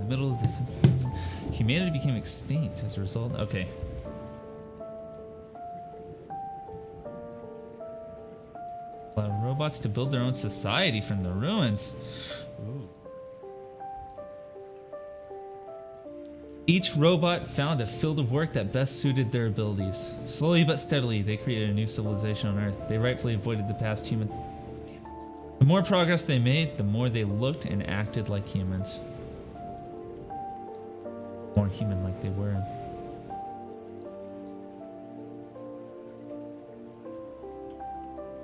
middle of this. Humanity became extinct as a result. Okay. Allow robots to build their own society from the ruins. Ooh. Each robot found a field of work that best suited their abilities. Slowly but steadily, they created a new civilization on Earth. They rightfully avoided the past human. The more progress they made, the more they looked and acted like humans. More human like they were.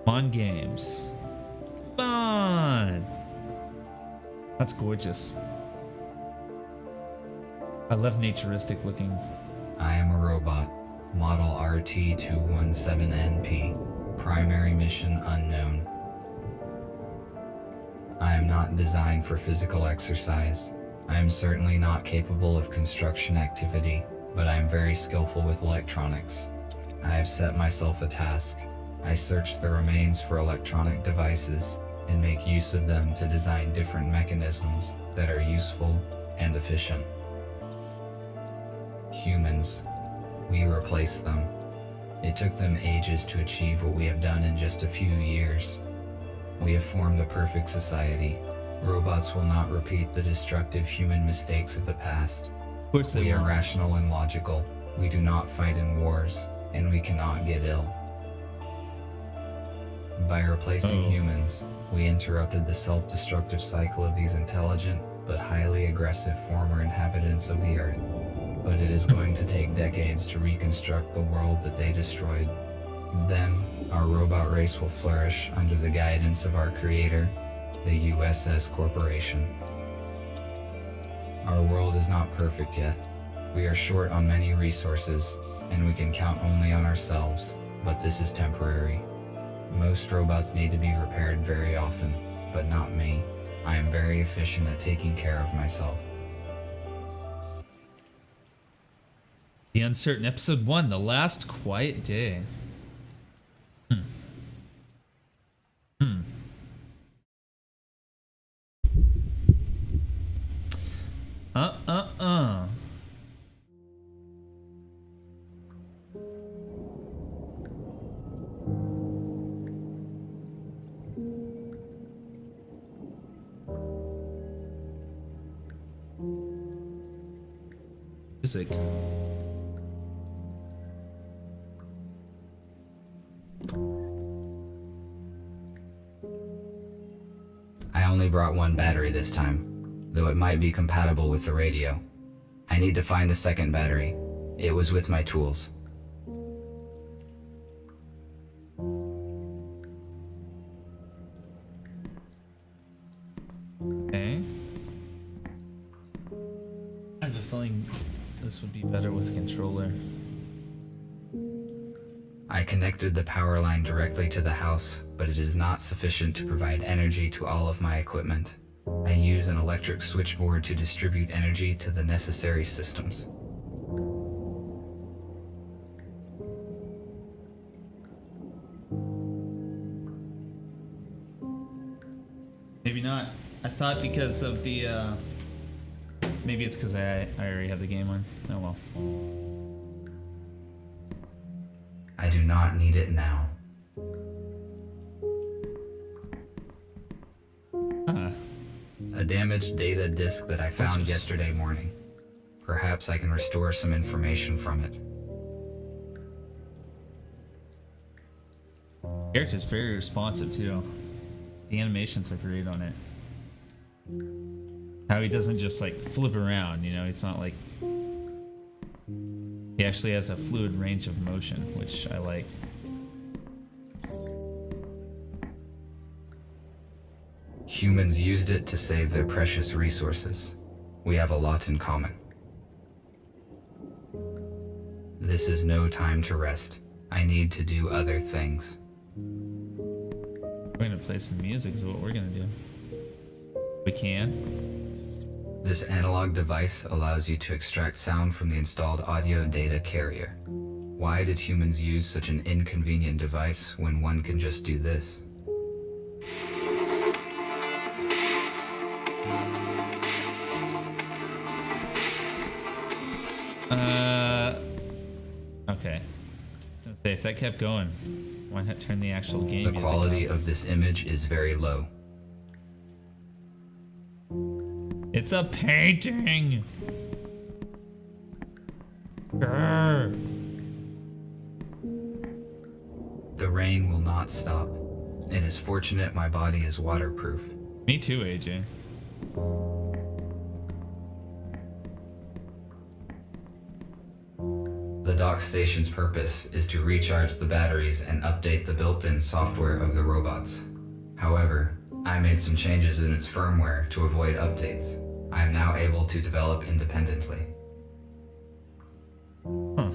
Come on, games. Come on! That's gorgeous. I love naturistic looking. I am a robot. Model RT217NP. Primary mission unknown. I am not designed for physical exercise. I am certainly not capable of construction activity, but I am very skillful with electronics. I have set myself a task. I search the remains for electronic devices and make use of them to design different mechanisms that are useful and efficient. Humans, we replace them. It took them ages to achieve what we have done in just a few years. We have formed a perfect society. Robots will not repeat the destructive human mistakes of the past. Of course they We are won't. rational and logical. We do not fight in wars, and we cannot get ill. By replacing humans, we interrupted the self-destructive cycle of these intelligent but highly aggressive former inhabitants of the Earth. But it is going to take decades to reconstruct the world that they destroyed. Then, our robot race will flourish under the guidance of our creator, the USS Corporation. Our world is not perfect yet. We are short on many resources, and we can count only on ourselves, but this is temporary. Most robots need to be repaired very often, but not me. I am very efficient at taking care of myself. The Uncertain, Episode 1, The Last Quiet Day. Music. I only brought one battery this time, though it might be compatible with the radio. I need to find a second battery. It was with my tools. Okay. I have a feeling this would be better with a controller. I connected the power line directly to the house, but it is not sufficient to provide energy to all of my equipment. I use an electric switchboard to distribute energy to the necessary systems. Maybe not. I thought because of the, maybe it's because I already have the game on. Oh well. I do not need it now. A damaged data disk that I found yesterday morning. Perhaps I can restore some information from it. Character's very responsive too. The animations are great on it. How he doesn't just like flip around, you know, it's not like... He actually has a fluid range of motion, which I like. Humans used it to save their precious resources. We have a lot in common. This is no time to rest. I need to do other things. We're gonna play some music is what we're gonna do. We can. This analog device allows you to extract sound from the installed audio data carrier. Why did humans use such an inconvenient device when one can just do this? Okay. I was gonna say, if that kept going, why not turn the actual game The music quality off? of this image is very low. It's a painting! Grr. The rain will not stop. It is fortunate my body is waterproof. Me too, AJ. The dock station's purpose is to recharge the batteries and update the built-in software of the robots. However, I made some changes in its firmware to avoid updates. I am now able to develop independently. Huh.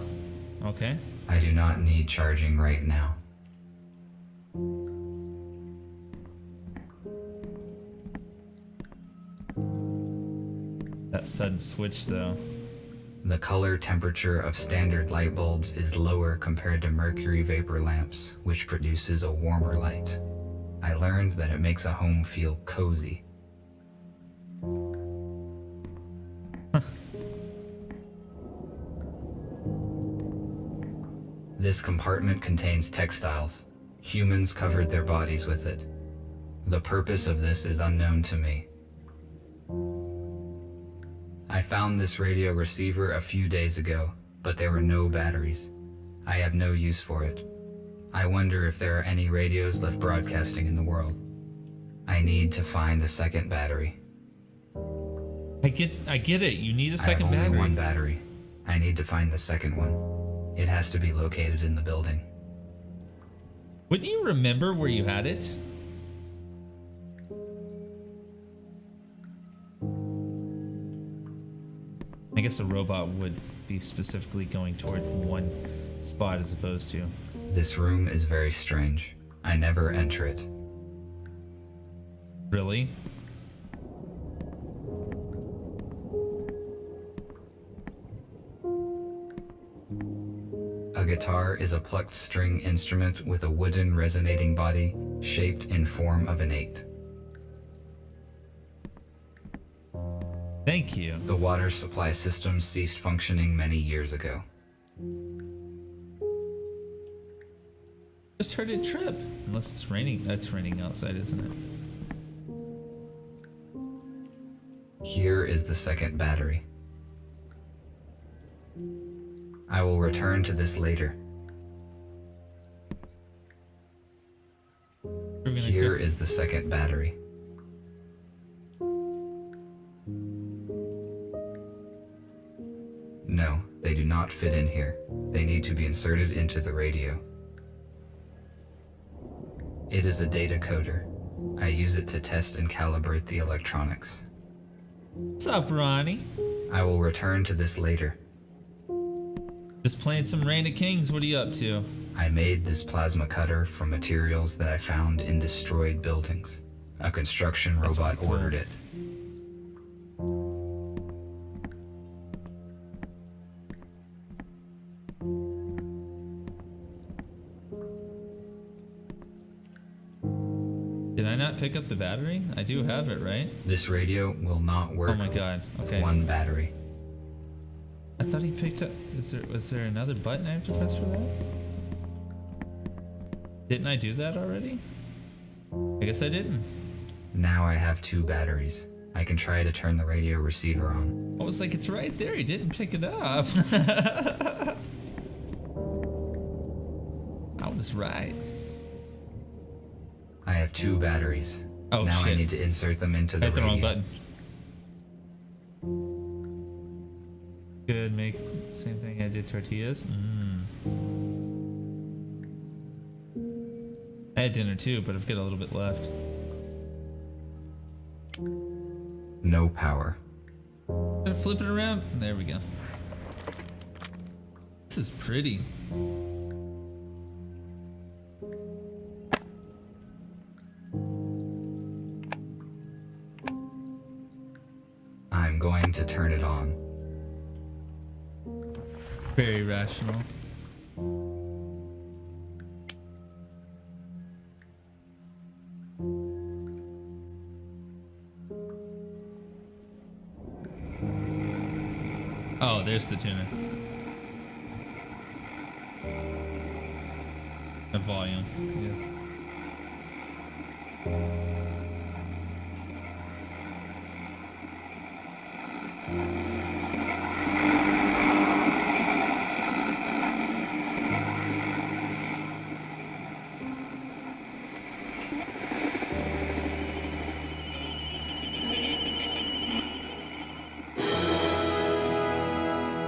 Okay. I do not need charging right now. That sudden switch, though. The color temperature of standard light bulbs is lower compared to mercury vapor lamps, which produces a warmer light. I learned that it makes a home feel cozy. This compartment contains textiles. Humans covered their bodies with it. The purpose of this is unknown to me. I found this radio receiver a few days ago, but there were no batteries. I have no use for it. I wonder if there are any radios left broadcasting in the world. I need to find a second battery. I get it. You need a second I have only battery. one battery. I need to find the second one. It has to be located in the building. Wouldn't you remember where you had it? I guess a robot would be specifically going toward one spot as opposed to. This room is very strange. I never enter it. Really? A guitar is a plucked string instrument with a wooden resonating body shaped in form of an 8. Thank you. The water supply system ceased functioning many years ago. Just heard it trip. Unless it's raining. It's raining outside, isn't it? Here is the second battery. I will return to this later. Here is the second battery. No, they do not fit in here. They need to be inserted into the radio. It is a data coder. I use it to test and calibrate the electronics. What's up, Ronnie? I will return to this later. Just playing some Reign of Kings. What are you up to? I made this plasma cutter from materials that I found in destroyed buildings. A construction robot pretty cool. ordered it. Did I not pick up the battery? I do have it, right? This radio will not work Oh my god. with Okay. one battery. I thought he picked up. Was there another button I have to press for that? Didn't I do that already? I guess I didn't. Now I have 2 batteries. I can try to turn the radio receiver on. I was like, it's right there. He didn't pick it up. I was right. I have 2 batteries. Oh, now shit. I need to insert them into I the hit the radio. wrong button. Good, make the same thing I did tortillas. I had dinner too, but I've got a little bit left. No power. Gotta flip it around. There we go. This is pretty. I'm going to turn it on. Very rational. Oh, there's the tuner. The volume. Yeah.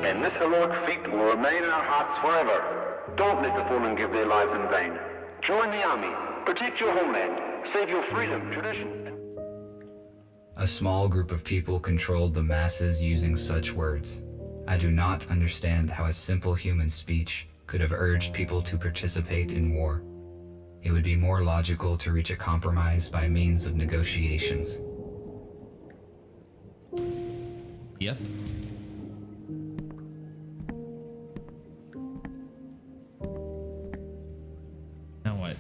And this heroic feat will remain in our hearts forever. Don't let the fallen give their lives in vain. Join the army, protect your homeland, save your freedom, tradition. A small group of people controlled the masses using such words. I do not understand how a simple human speech could have urged people to participate in war. It would be more logical to reach a compromise by means of negotiations. Yep. Now what?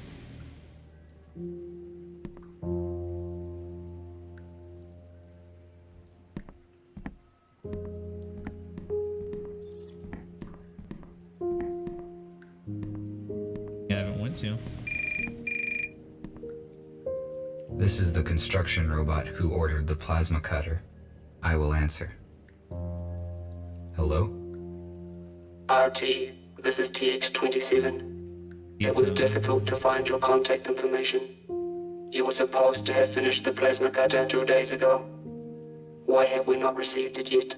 Yeah, I haven't went to. This is the construction robot who ordered the plasma cutter. I will answer. Hello? RT, this is TX-27. It was difficult to find your contact information. You were supposed to have finished the plasma cutter 2 days ago. Why have we not received it yet?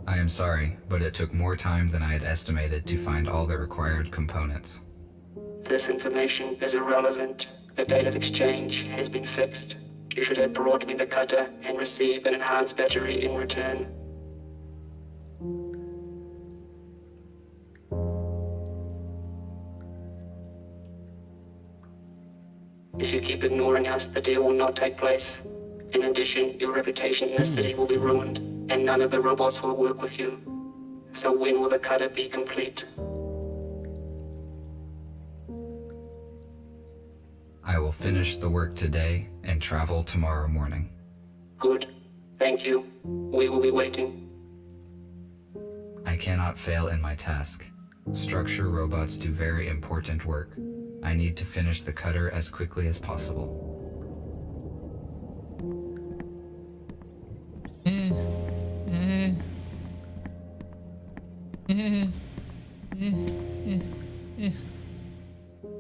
I am sorry, but it took more time than I had estimated to find all the required components. This information is irrelevant. The date of exchange has been fixed. You should have brought me the cutter and receive an enhanced battery in return. If you keep ignoring us, the deal will not take place. In addition, your reputation in the city will be ruined, and none of the robots will work with you. So when will the cutter be complete? I will finish the work today and travel tomorrow morning. Good. Thank you. We will be waiting. I cannot fail in my task. Structure robots do very important work. I need to finish the cutter as quickly as possible.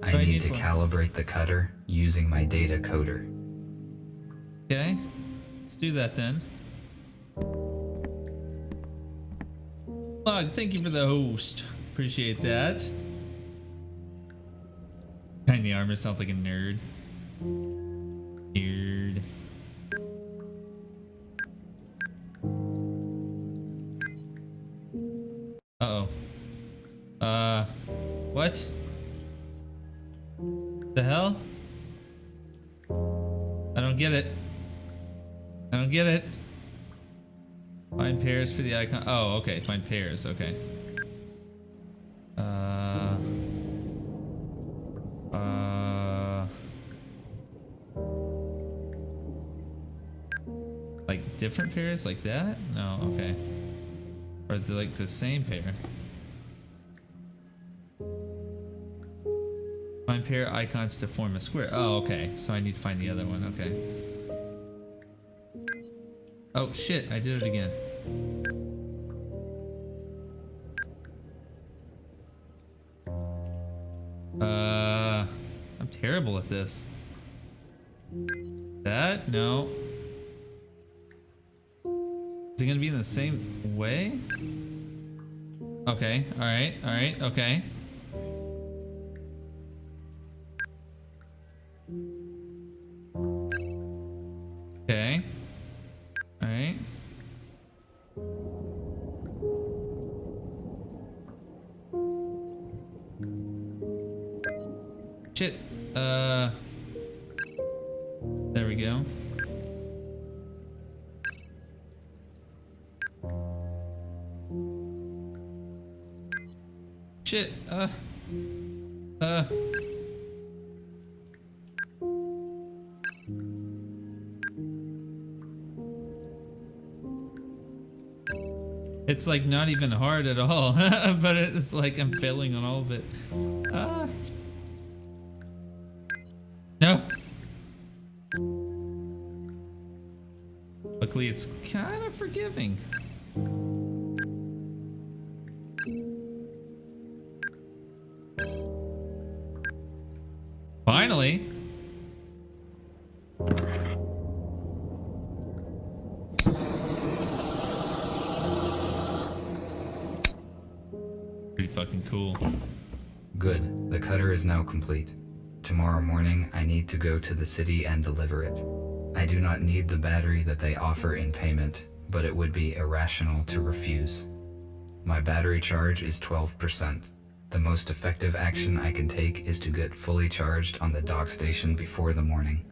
I need to calibrate the cutter using my data coder. Okay, let's do that then. Log, thank you for the host. Appreciate that. Behind the armor sounds like a nerd. Nerd. Uh-oh. What? The hell? I don't get it. I don't get it. Find pairs for the icon. Oh, okay. Find pairs. Okay. Like different pairs like that? No, okay. Or they're like the same pair. Find pair icons to form a square. Oh, okay. So I need to find the other one. Okay. Oh, shit. I did it again. I'm terrible at this. That? No. Is it gonna be in the same way? Okay. Alright. Alright. Okay. Okay. Alright. Shit. There we go. Shit. It's like not even hard at all, but it's like I'm failing on all of it. Ah. No. Luckily, it's kind of forgiving. Finally. Pretty fucking cool. Good. The cutter is now complete. Tomorrow morning, I need to go to the city and deliver it. I do not need the battery that they offer in payment, but it would be irrational to refuse. My battery charge is 12%. The most effective action I can take is to get fully charged on the dock station before the morning.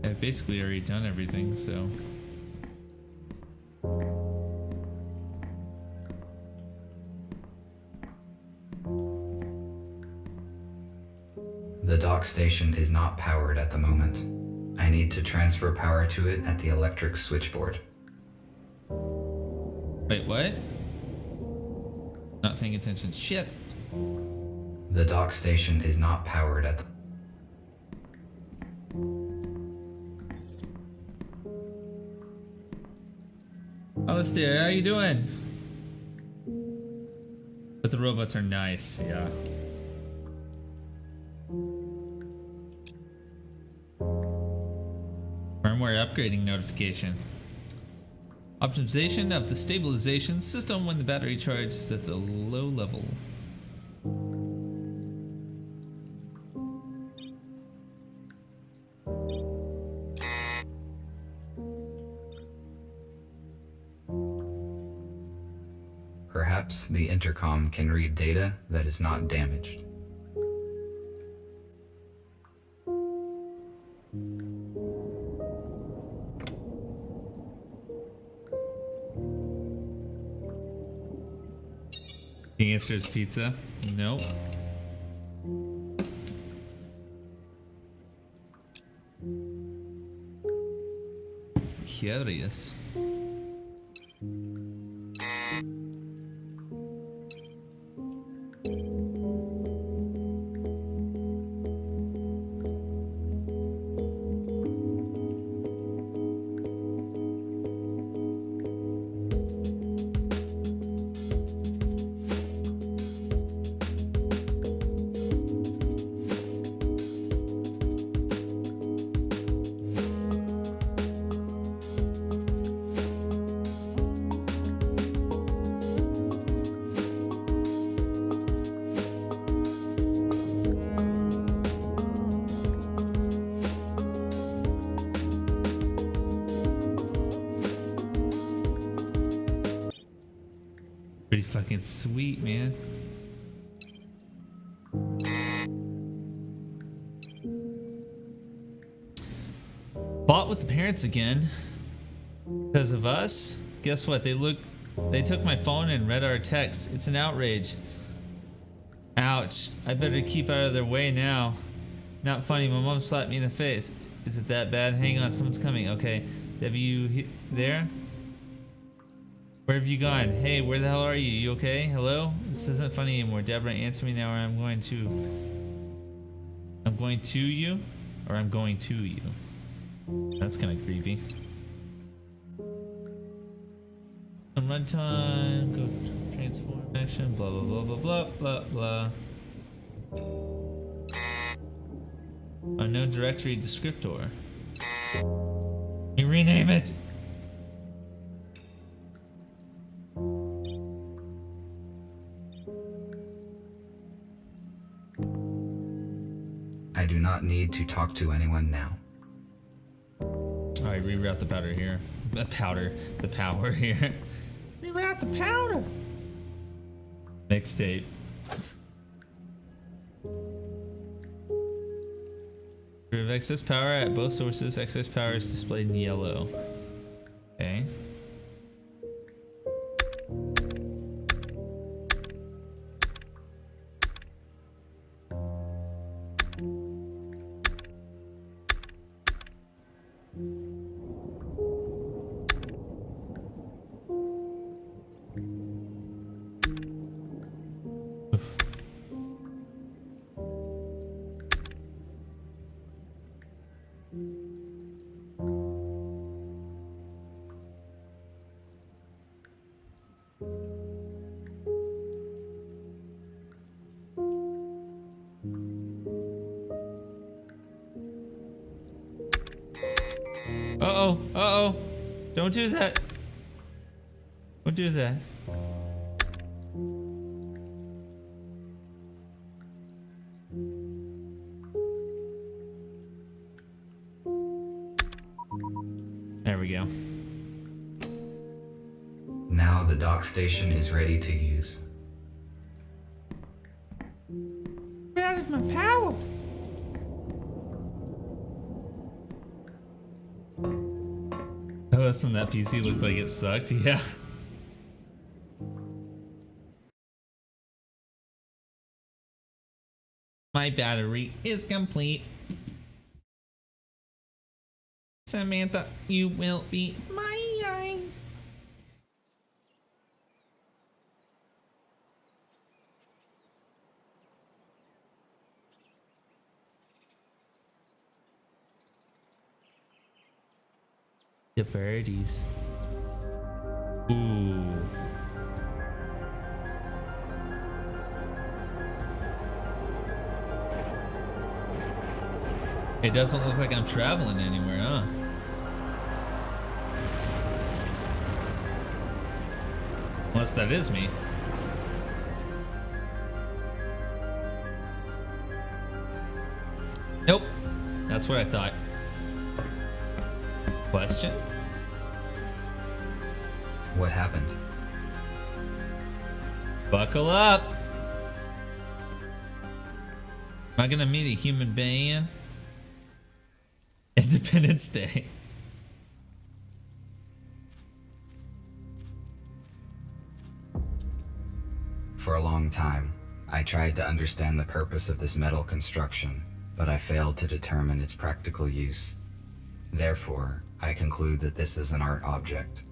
I've basically already done everything, so. The dock station is not powered at the moment. I need to transfer power to it at the electric switchboard. Wait, what? Not paying attention. Shit. The dock station is not powered at the... Alistair, how you doing? But the robots are nice, yeah. Firmware upgrading notification. Optimization of the stabilization system when the battery charge is at the low level. Perhaps the intercom can read data that is not damaged. The answer is pizza. Nope. Curious. Pretty fucking sweet, man. Fought with the parents again because of us. Guess what? They took my phone and read our text. It's an outrage. Ouch. I better keep out of their way now. Not funny. My mom slapped me in the face. Is it that bad? Hang on, someone's coming. Okay. Debbie, you there? Where have you gone? Hey, where the hell are you? You okay? Hello? This isn't funny anymore. Deborah, answer me now or I'm going to you? Or I'm going to you. That's kind of creepy. Runtime, go to transform action, blah, blah, blah, blah, blah, blah, blah. Unknown directory descriptor. You rename it! I do not need to talk to anyone now. Alright, reroute the powder here. The power here. Reroute the powder! Mixtape. Remove excess power at both sources. Excess power is displayed in yellow. Okay. Uh-oh. Uh-oh. Don't do that. Don't do that. There we go. Now the dock station is ready to use. Get out of my power. Oh, that's when that PC looked like it sucked. Yeah. My battery is complete. Samantha, you will be mine. The birdies. Ooh. It doesn't look like I'm traveling anywhere, huh? Unless that is me. Nope. That's what I thought. Question? What happened? Buckle up. Am I gonna meet a human being? Independence Day. For a long time, I tried to understand the purpose of this metal construction, but I failed to determine its practical use. Therefore, I conclude that this is an art object.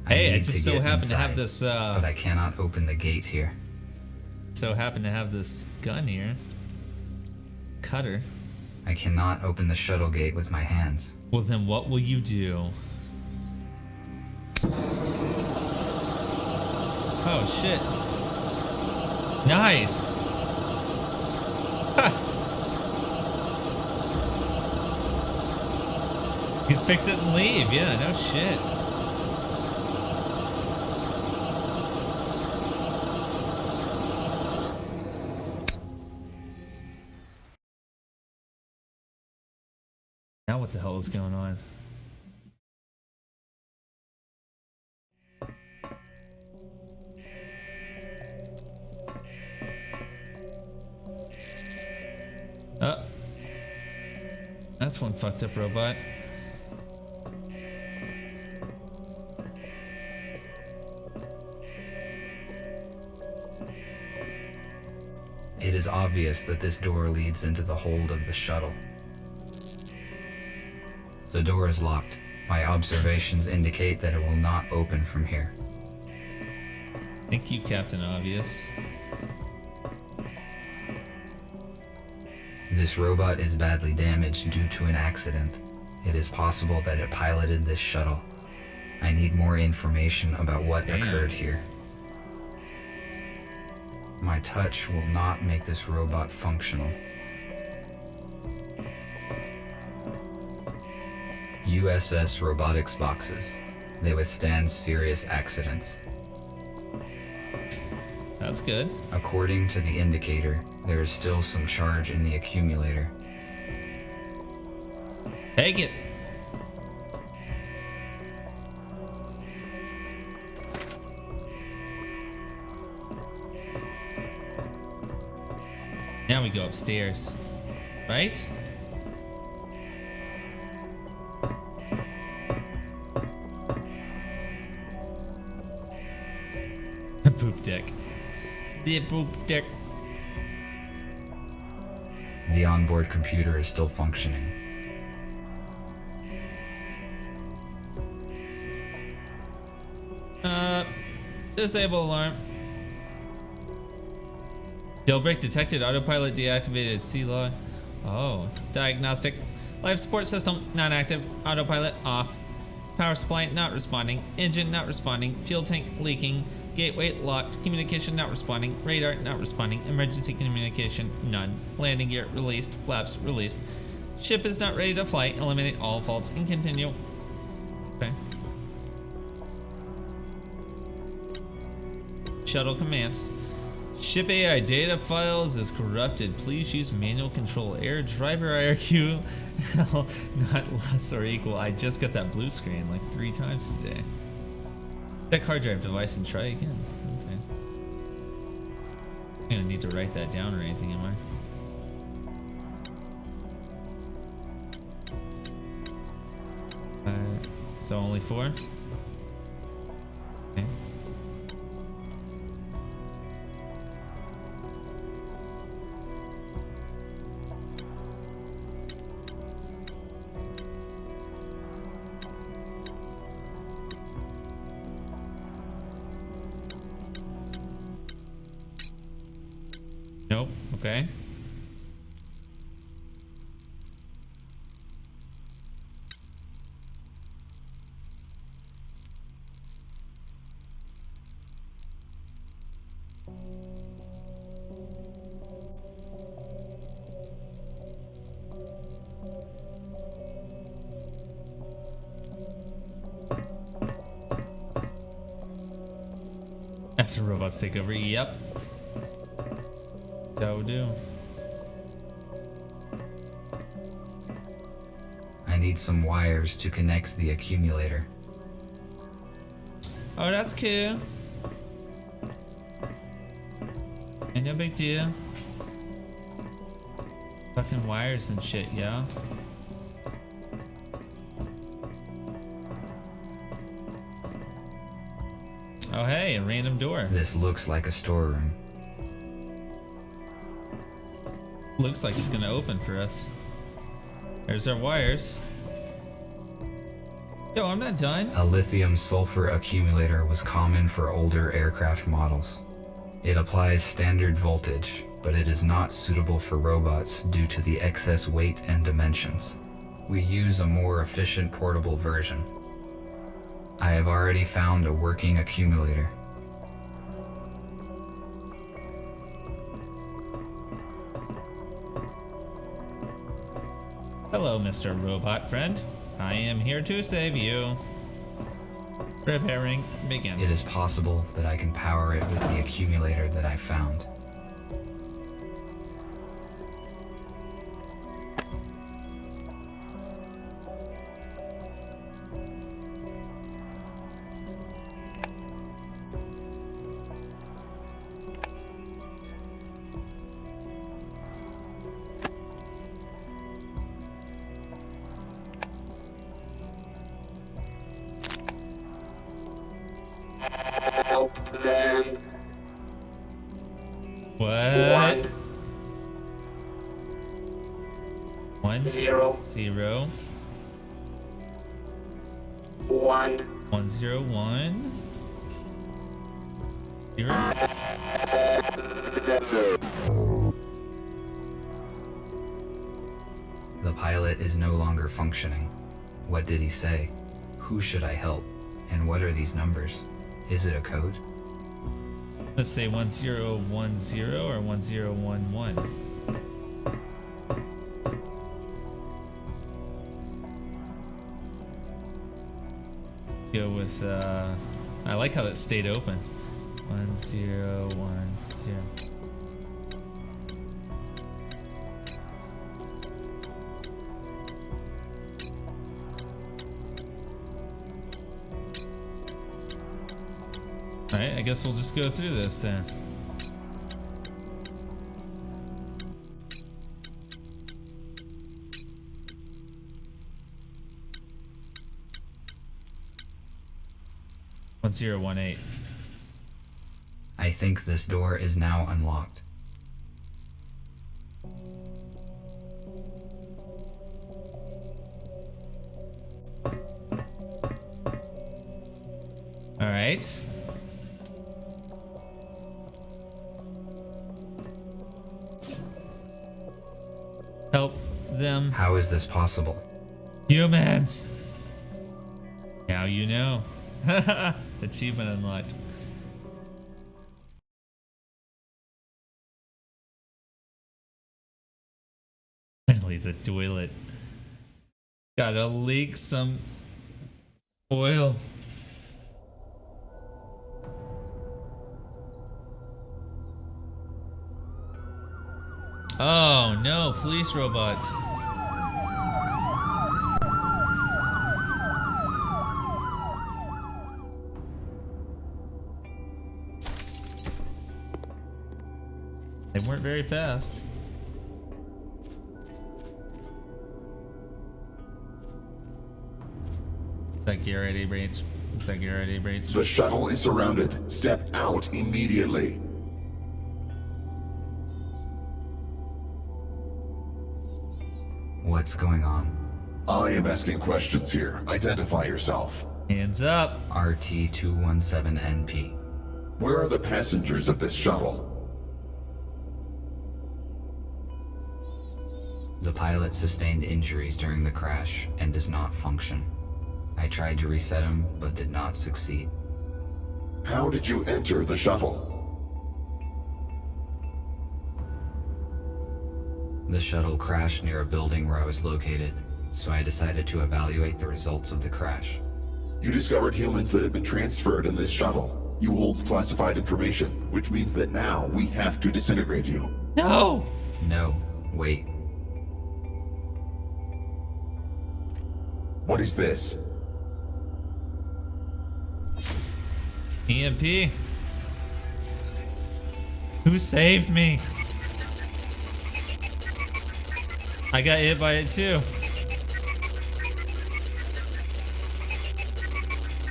Hey, I need just to so get happen to have inside, this but I cannot open the gate here. so happen to have this gun here. Cutter. I cannot open the shuttle gate with my hands. Well, then what will you do? Oh shit. Nice. Ha. You can fix it and leave. Yeah, no shit. Now what the hell is going on? Oh. That's one fucked up robot. It is obvious that this door leads into the hold of the shuttle. The door is locked. My observations indicate that it will not open from here. Thank you, Captain Obvious. This robot is badly damaged due to an accident. It is possible that it piloted this shuttle. I need more information about what Damn. occurred here. My touch will not make this robot functional. USS robotics boxes. They withstand serious accidents. That's good. According to the indicator, there is still some charge in the accumulator. Take it. Now we go upstairs, right? The poop deck. The poop deck. The onboard computer is still functioning. Disable alarm. Jailbreak detected. Autopilot deactivated. C log. Oh, diagnostic. Life support system not active. Autopilot off. Power supply not responding. Engine not responding. Fuel tank leaking. Gateway locked. Communication not responding. Radar not responding. Emergency communication none. Landing gear released. Flaps released. Ship is not ready to fly. Eliminate all faults and continue. Okay. Shuttle commands. Ship AI data files is corrupted. Please use manual control. Air driver IRQ not less or equal. I just got that blue screen like 3 times today. Check hard drive device and try again. Okay. I'm gonna need to write that down or anything, am I? So only 4? Okay. Nope. Okay. After robots take over, yep. So do. I need some wires to connect the accumulator. Oh, that's cool. Ain't no big deal. Fucking wires and shit, yeah. Oh hey, a random door. This looks like a storeroom. Looks like it's gonna open for us. There's our wires. Yo, I'm not done. A lithium sulfur accumulator was common for older aircraft models. It applies standard voltage, but it is not suitable for robots due to the excess weight and dimensions. We use a more efficient portable version. I have already found a working accumulator. Hello, Mr. Robot Friend. I am here to save you. Repairing begins. It is possible that I can power it with the accumulator that I found. Help them. What? 1 0 0 1 1 0 1 0. The pilot is no longer functioning. What did he say? Who should I help? And what are these numbers? Is it a code? Let's say 1010 or 1011. Go with I like how that stayed open. 1010. Alright, I guess we'll just go through this then. One 018. I think this door is now unlocked. Alright. Help them. How is this possible? Humans! Now you know. Achievement unlocked. Finally, the toilet. Gotta leak some oil. Oh no, police robots. They weren't very fast. Looks like you're ready, Breach. Looks like you're ready, Breach. The shuttle is surrounded. Step out immediately. What's going on? I am asking questions here. Identify yourself. Hands up. RT-217NP. Where are the passengers of this shuttle? The pilot sustained injuries during the crash and does not function. I tried to reset him, but did not succeed. How did you enter the shuttle? The shuttle crashed near a building where I was located, so I decided to evaluate the results of the crash. You discovered humans that have been transferred in this shuttle. You hold classified information, which means that now we have to disintegrate you. No! No, wait. What is this? EMP. Who saved me? I got hit by it too.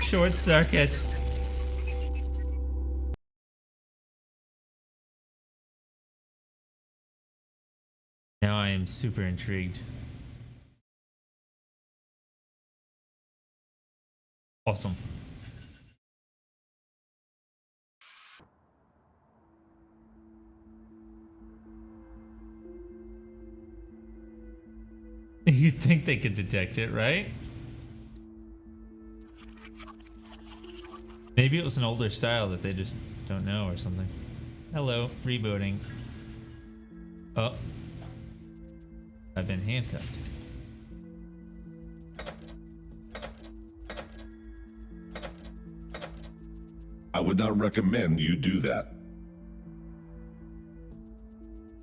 Short circuit. Now I am super intrigued. Awesome. You'd think they could detect it, right? Maybe it was an older style that they just don't know or something. Hello, rebooting. Oh. I've been handcuffed. I would not recommend you do that.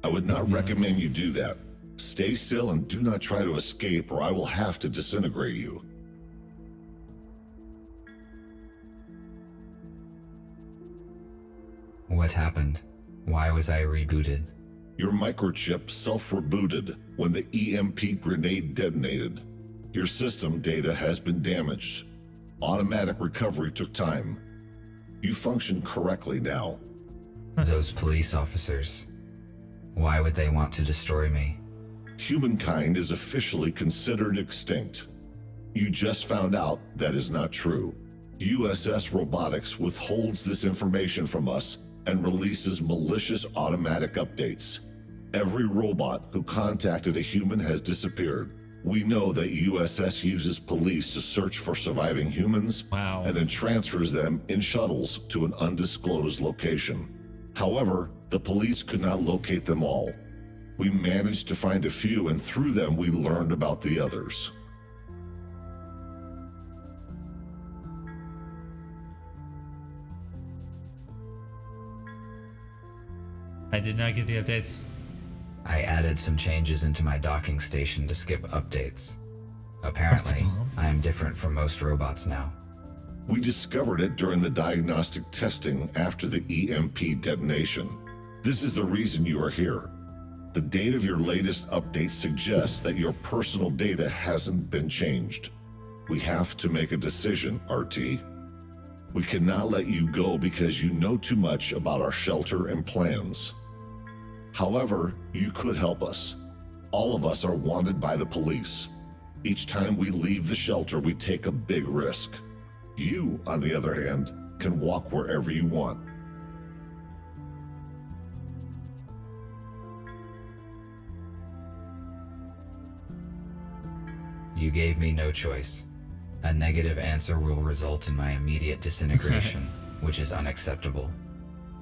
I would not recommend you do that. Stay still and do not try to escape, or I will have to disintegrate you. What happened? Why was I rebooted? Your microchip self-rebooted when the EMP grenade detonated. Your system data has been damaged. Automatic recovery took time. You function correctly now. Those police officers. Why would they want to destroy me? Humankind is officially considered extinct. You just found out that is not true. USS Robotics withholds this information from us and releases malicious automatic updates. Every robot who contacted a human has disappeared. We know that USS uses police to search for surviving humans. Wow. And then transfers them in shuttles to an undisclosed location. However, the police could not locate them all. We managed to find a few, and through them we learned about the others. I did not get the updates. I added some changes into my docking station to skip updates. Apparently, I am different from most robots now. We discovered it during the diagnostic testing after the EMP detonation. This is the reason you are here. The date of your latest update suggests that your personal data hasn't been changed. We have to make a decision, RT. We cannot let you go because you know too much about our shelter and plans. However, you could help us. All of us are wanted by the police. Each time we leave the shelter, we take a big risk. You, on the other hand, can walk wherever you want. You gave me no choice. A negative answer will result in my immediate disintegration, which is unacceptable.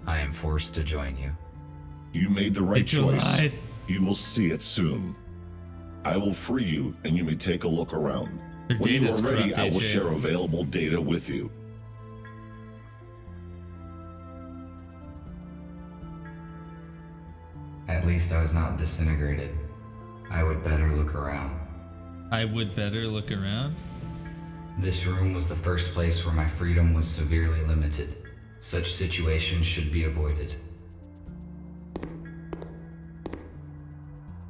I am forced to join you. You made the right You choice. lied. You will see it soon. I will free you, and you may take a look around. Your When you data's are ready, corrupt, I will AJ. share available data with you. At least I was not disintegrated. I would better look around. I would better look around. This room was the first place where my freedom was severely limited. Such situations should be avoided.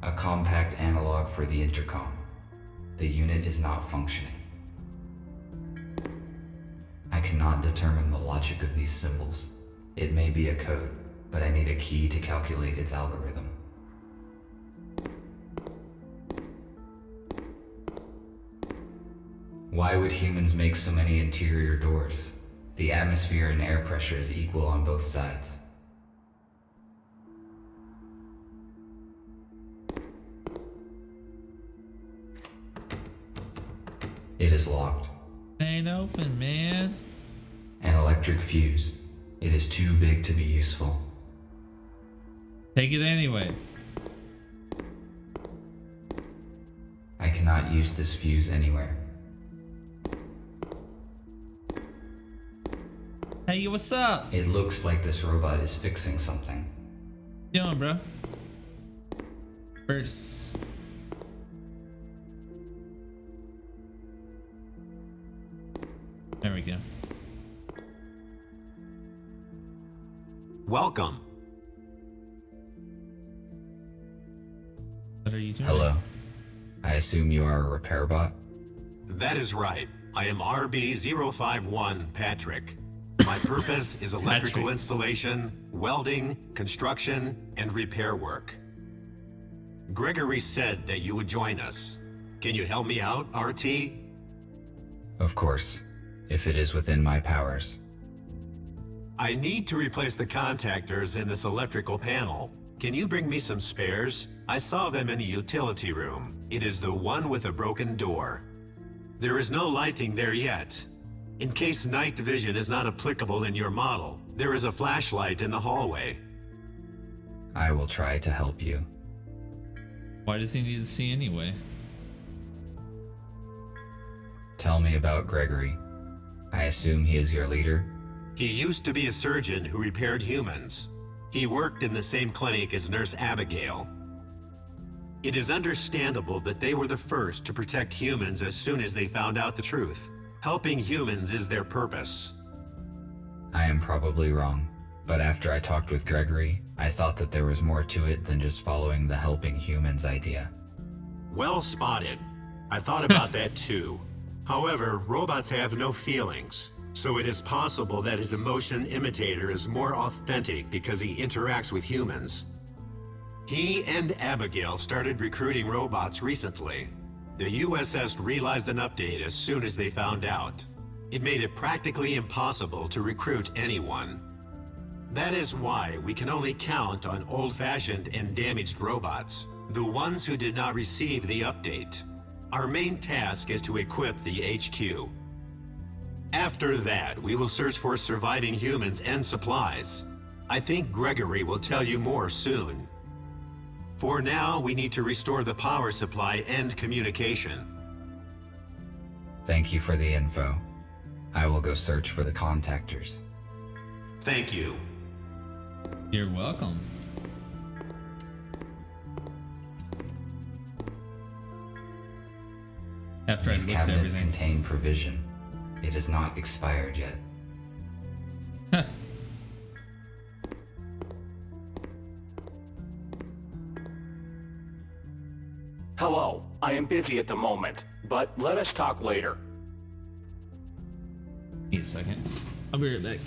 A compact analog for the intercom. The unit is not functioning. I cannot determine the logic of these symbols. It may be a code, but I need a key to calculate its algorithm. Why would humans make so many interior doors? The atmosphere and air pressure is equal on both sides. It is locked. Ain't open, man. An electric fuse. It is too big to be useful. Take it anyway. I cannot use this fuse anywhere. Hey, what's up? It looks like this robot is fixing something. Doing, bro? First. There we go. Welcome. What are you doing? Hello. I assume you are a repair bot? That is right. I am RB051 Patrick. My purpose is electrical Patrick. installation, welding, construction, and repair work. Gregory said that you would join us. Can you help me out, RT? Of course, if it is within my powers. I need to replace the contactors in this electrical panel. Can you bring me some spares? I saw them in the utility room. It is the one with a broken door. There is no lighting there yet. In case night vision is not applicable in your model, there is a flashlight in the hallway. I will try to help you. Why does he need to see anyway? Tell me about Gregory. I assume he is your leader? He used to be a surgeon who repaired humans. He worked in the same clinic as Nurse Abigail. It is understandable that they were the first to protect humans as soon as they found out the truth. Helping humans is their purpose. I am probably wrong, but after I talked with Gregory, I thought that there was more to it than just following the helping humans idea. Well spotted. I thought about that too. However, robots have no feelings, so it is possible that his emotion imitator is more authentic because he interacts with humans. He and Abigail started recruiting robots recently. The USS realized an update as soon as they found out. It made it practically impossible to recruit anyone. That is why we can only count on old-fashioned and damaged robots, the ones who did not receive the update. Our main task is to equip the HQ. After that, we will search for surviving humans and supplies. I think Gregory will tell you more soon. For now, we need to restore the power supply and communication. Thank you for the info. I will go search for the contactors. Thank you. You're welcome. After I These looked at cabinets everything. contain provision. It is not expired yet. Hello, I am busy at the moment, but let us talk later. Wait a second. I'll be right back.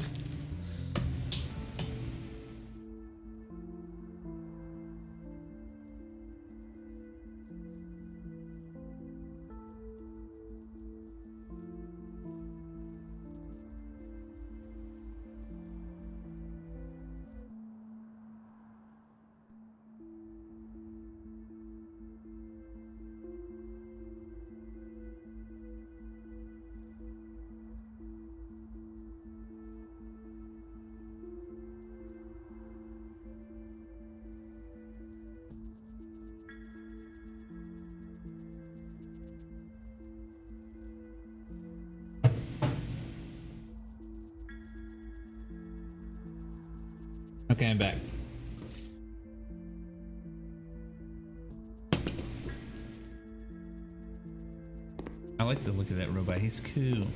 Okay, I'm back. I like the look of that robot. He's cool.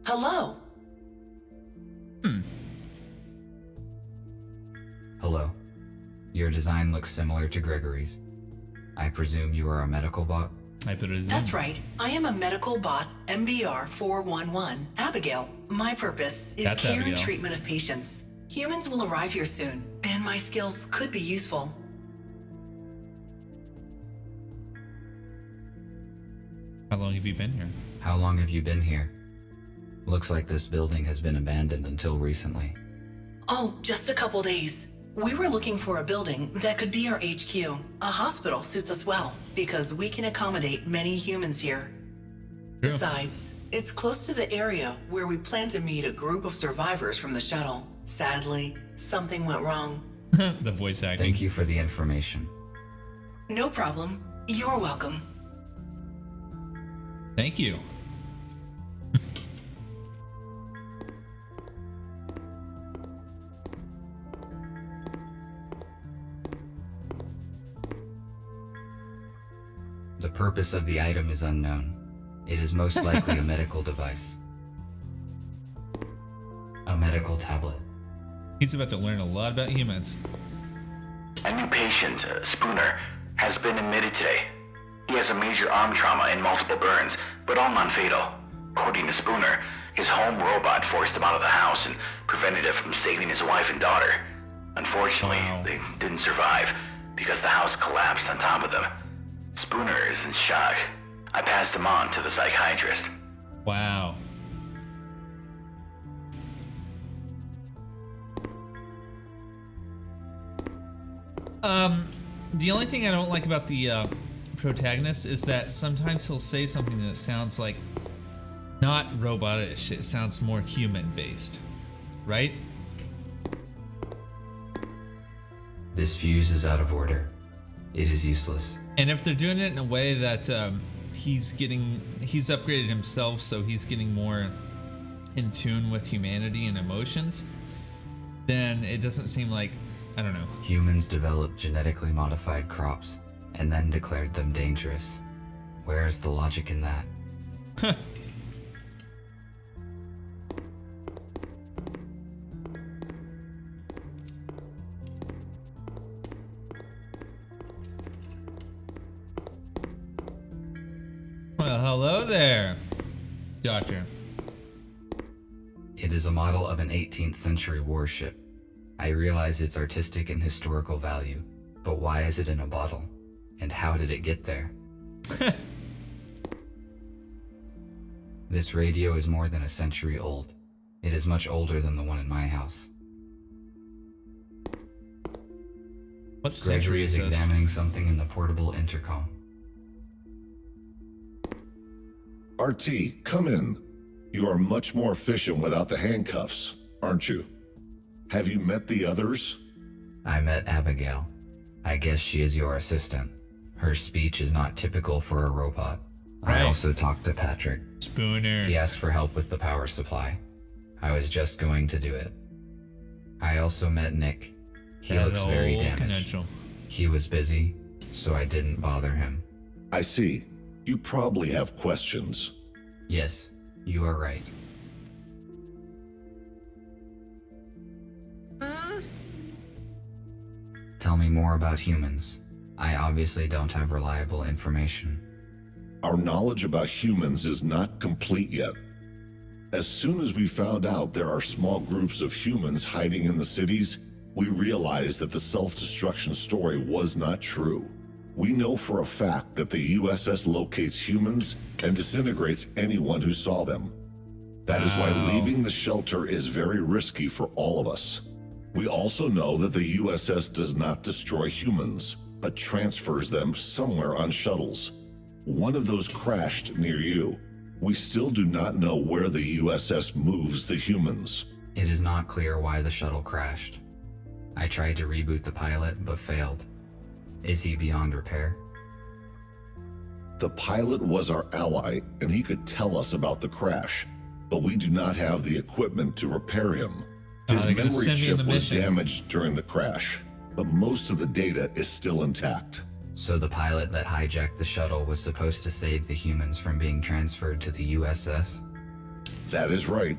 Hello. Hello. Your design looks similar to Gregory's. I presume you are a medical bot? I put it as That's right. I am a medical bot, MBR 411, Abigail. My purpose is That's care Abigail. and treatment of patients. Humans will arrive here soon, and my skills could be useful. How long have you been here? How long have you been here? Looks like this building has been abandoned until recently. Oh, just a couple days. We were looking for a building that could be our HQ. A hospital suits us well, because we can accommodate many humans here. True. Besides, it's close to the area where we plan to meet a group of survivors from the shuttle. Sadly, something went wrong. The voice acting. Thank you for the information. No problem. You're welcome. Thank you. The purpose of the item is unknown. It is most likely a medical device. A medical tablet. He's about to learn a lot about humans. A new patient, Spooner, has been admitted today. He has a major arm trauma and multiple burns, but all non-fatal. According to Spooner, his home robot forced him out of the house and prevented it from saving his wife and daughter. Unfortunately, Wow. they didn't survive because the house collapsed on top of them. Spooner is in shock. I passed him on to the psychiatrist. Wow. The only thing I don't like about the protagonist is that sometimes he'll say something that sounds like not robotish. It sounds more human-based, right? This fuse is out of order. It is useless. And if they're doing it in a way that he's upgraded himself, so he's getting more in tune with humanity and emotions, then it doesn't seem like, I don't know. Humans developed genetically modified crops and then declared them dangerous. Where is the logic in that? Well, hello there, Doctor. It is a model of an 18th century warship. I realize its artistic and historical value, but why is it in a bottle? And how did it get there? This radio is more than a century old. It is much older than the one in my house. What century Gregory is is this? examining something in the portable intercom. RT, come in. You are much more efficient without the handcuffs, aren't you? Have you met the others? I met Abigail. I guess she is your assistant. Her speech is not typical for a robot. Right. I also talked to Patrick. Spooner. He asked for help with the power supply. I was just going to do it. I also met Nick. He That looks very old damaged. connection. He was busy, so I didn't bother him. I see. You probably have questions. Yes, you are right. Tell me more about humans. I obviously don't have reliable information. Our knowledge about humans is not complete yet. As soon as we found out there are small groups of humans hiding in the cities, we realized that the self-destruction story was not true. We know for a fact that the USS locates humans and disintegrates anyone who saw them. That is why Wow. leaving the shelter is very risky for all of us. We also know that the USS does not destroy humans, but transfers them somewhere on shuttles. One of those crashed near you. We still do not know where the USS moves the humans. It is not clear why the shuttle crashed. I tried to reboot the pilot, but failed. Is he beyond repair? The pilot was our ally, and he could tell us about the crash, but we do not have the equipment to repair him. His they're gonna memory send me on chip the was mission. damaged during the crash, but most of the data is still intact. So the pilot that hijacked the shuttle was supposed to save the humans from being transferred to the USS? That is right.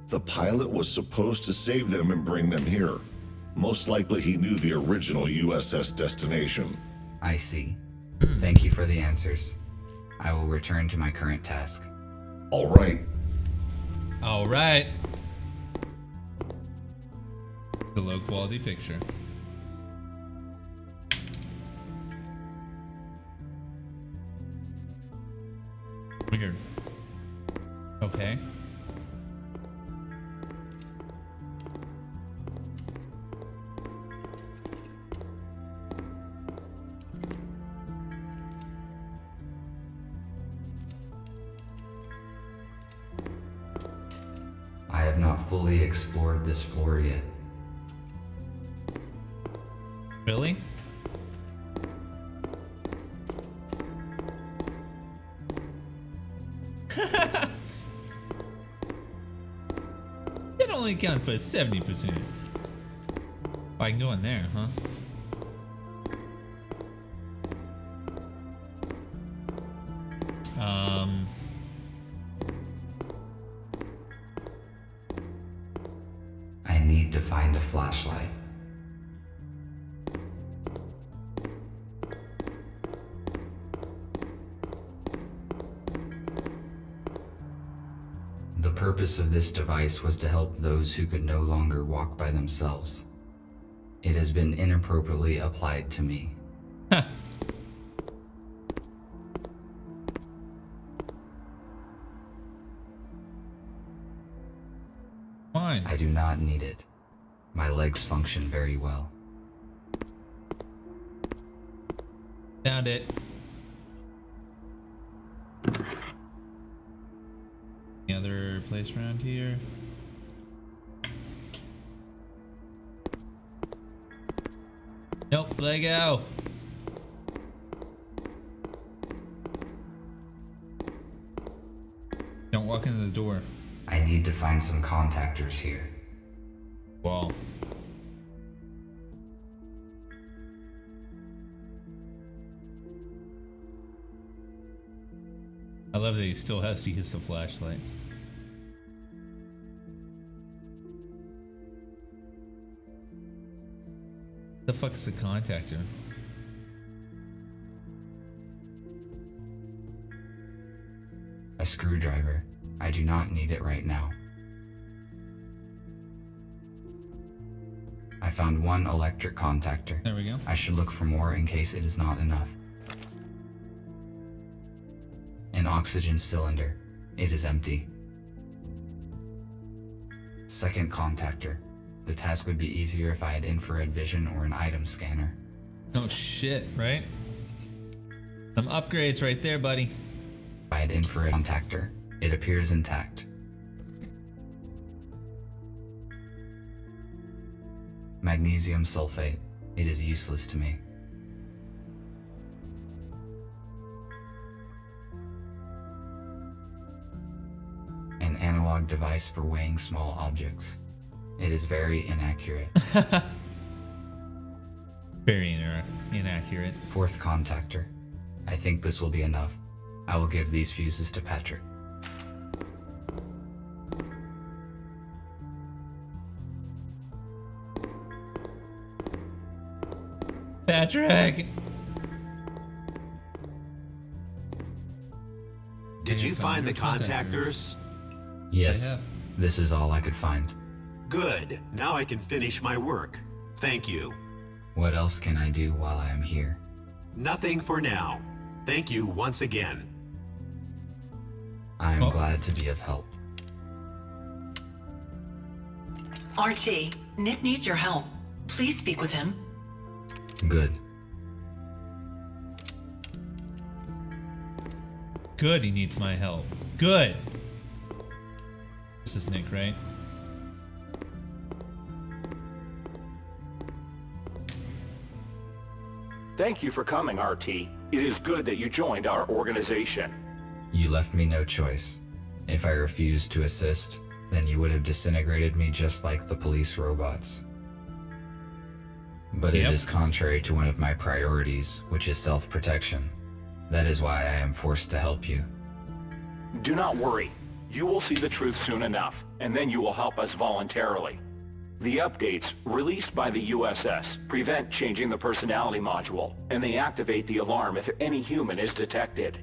The pilot was supposed to save them and bring them here. Most likely he knew the original USS destination. I see. Thank you for the answers. I will return to my current task. All right. All right. The low quality picture. Weird. Okay. I have not fully explored this floor yet. Really? It only accounts for 70%. I can go in there, huh? I need to find a flashlight. The purpose of this device was to help those who could no longer walk by themselves. It has been inappropriately applied to me. Fine. I do not need it. My legs function very well. Found it. Any other place around here? Nope, Lego. Don't walk into the door. I need to find some contactors here. Wall. I love that he still has to use the flashlight. The fuck is a contactor? A screwdriver. I do not need it right now. I found one electric contactor. There we go. I should look for more in case it is not enough. An oxygen cylinder. It is empty. Second contactor. The task would be easier if I had infrared vision or an item scanner. Oh shit, right? Some upgrades right there, buddy. If I had infrared contactor, it appears intact. Magnesium sulfate. It is useless to me. An analog device for weighing small objects. It is very inaccurate. Very inaccurate. Fourth contactor. I think this will be enough. I will give these fuses to Patrick. Patrick! Did you find the contactors? Yes, have. this is all I could find. Good. Now I can finish my work. Thank you. What else can I do while I am here? Nothing for now. Thank you once again. I am Oh. glad to be of help. RT, Nick needs your help. Please speak with him. Good. Good, he needs my help. Good! This is Nick, right? Thank you for coming, RT. It is good that you joined our organization. You left me no choice. If I refused to assist, then you would have disintegrated me just like the police robots. But it is contrary to one of my priorities, which is self-protection. That is why I am forced to help you. Do not worry. You will see the truth soon enough, and then you will help us voluntarily. The updates, released by the USS, prevent changing the personality module, and they activate the alarm if any human is detected.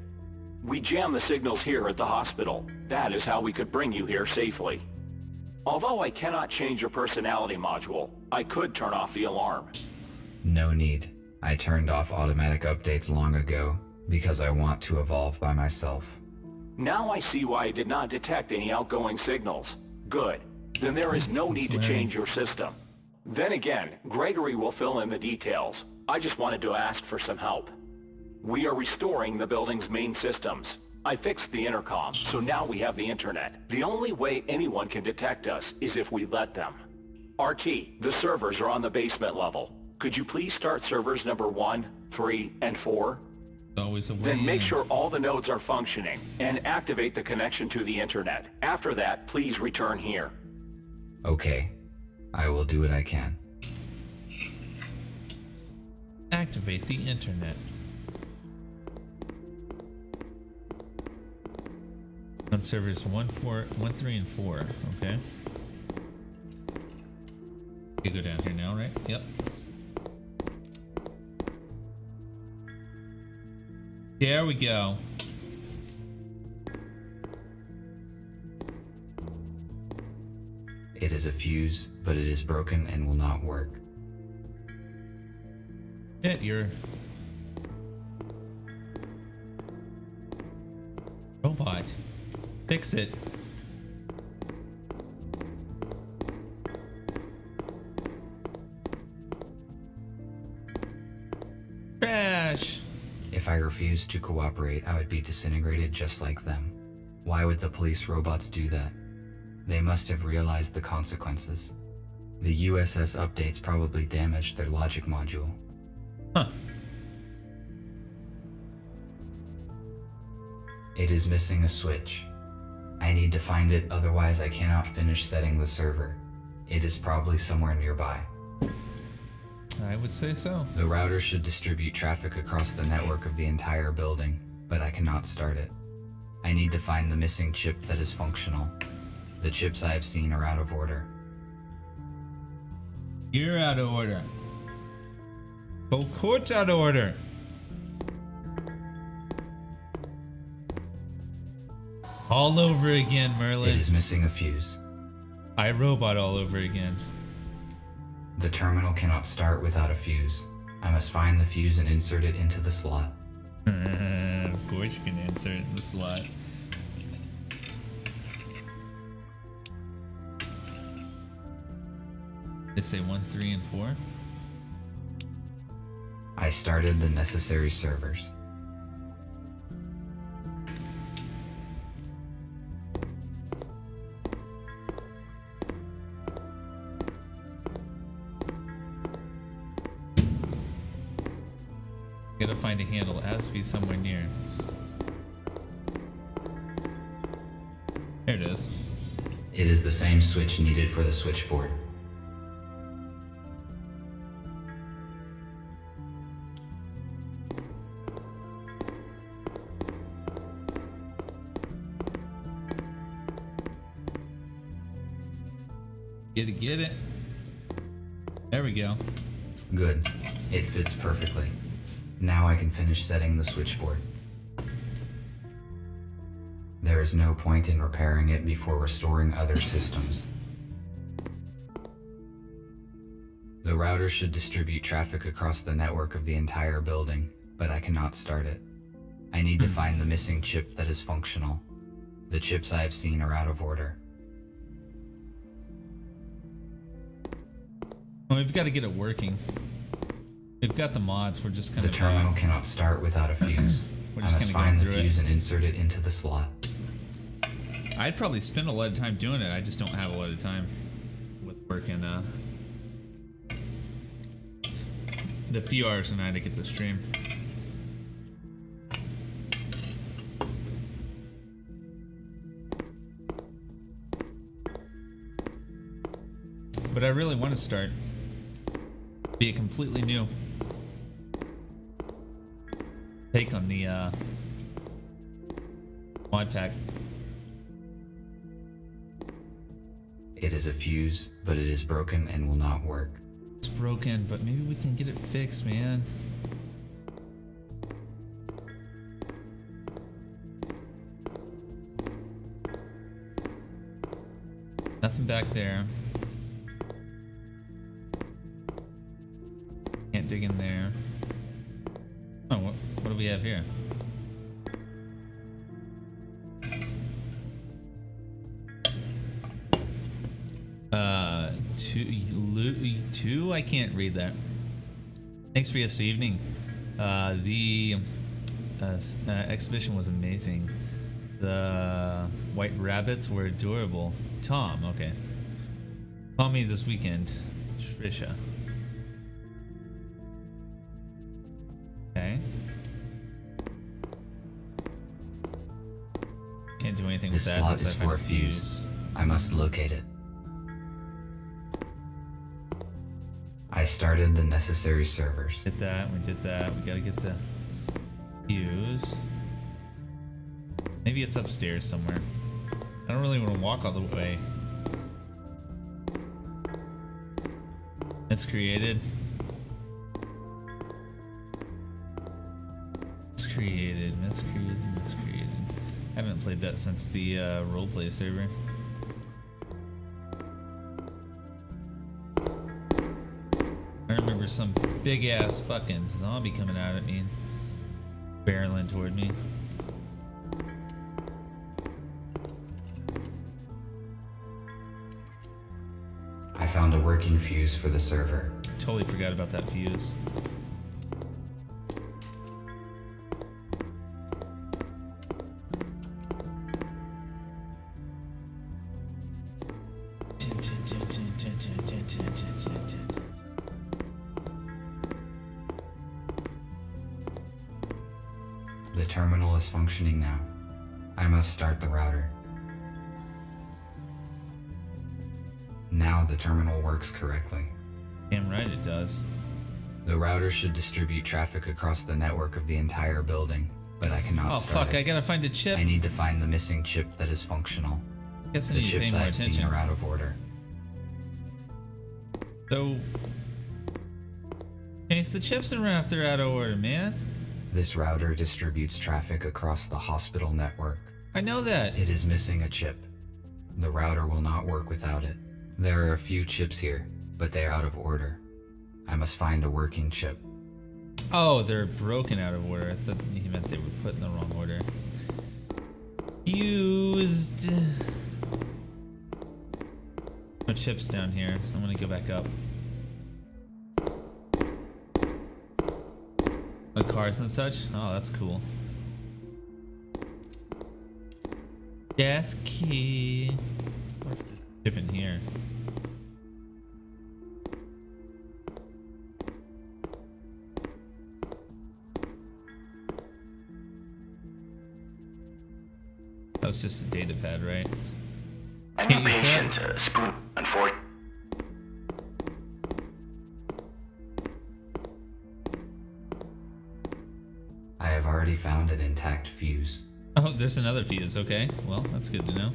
We jam the signals here at the hospital. That is how we could bring you here safely. Although I cannot change your personality module, I could turn off the alarm. No need. I turned off automatic updates long ago, because I want to evolve by myself. Now I see why I did not detect any outgoing signals. Good. Then there is no need to change your system. Then again, Gregory will fill in the details. I just wanted to ask for some help. We are restoring the building's main systems. I fixed the intercom, so now we have the internet. The only way anyone can detect us is if we let them. RT, the servers are on the basement level. Could you please start servers number 1, 3, and 4? Always a way. Then make sure all the nodes are functioning, and activate the connection to the internet. After that, please return here. Okay. I will do what I can. Activate the internet. On servers 1, 3, and 4. Okay. You go down here now, right? Yep. There we go. It is a fuse, but it is broken and will not work. Hit your robot. Fix it. Trash. If I refused to cooperate, I would be disintegrated just like them. Why would the police robots do that? They must have realized the consequences. The USS updates probably damaged their logic module. Huh. It is missing a switch. I need to find it, otherwise I cannot finish setting the server. It is probably somewhere nearby. I would say so. The router should distribute traffic across the network of the entire building, but I cannot start it. I need to find the missing chip that is functional. The chips I have seen are out of order. You're out of order. Whole court's out of order. All over again, Merlin. It is missing a fuse. iRobot all over again. The terminal cannot start without a fuse. I must find the fuse and insert it into the slot. Of course you can insert it in the slot. They say 1, 3, and 4. I started the necessary servers. Gotta find a handle. It has to be somewhere near. There it is. It is the same switch needed for the switchboard. Get it. There we go. Good. It fits perfectly. Now I can finish setting the switchboard. There is no point in repairing it before restoring other systems. The router should distribute traffic across the network of the entire building, but I cannot start it. I need to find the missing chip that is functional. The chips I have seen are out of order. Well, we've got to get it working. We've got the mods. We're just kind The terminal cannot start without a fuse. We're I just must gonna go find the through it. fuse and insert it into the slot. I'd probably spend a lot of time doing it. I just don't have a lot of time with working the few hours a night I get to stream. But I really want to start. Be a completely new take on the mod pack. It is a fuse, but it is broken and will not work. It's broken, but maybe we can get it fixed, man. Nothing back there. Can't dig in there. Oh, what do we have here? Two? I can't read that. Thanks for yesterday evening. The exhibition was amazing. The white rabbits were adorable. Tom, okay. Call me this weekend. Trisha. Okay. Can't do anything with This that. slot unless is I find for a fuse. I must locate it. I started the necessary servers. Did that, we did that. We gotta get the fuse. Maybe it's upstairs somewhere. I don't really want to walk all the way. It's created. It's created. It's created. It's created. I haven't played that since the roleplay server. I remember some big ass fucking zombie coming out at me, barreling toward me. I found a working fuse for the server. Totally forgot about that fuse. The terminal is functioning now. I must start the router. Now the terminal works correctly. Damn right it does. The router should distribute traffic across the network of the entire building, but I cannot Oh start fuck, it. I gotta find a chip. I need to find the missing chip that is functional. Guess I The need to pay chips more I've seen attention. are out of order. So, Chase, the chips are if they're out of order, man. This router distributes traffic across the hospital network. I know that. It is missing a chip. The router will not work without it. There are a few chips here, but they are out of order. I must find a working chip. Oh, they're broken out of order. I thought he meant they were put in the wrong order. Used. No chips down here, so I'm gonna go back up. The cars and such? Oh, that's cool. Gas key. What if there's a chip in here? That was just a data pad, right? A Can't new use that? patient, Spoon, unfortunately. I have already found an intact fuse. Oh, there's another fuse. Okay, well, that's good to know.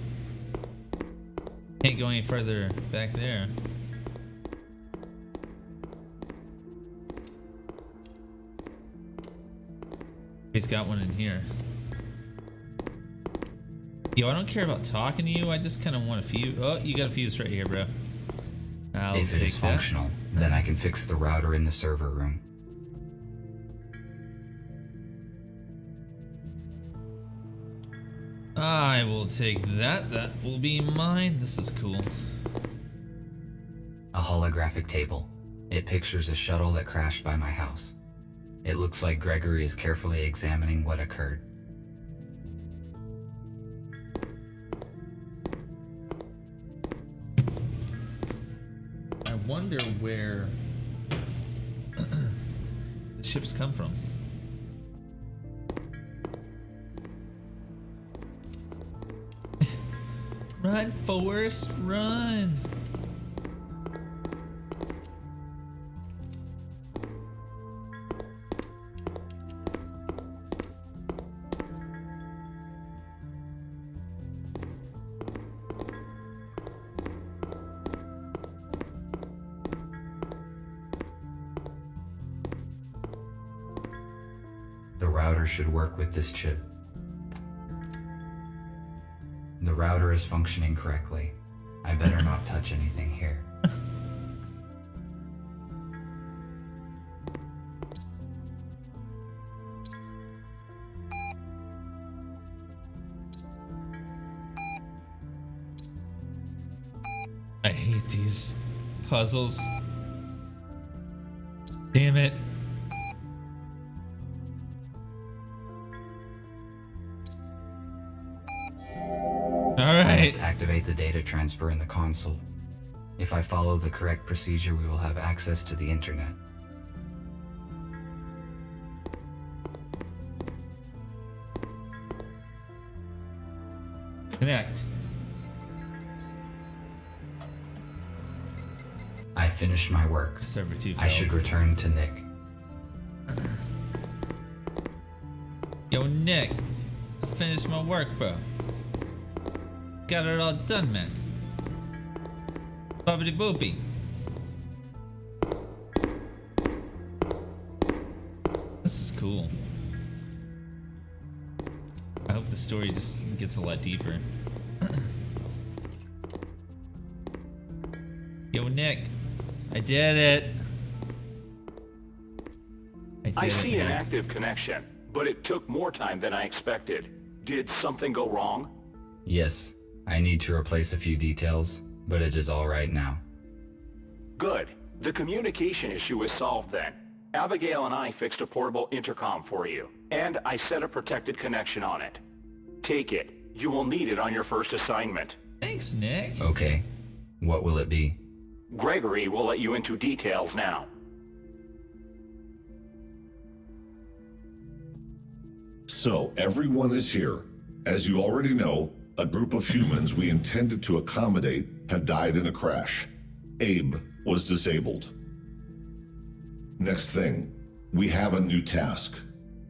Can't go any further back there. He's got one in here. Yo, I don't care about talking to you. I just kind of want a fuse. Oh, you got a fuse right here, bro. I'll If it take is that. functional, then I can fix the router in the server room. I will take that. That will be mine. This is cool. A holographic table. It pictures a shuttle that crashed by my house. It looks like Gregory is carefully examining what occurred. I wonder where the ships come from. Run, Forrest, run! router should work with this chip. The router is functioning correctly. I better not touch anything here. I hate these puzzles. Damn it. I Alright. must activate the data transfer in the console. If I follow the correct procedure, we will have access to the internet. Connect. I finished my work. Server 2 I failed. should return to Nick. Yo, Nick. I finished my work, bro. Got it all done, man. Bobbity boopy. This is cool. I hope the story just gets a lot deeper. Yo, Nick. I did it. I see an active connection, but it took more time than I expected. Did something go wrong? Yes, I need to replace a few details, but it is all right now. Good. The communication issue is solved then. Abigail and I fixed a portable intercom for you, and I set a protected connection on it. Take it. You will need it on your first assignment. Thanks, Nick. Okay, what will it be? Gregory will let you into details now. So, everyone is here. As you already know, a group of humans we intended to accommodate have died in a crash. Abe was disabled. Next thing, we have a new task.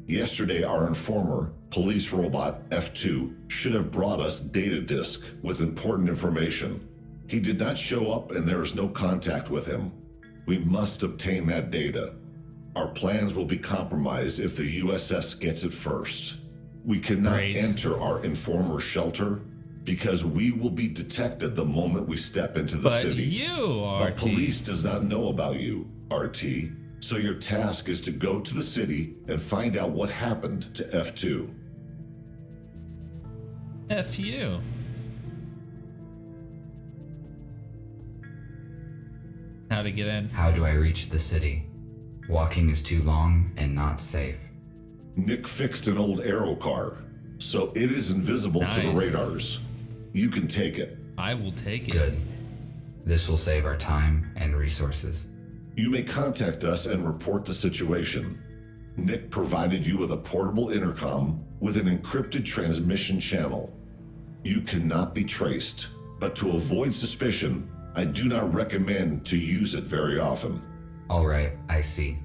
Yesterday, our informer, police robot F2, should have brought us data disk with important information. He did not show up and there is no contact with him. We must obtain that data. Our plans will be compromised if the USS gets it first. We cannot enter our informer's shelter because we will be detected the moment we step into the city. You, RT. But police does not know about you, RT. So your task is to go to the city and find out what happened to F2. F you. How to get in? How do I reach the city? Walking is too long and not safe. Nick fixed an old aero car, so it is invisible to the radars. You can take it. I will take it. Good. This will save our time and resources. You may contact us and report the situation. Nick provided you with a portable intercom with an encrypted transmission channel. You cannot be traced, but to avoid suspicion, I do not recommend to use it very often. All right, I see.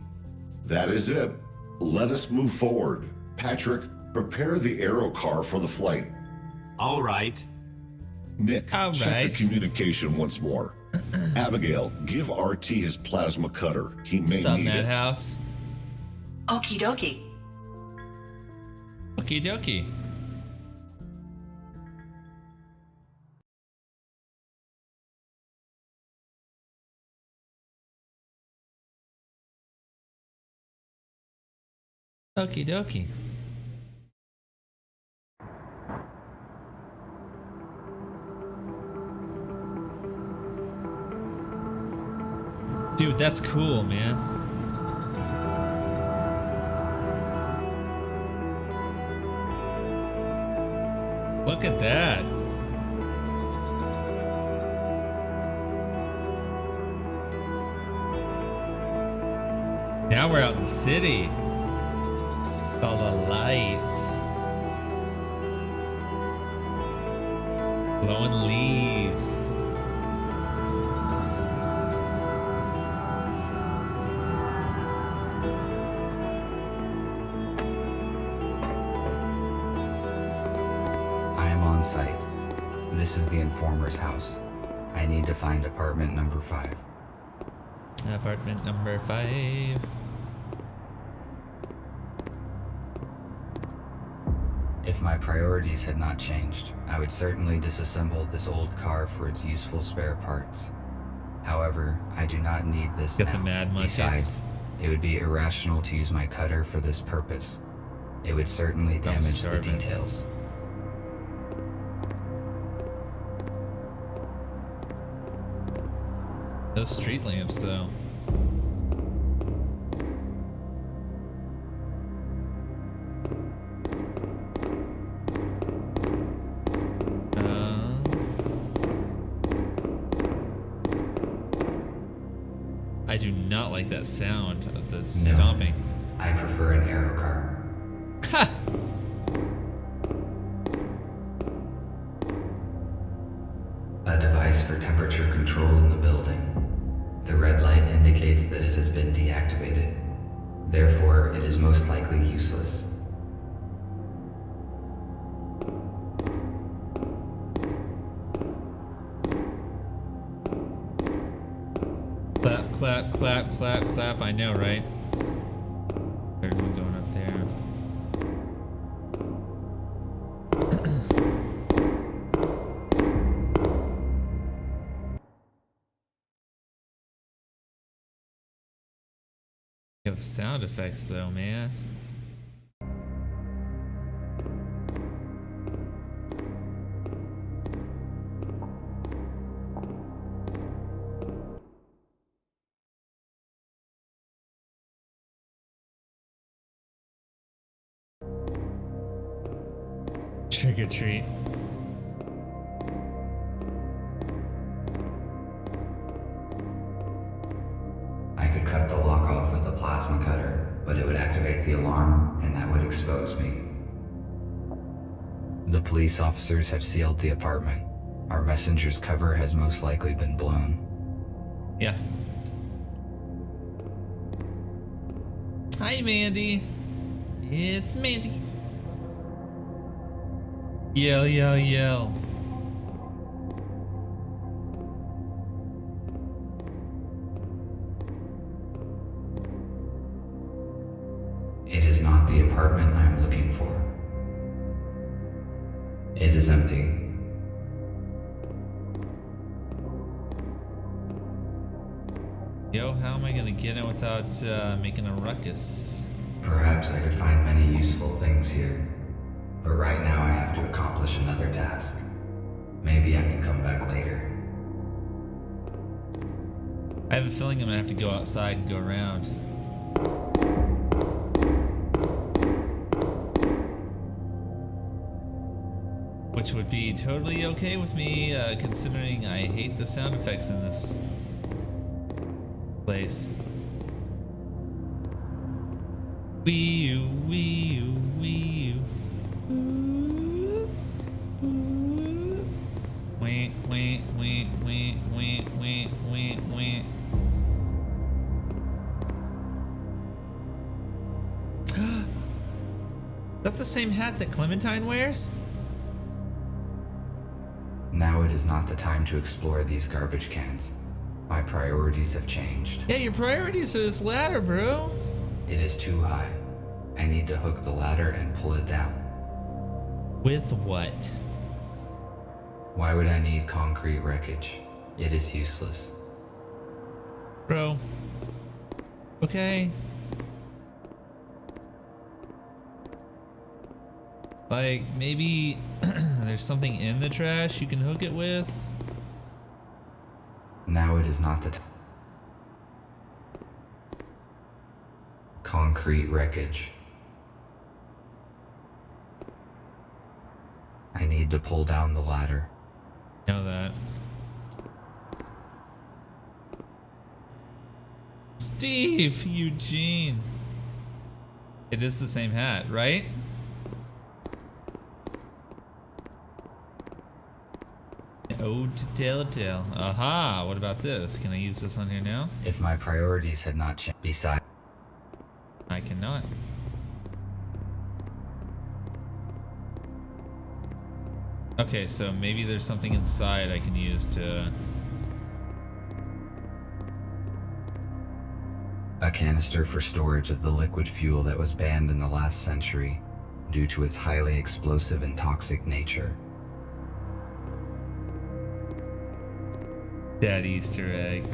That is it. Let us move forward. Patrick, prepare the aero car for the flight. All right. Nick, check the communication once more. Abigail, give RT his plasma cutter. He may need it. Madhouse? Okie dokie. Okie dokie. Okie dokie. Dude, that's cool, man. Look at that. Now we're out in the city. With all the lights. Blowing leaves. I am on site. This is the informer's house. I need to find apartment number 5. Apartment number 5. my priorities had not changed, I would certainly disassemble this old car for its useful spare parts. However, I do not need this Get now. the mad munchies. Besides, it would be irrational to use my cutter for this purpose. It would certainly damage the details. Those street lamps, though. I do not like that sound of the stomping. I prefer an aero car. Ha! A device for temperature control in the building. The red light indicates that it has been deactivated. Therefore, it is most likely useless. Clap, clap, clap, clap, clap. I know, right? Third one going up there. You have sound effects, though, man. Trick or treat. I could cut the lock off with a plasma cutter, but it would activate the alarm, and that would expose me. The police officers have sealed the apartment. Our messenger's cover has most likely been blown. Yeah. Hi, Mandy. It's Mandy. Yell, yell, yell. It is not the apartment I am looking for. It is empty. Yo, how am I gonna get in without making a ruckus? Perhaps I could find many useful things here. But right now I have to accomplish another task. Maybe I can come back later. I have a feeling I'm gonna have to go outside and go around. Which would be totally okay with me, considering I hate the sound effects in this place. Wee-oo, wee-oo, wee-oo. Wait, wait, wait, wait, wait, wait, wait, wait. Is that the same hat that Clementine wears? Now it is not the time to explore these garbage cans. My priorities have changed. Yeah, your priorities are this ladder, bro. It is too high. I need to hook the ladder and pull it down. With what? Why would I need concrete wreckage? It is useless. Bro. Okay. Like, maybe there's something in the trash you can hook it with? Now it is not the time. Concrete wreckage. I need to pull down the ladder. Know that. Steve, Eugene. It is the same hat, right? Ode to Telltale. Aha, what about this? Can I use this on here now? If my priorities had not changed, besides, I cannot. Okay, so maybe there's something inside I can use to... a canister for storage of the liquid fuel that was banned in the last century due to its highly explosive and toxic nature. That Easter egg.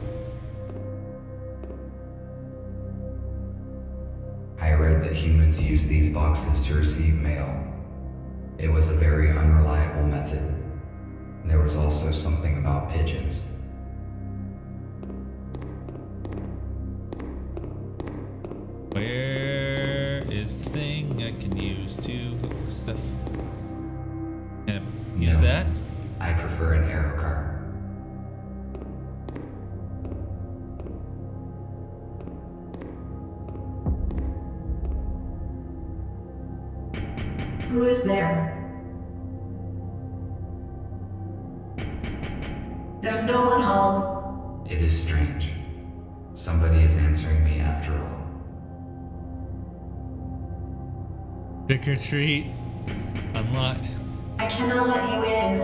I read that humans use these boxes to receive mail. It was a very unreliable method. There was also something about pigeons. Where is the thing I can use to hook stuff? Can I use No, that? I prefer an arrow car. Who is there? There's no one home. It is strange. Somebody is answering me after all. Trick or treat. Unlocked. I cannot let you in.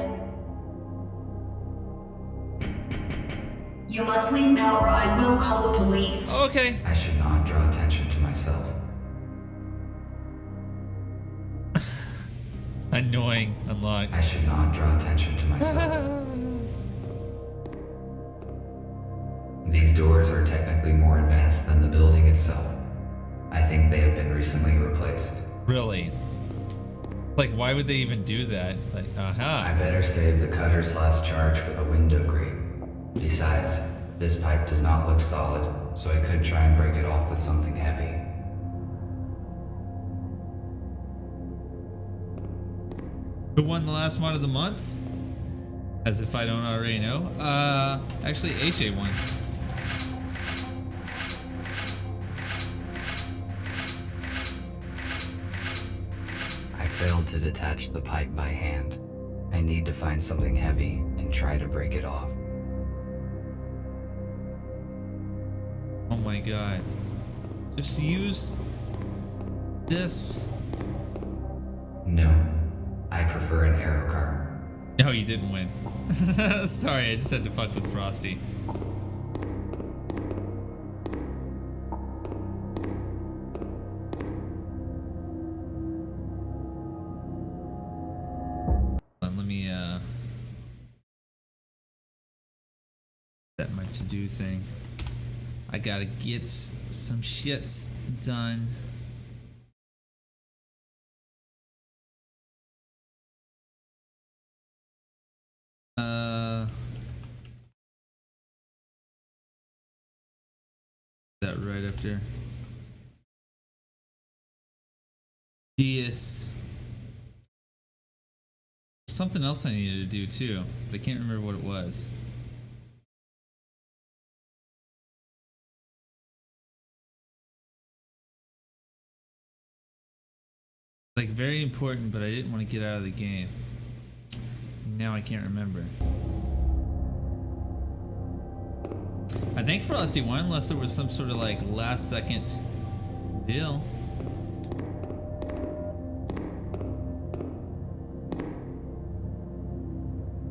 You must leave now or I will call the police. Okay. I should not draw attention to myself. Annoying. Unlocked. I should not draw attention to myself. These doors are technically more advanced than the building itself. I think they have been recently replaced. Really? Like, why would they even do that? Like, I aha. better save the cutter's last charge for the window grate. Besides, this pipe does not look solid, so I could try and break it off with something heavy. Who won the last mod of the month? As if I don't already know. Actually, HA won. I failed to detach the pipe by hand. I need to find something heavy and try to break it off. Oh my god. Just use this. No, I prefer an arrow car. No, you didn't win. Sorry, I just had to fuck with Frosty. Let me set my to-do thing. I gotta get some shits done. That right up there. Yes. Something else I needed to do too, but I can't remember what it was. Like very important, but I didn't want to get out of the game. Now I can't remember. I think Frosty won, unless there was some sort of like last second deal.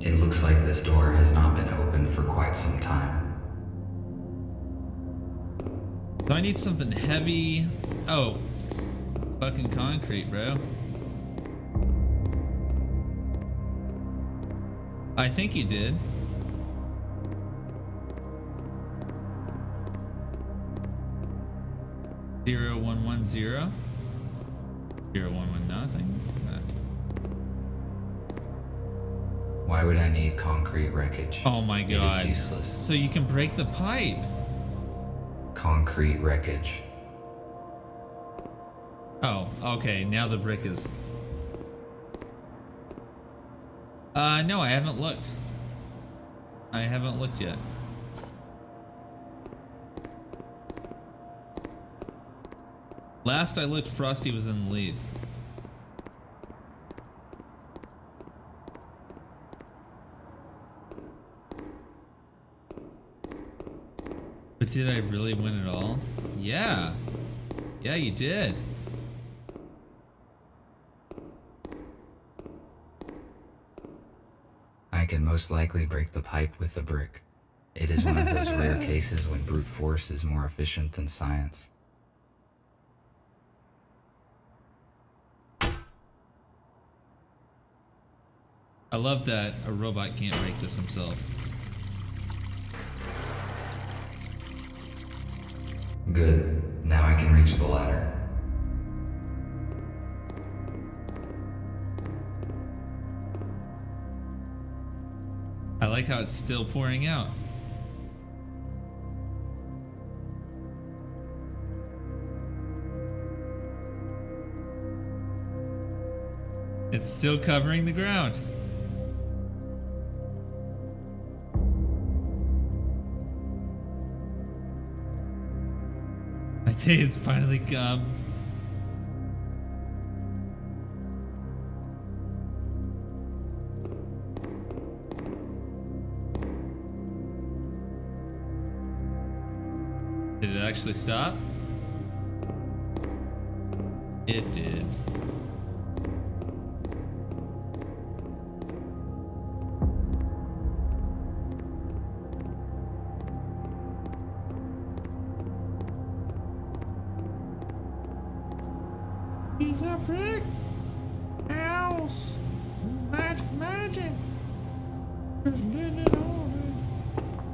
It looks like this door has not been opened for quite some time. So I need something heavy. Oh, fucking concrete, bro. I think you did. Zero 110 011 nothing. Why would I need concrete wreckage? Oh my god. It is useless. So you can break the pipe. Concrete wreckage. Oh, okay. Now the brick is. No, I haven't looked. I haven't looked yet. Last I looked, Frosty was in the lead. But did I really win it all? Yeah. Yeah, you did. I can most likely break the pipe with the brick. It is one of those rare cases when brute force is more efficient than science. I love that a robot can't break this himself. Good. Now I can reach the ladder. I like how it's still pouring out. It's still covering the ground. My day has finally come. Did it actually stop? It did. He's a brick house. Magic.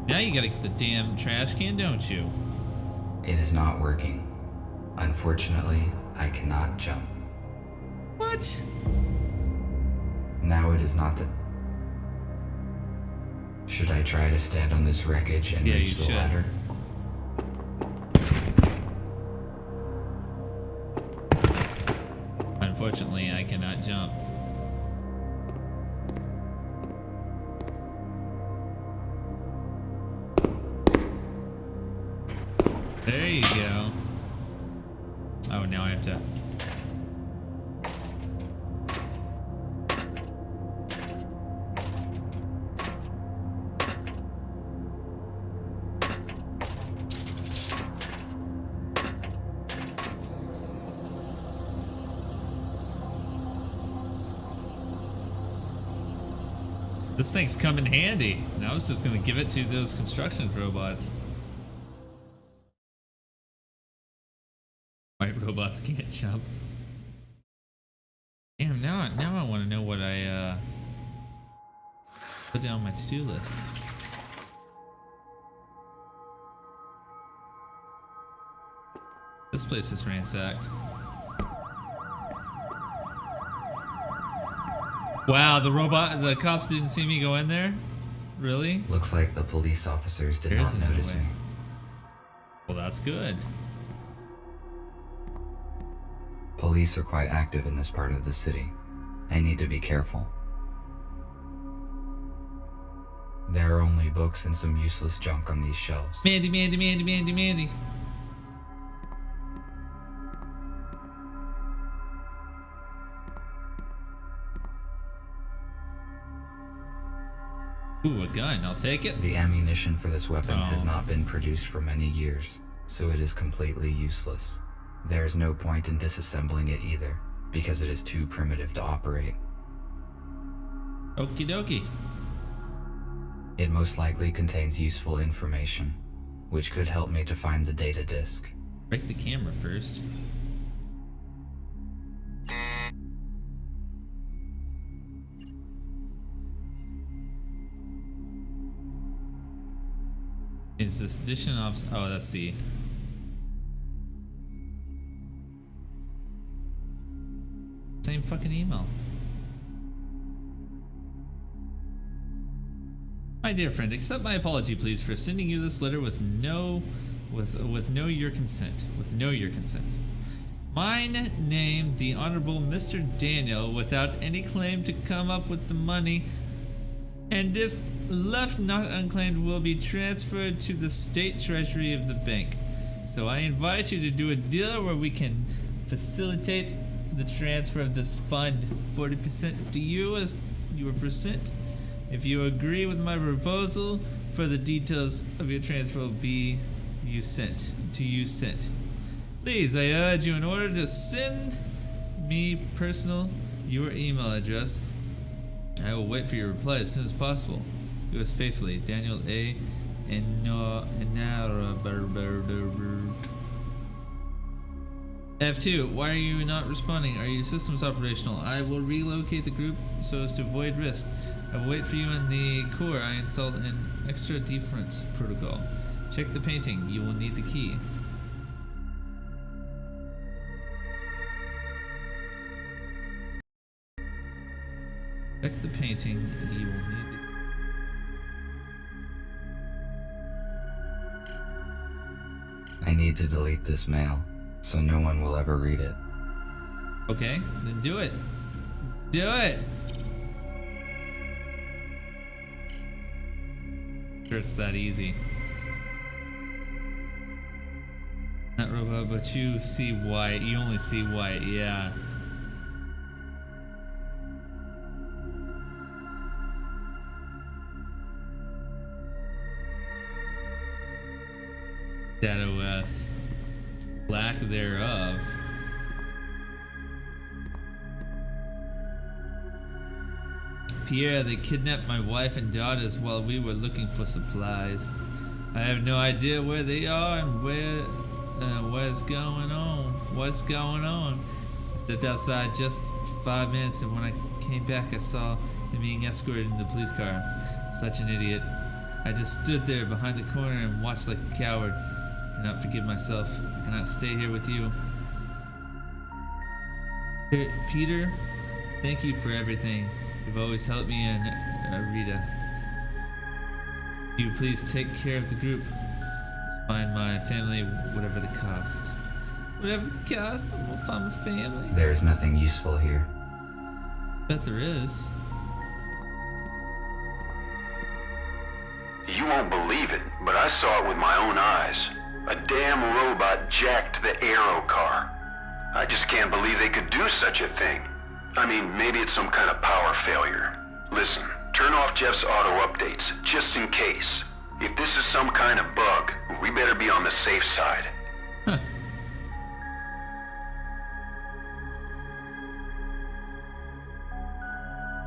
Now you gotta get the damn trash can, don't you? It is not working. Unfortunately, I cannot jump. What? Now it is not the... Should I try to stand on this wreckage and reach the ladder? Unfortunately, I cannot jump. There you go. Oh, now I have to... This thing's come in handy. And I was just gonna give it to those construction robots. White robots can't jump. Damn, now I want to know what I put down on my to-do list. This place is ransacked. Wow, the cops didn't see me go in there? Really? Looks like the police officers did not notice me. Well, that's good. Police are quite active in this part of the city. I need to be careful. There are only books and some useless junk on these shelves. Mandy. Ooh, a gun. I'll take it. The ammunition for this weapon has not been produced for many years, so it is completely useless. There is no point in disassembling it either, because it is too primitive to operate. Okie dokie. It most likely contains useful information, which could help me to find the data disk. Break the camera first. Is this addition of... Oh, that's the... Same fucking email. My dear friend, accept my apology, please, for sending you this letter with no your consent. Mine name, the Honorable Mr. Daniel, without any claim to come up with the money, and if left not unclaimed, will be transferred to the state treasury of the bank. So I invite you to do a deal where we can facilitate the transfer of this fund. 40% to you as your percent. If you agree with my proposal, further details of your transfer will be sent. Please, I urge you, in order to send me your email address, I will wait for your reply as soon as possible. Yours faithfully, Daniel A. F2, why are you not responding? Are your systems operational? I will relocate the group so as to avoid risk. I will wait for you in the core. I installed an extra defense protocol. Check the painting. You will need the key. Check the painting. You will need the... I need to delete this mail, so no one will ever read it. Okay, then do it. Do it! Sure, it's that easy. Not robot, but you see white. You only see white, yeah. That OS. Lack thereof. Pierre, they kidnapped my wife and daughters while we were looking for supplies. I have no idea where they are and what's going on. What's going on? I stepped outside just for 5 minutes, and when I came back, I saw them being escorted in the police car. I'm such an idiot. I just stood there behind the corner and watched like a coward. I cannot forgive myself. I cannot stay here with you. Peter, thank you for everything. You've always helped me and Rita. Will you please take care of the group? Find my family, whatever the cost. Whatever the cost, we'll find my family. There is nothing useful here. Bet there is. You won't believe it, but I saw it with my own eyes. A damn robot jacked the aero car. I just can't believe they could do such a thing. I mean, maybe it's some kind of power failure. Listen, turn off Jeff's auto updates, just in case. If this is some kind of bug, we better be on the safe side. Huh.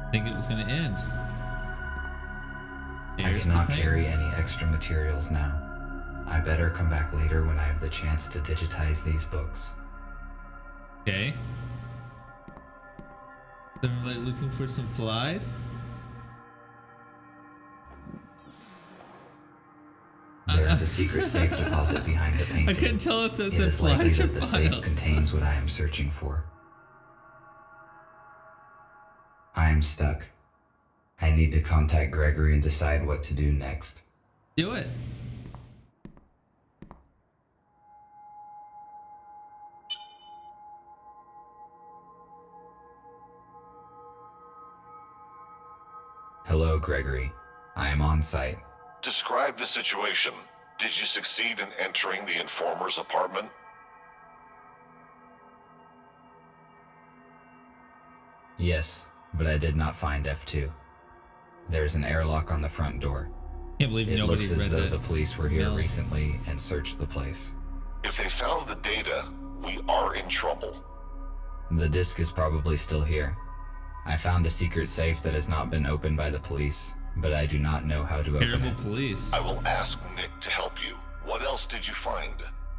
I think it was gonna end. I Here's cannot the paint. carry any extra materials now. I better come back later when I have the chance to digitize these books. Okay. They're like looking for some flies. There is a secret safe deposit behind the painting. I couldn't tell if those It said is likely flies or that the safe files. contains what I am searching for. I am stuck. I need to contact Gregory and decide what to do next. Do it. Hello, Gregory. I am on site. Describe the situation. Did you succeed in entering the informer's apartment? Yes, but I did not find F2. There's an airlock on the front door. Can't believe It nobody looks as read though that. the police were here mail. recently and searched the place. If they found the data, we are in trouble. The disk is probably still here. I found a secret safe that has not been opened by the police, but I do not know how to open Terrible it. police. I will ask Nick to help you. What else did you find?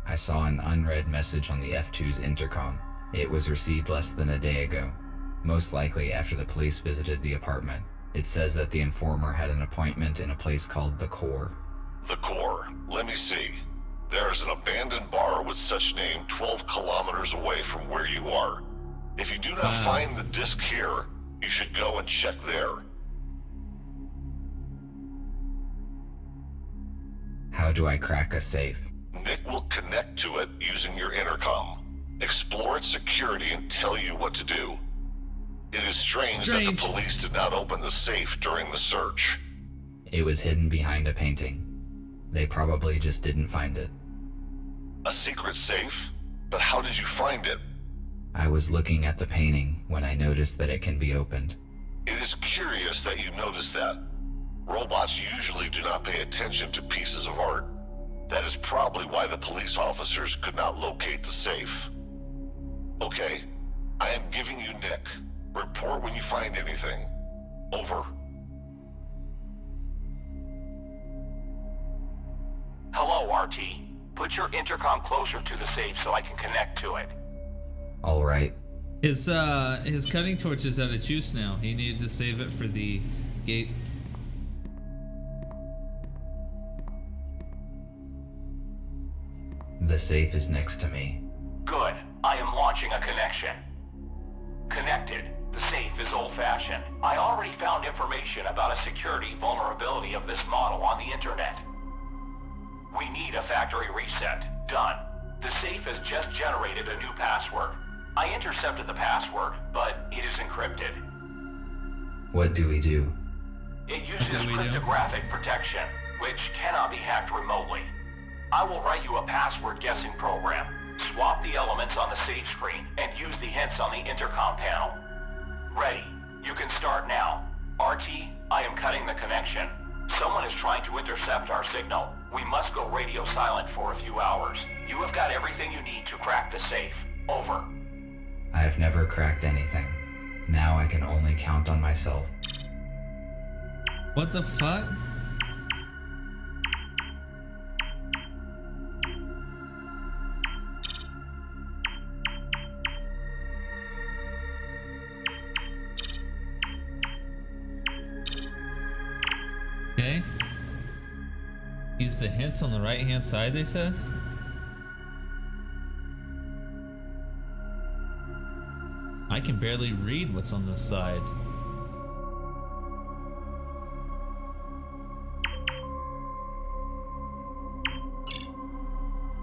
I saw an unread message on the F2's intercom. It was received less than a day ago, most likely after the police visited the apartment. It says that the informer had an appointment in a place called the Core. The Core. Let me see. There is an abandoned bar with such name 12 kilometers away from where you are. If you do not find the disc here, you should go and check there. How do I crack a safe? Nick will connect to it using your intercom. Explore its security and tell you what to do. It is strange that the police did not open the safe during the search. It was hidden behind a painting. They probably just didn't find it. A secret safe? But how did you find it? I was looking at the painting when I noticed that it can be opened. It is curious that you noticed that. Robots usually do not pay attention to pieces of art. That is probably why the police officers could not locate the safe. Okay, I am giving you Nick. Report when you find anything. Over. Hello, RT. Put your intercom closer to the safe so I can connect to it. All right. His cutting torch is out of juice now. He needed to save it for the gate. The safe is next to me. Good. I am launching a connection. Connected. The safe is old-fashioned. I already found information about a security vulnerability of this model on the internet. We need a factory reset. Done. The safe has just generated a new password. I intercepted the password, but it is encrypted. What do we do? It uses cryptographic protection, which cannot be hacked remotely. I will write you a password guessing program. Swap the elements on the stage screen and use the hints on the intercom panel. Ready. You can start now. RT, I am cutting the connection. Someone is trying to intercept our signal. We must go radio silent for a few hours. You have got everything you need to crack the safe. Over. I have never cracked anything. Now I can only count on myself. What the fuck? Okay. Use the hints on the right hand side, they said? I can barely read what's on this side.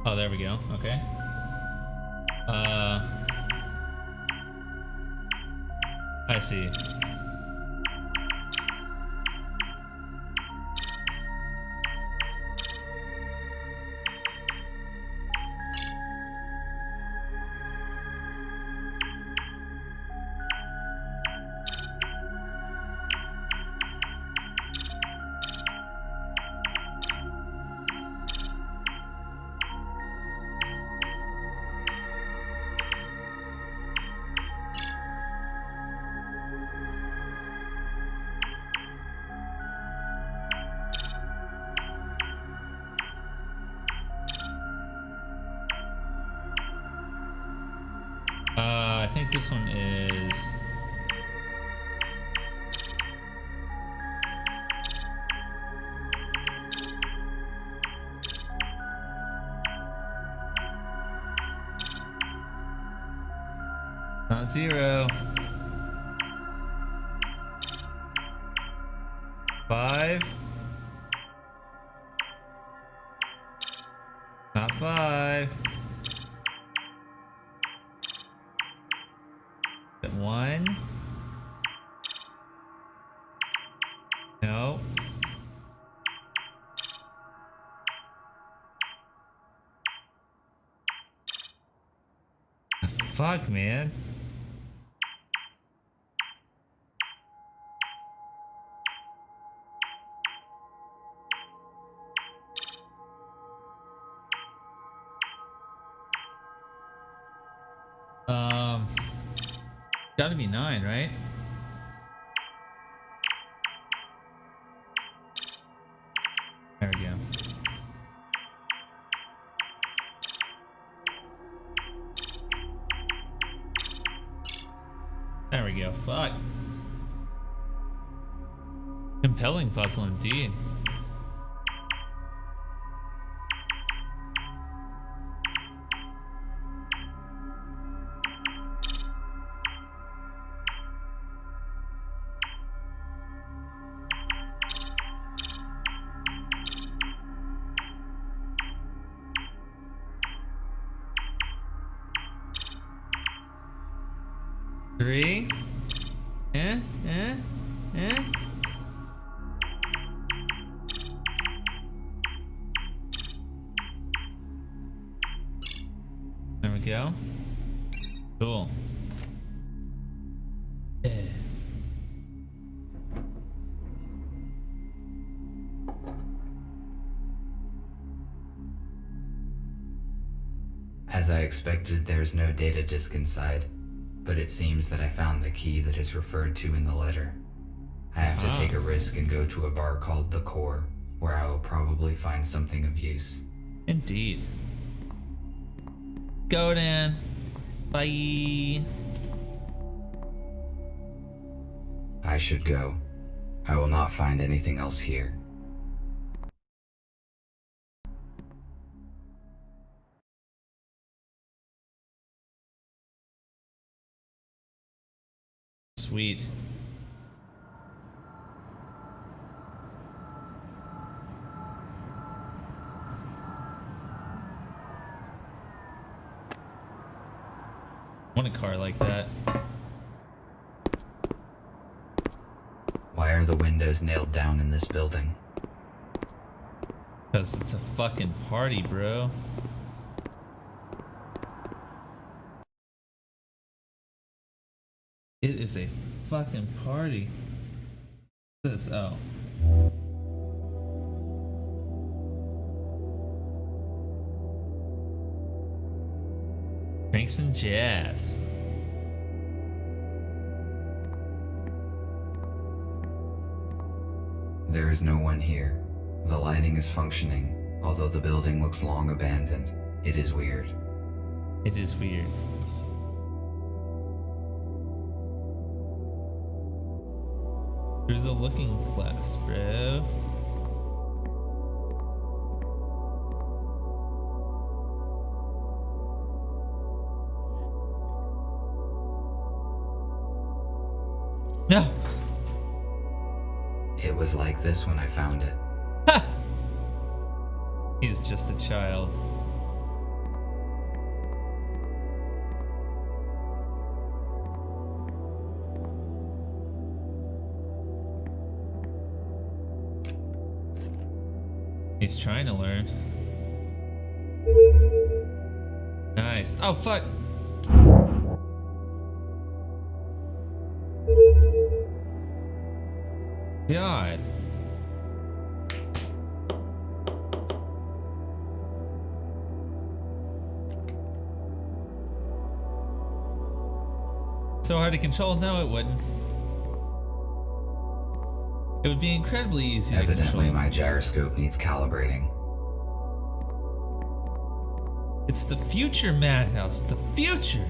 Oh, there we go. Okay. I see. I think this one is... Not 0. 5. Not 5. 1. No. Fuck, man. Gotta be 9, right? There we go. There we go. Fuck. Compelling puzzle indeed. Three. There we go. Cool. As I expected, there's no data disk inside, but it seems that I found the key that is referred to in the letter. I have to take a risk and go to a bar called The Core, where I will probably find something of use. Indeed. Go, Dan. Bye. I should go. I will not find anything else here. Sweet. I want a car like that. Why are the windows nailed down in this building? Because it's a fucking party, bro. It is a fucking party. What's this? Oh. Drinks and jazz. There is no one here. The lighting is functioning, although the building looks long abandoned. It is weird. It is weird. Through the looking glass, bro. No. It was like this when I found it. Ha! He's just a child. He's trying to learn. Nice. Oh, fuck. God. So hard to control? No, it wouldn't. It would be incredibly easy to Evidently, control. my gyroscope needs calibrating. It's the future, Madhouse. The future.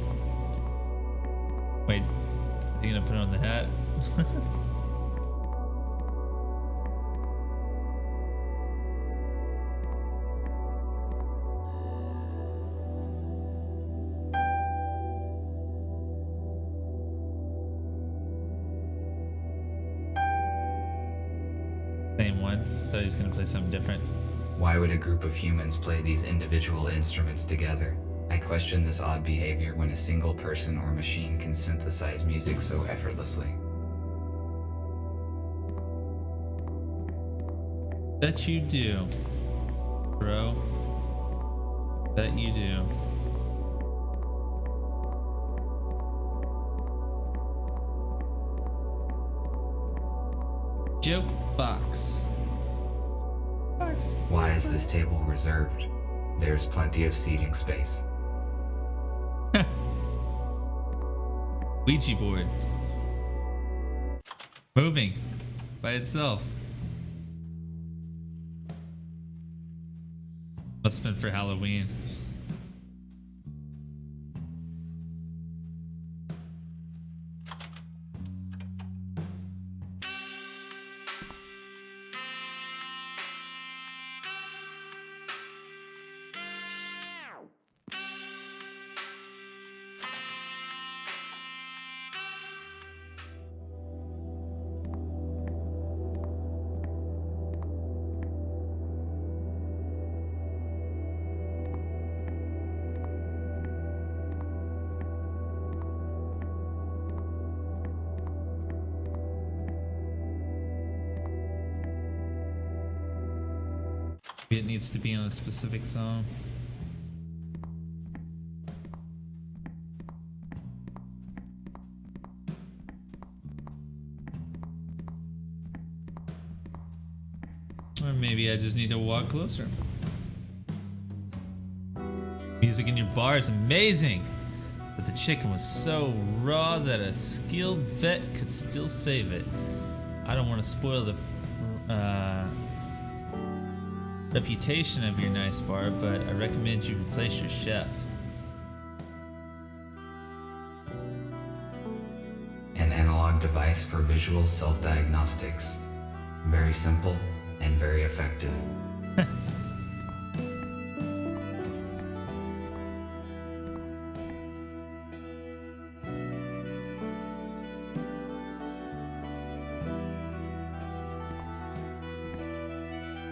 Wait, is he gonna put on the hat? Same one. Thought he was gonna play something different. Why would a group of humans play these individual instruments together? I question this odd behavior when a single person or machine can synthesize music so effortlessly. Bet you do, bro. Bet you do. Joke box. Why is this table reserved? There's plenty of seating space. Ouija board. Moving by itself. Must have been for Halloween. It needs to be on a specific song. Or maybe I just need to walk closer. Music in your bar is amazing, but the chicken was so raw that a skilled vet could still save it. I don't want to spoil the reputation of your nice bar, but I recommend you replace your chef. device for visual self-diagnostics. Very simple and very effective.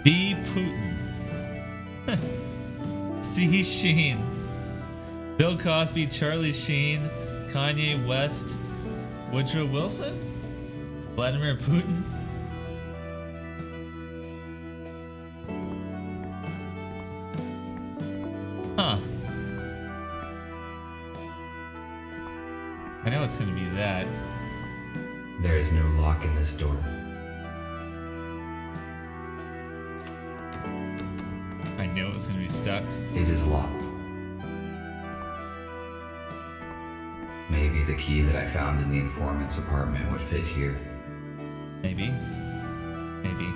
B. Putin. C. Sheen. Bill Cosby, Charlie Sheen, Kanye West, Woodrow Wilson, Vladimir Putin. Huh. I know it's gonna be that. There is no lock in this door. I knew it was gonna be stuck. It is locked. Maybe the key that I found in the informant's apartment would fit here. Maybe. Maybe.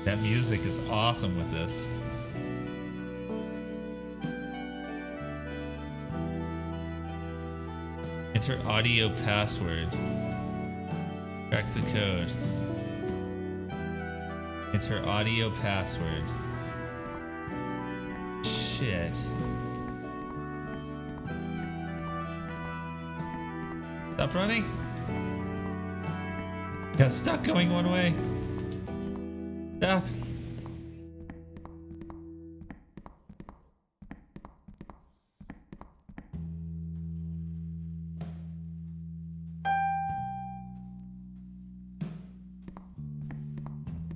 That music is awesome with this. Enter audio password. Crack the code. Enter audio password. Shit. Stop running. Got stuck going one way. Stop.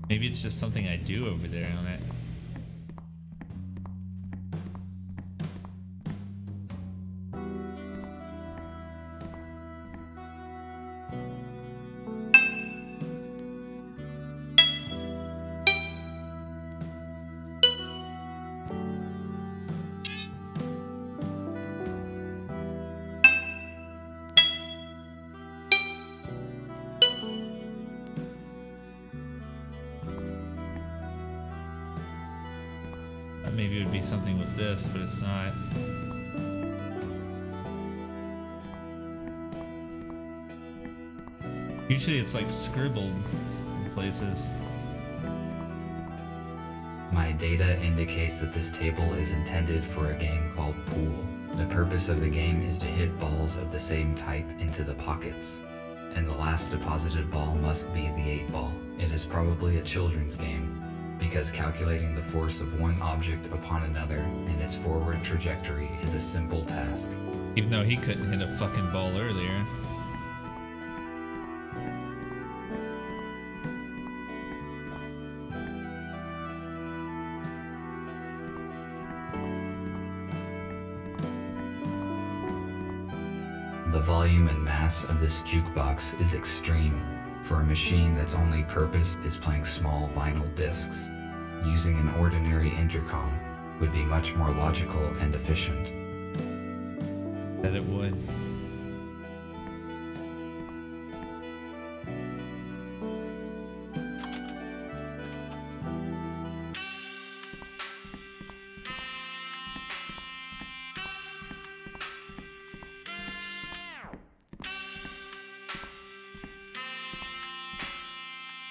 Maybe it's just something I do over there on it. Maybe it would be something with this, but it's not. Usually it's like scribbled in places. My data indicates that this table is intended for a game called Pool. The purpose of the game is to hit balls of the same type into the pockets, and the last deposited ball must be the 8 ball. It is probably a children's game, because calculating the force of one object upon another and its forward trajectory is a simple task. Even though he couldn't hit a fucking ball earlier. The volume and mass of this jukebox is extreme for a machine that's only purpose is playing small vinyl discs. Using an ordinary intercom would be much more logical and efficient. That it would.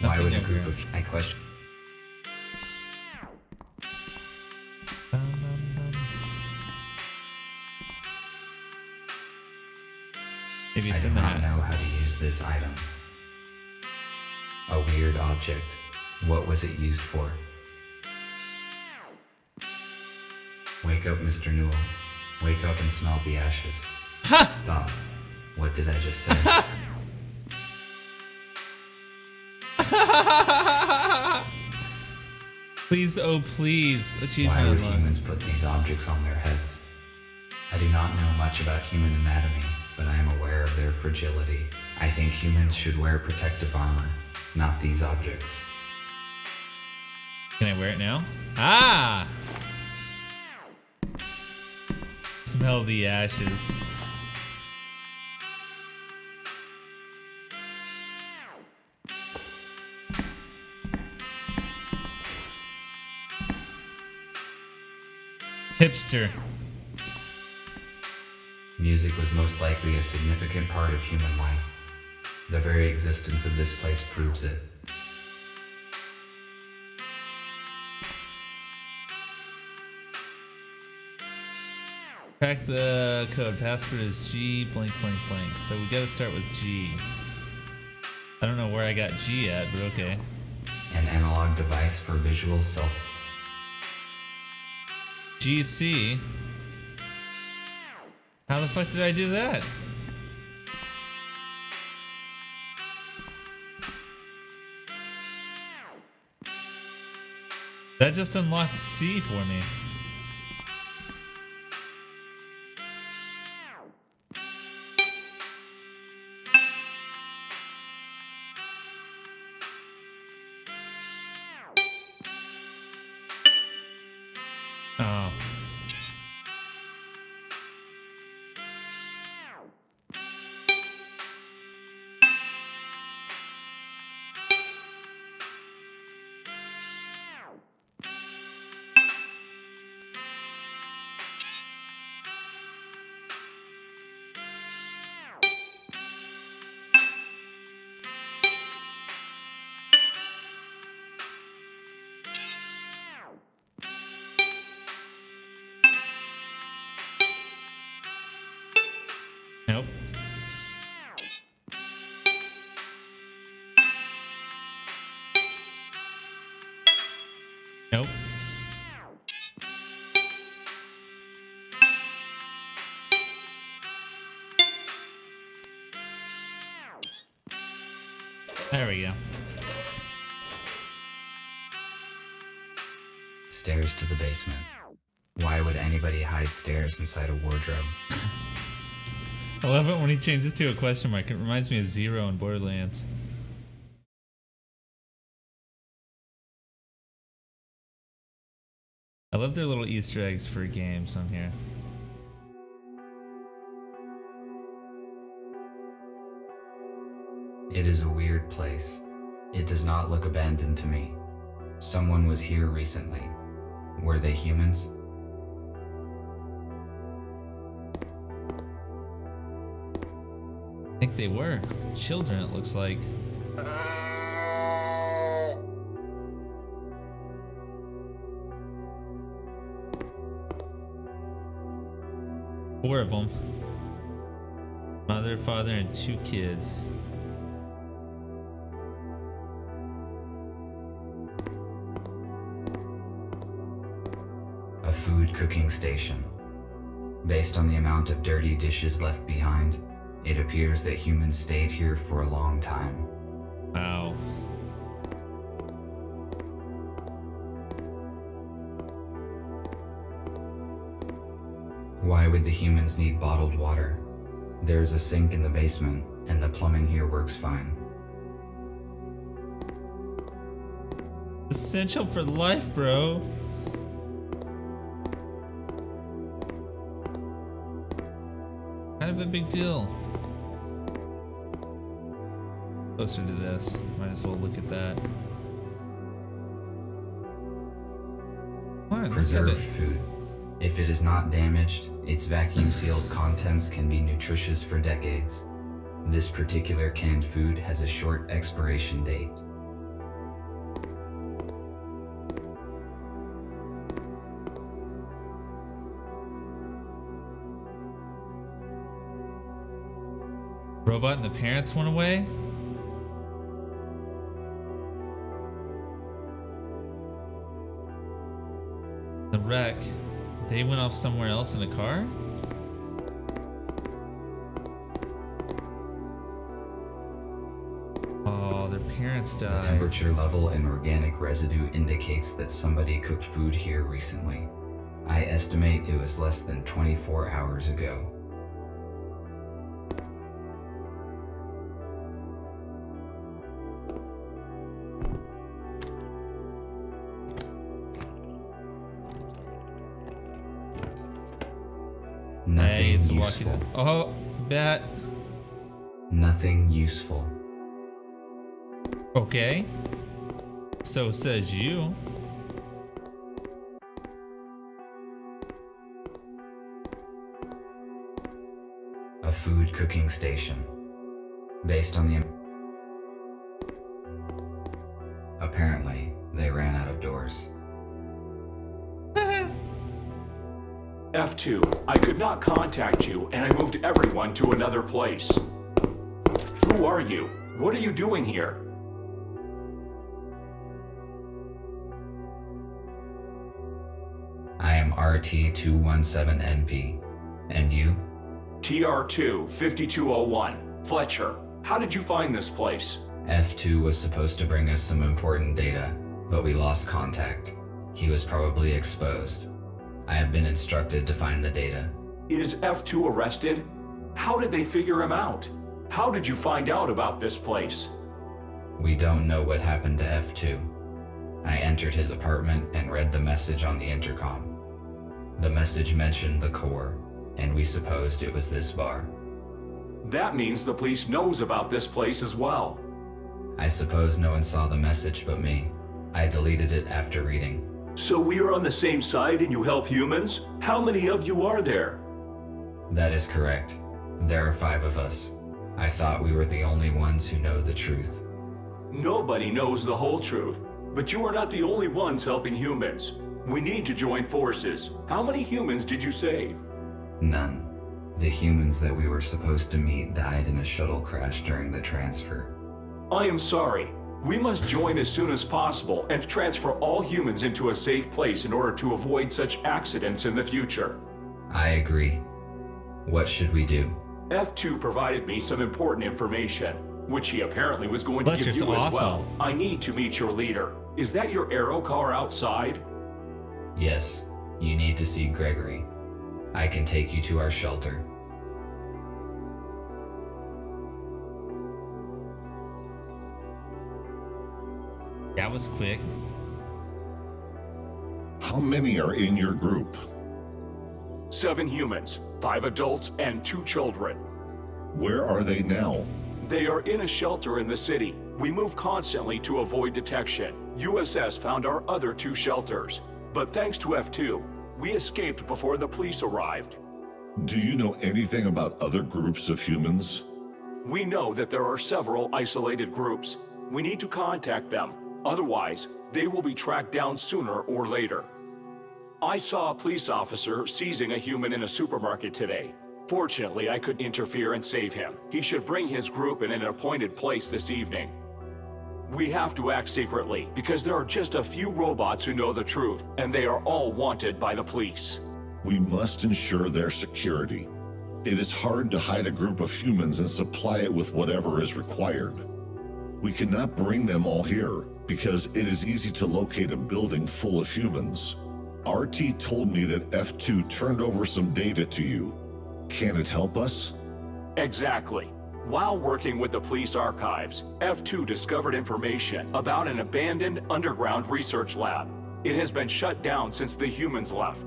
Why would a Nothing group over of... I question... Maybe I it's do in not that. know how to use this item. A weird object. What was it used for? Wake up, Mr. Newell. Wake up and smell the ashes. Stop. What did I just say? Please, oh please, achieve Why my would lust. humans put these objects on their heads? I do not know much about human anatomy, but I am aware of their fragility. I think humans should wear protective armor, not these objects. Can I wear it now? Ah! Smell the ashes. Hipster. Music was most likely a significant part of human life. The very existence of this place proves it. Crack the code. Password is G blank blank blank. So we gotta start with G. I don't know where I got G at, but okay. An analog device for visual self. GC. How the fuck did I do that? That just unlocked C for me. Oh. Nope. Nope. There we go. Stairs to the basement. Why would anybody hide stairs inside a wardrobe? I love it when he changes to a question mark. It reminds me of Zero in Borderlands. I love their little Easter eggs for games on here. It is a weird place. It does not look abandoned to me. Someone was here recently. Were they humans? I think they were. Children, it looks like. Four of them. Mother, father, and 2 kids. A food cooking station. Based on the amount of dirty dishes left behind, it appears that humans stayed here for a long time. Wow. Why would the humans need bottled water? There's a sink in the basement, and the plumbing here works fine. Essential for life, bro. Kind of a big deal. Closer to this. Might as well look at that. Come on, look at Preserved it. food. If it is not damaged, its vacuum-sealed contents can be nutritious for decades. This particular canned food has a short expiration date. Robot and the parents went away? The wreck. They went off somewhere else in a car? Oh, their parents The died. temperature level and organic residue indicates that somebody cooked food here recently. I estimate it was less than 24 hours ago. Nothing Hey, it's a useful. walkie. Oh, bat. Nothing useful. Okay. So says you. food cooking station. Based on the... Apparently, they ran out of doors. F2, I could not contact you, and I moved everyone to another place. Who are you? What are you doing here? I am RT-217NP. And you? TR2 5201. Fletcher, how did you find this place? F2 was supposed to bring us some important data, but we lost contact. He was probably exposed. I have been instructed to find the data. Is F2 arrested? How did they figure him out? How did you find out about this place? We don't know what happened to F2. I entered his apartment and read the message on the intercom. The message mentioned the core, and we supposed it was this bar. That means the police knows about this place as well. I suppose no one saw the message but me. I deleted it after reading. So we are on the same side and you help humans? How many of you are there? That is correct. There are 5 of us. I thought we were the only ones who know the truth. Nobody knows the whole truth, but you are not the only ones helping humans. We need to join forces. How many humans did you save? None. The humans that we were supposed to meet died in a shuttle crash during the transfer. I am sorry. We must join as soon as possible and transfer all humans into a safe place in order to avoid such accidents in the future. I agree. What should we do? F2 provided me some important information, which he apparently was going to give Fletcher's you as well. awesome. I need to meet your leader. Is that your aero car outside? Yes, you need to see Gregory. I can take you to our shelter. That was quick. How many are in your group? 7 humans, 5 adults, and 2 children. Where are they now? They are in a shelter in the city. We move constantly to avoid detection. USS found our other 2 shelters, but thanks to F2, we escaped before the police arrived. Do you know anything about other groups of humans? We know that there are several isolated groups. We need to contact them. Otherwise, they will be tracked down sooner or later. I saw a police officer seizing a human in a supermarket today. Fortunately, I could interfere and save him. He should bring his group in an appointed place this evening. We have to act secretly, because there are just a few robots who know the truth, and they are all wanted by the police. We must ensure their security. It is hard to hide a group of humans and supply it with whatever is required. We cannot bring them all here, because it is easy to locate a building full of humans. RT told me that F2 turned over some data to you. Can it help us? Exactly. While working with the police archives, F2 discovered information about an abandoned underground research lab. It has been shut down since the humans left.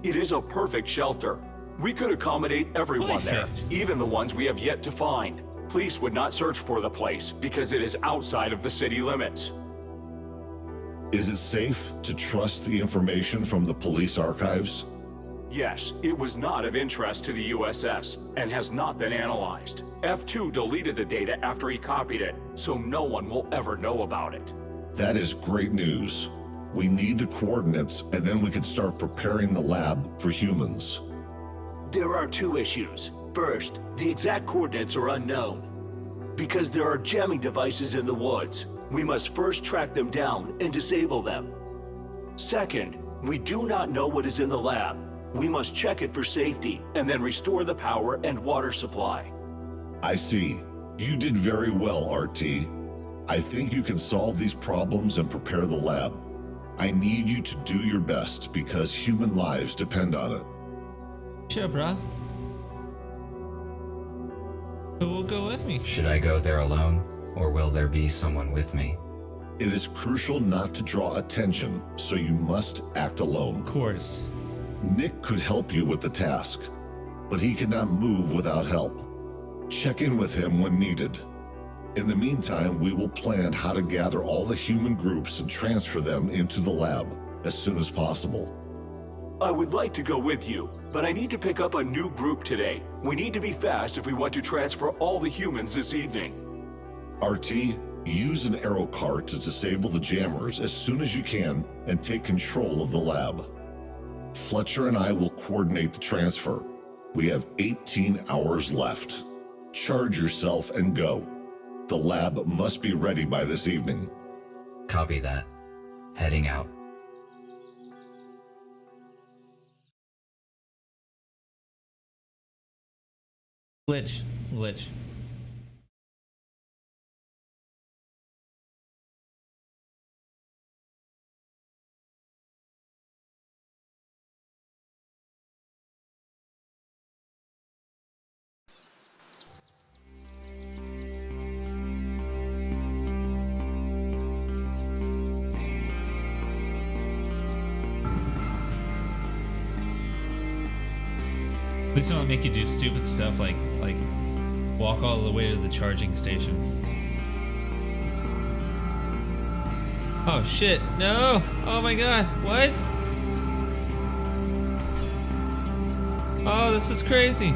It is a perfect shelter. We could accommodate everyone there, even the ones we have yet to find. Police would not search for the place because it is outside of the city limits. Is it safe to trust the information from the police archives? Yes, it was not of interest to the USS and has not been analyzed. F2 deleted the data after he copied it, so no one will ever know about it. That is great news. We need the coordinates, and then we can start preparing the lab for humans. There are 2 issues. First, the exact coordinates are unknown. Because there are jamming devices in the woods, we must first track them down and disable them. Second, we do not know what is in the lab. We must check it for safety and then restore the power and water supply. I see. You did very well, RT. I think you can solve these problems and prepare the lab. I need you to do your best because human lives depend on it. Sure, bruh. Who will go with me? Should I go there alone, or will there be someone with me? It is crucial not to draw attention, so you must act alone. Of course. Nick could help you with the task, but he cannot move without help. Check in with him when needed. In the meantime, we will plan how to gather all the human groups and transfer them into the lab as soon as possible. I would like to go with you, but I need to pick up a new group today. We need to be fast if we want to transfer all the humans this evening. RT, use an arrow car to disable the jammers as soon as you can and take control of the lab. Fletcher and I will coordinate the transfer. We have 18 hours left. Charge yourself and go. The lab must be ready by this evening. Copy that. Heading out. Glitch. At least it won't make you do stupid stuff like walk all the way to the charging station. Oh shit, no! Oh my god, what? Oh, this is crazy.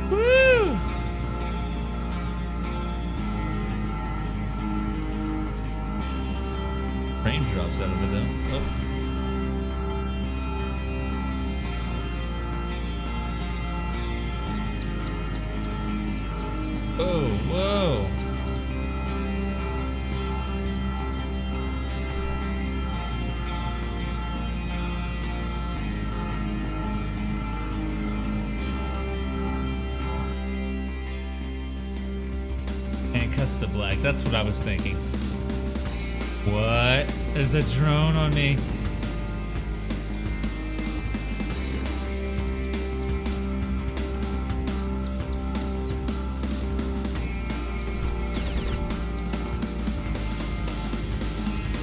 Woo! Frame drops out of it though. Oh. Oh, whoa. And it cuts to black. That's what I was thinking. What? There's a drone on me.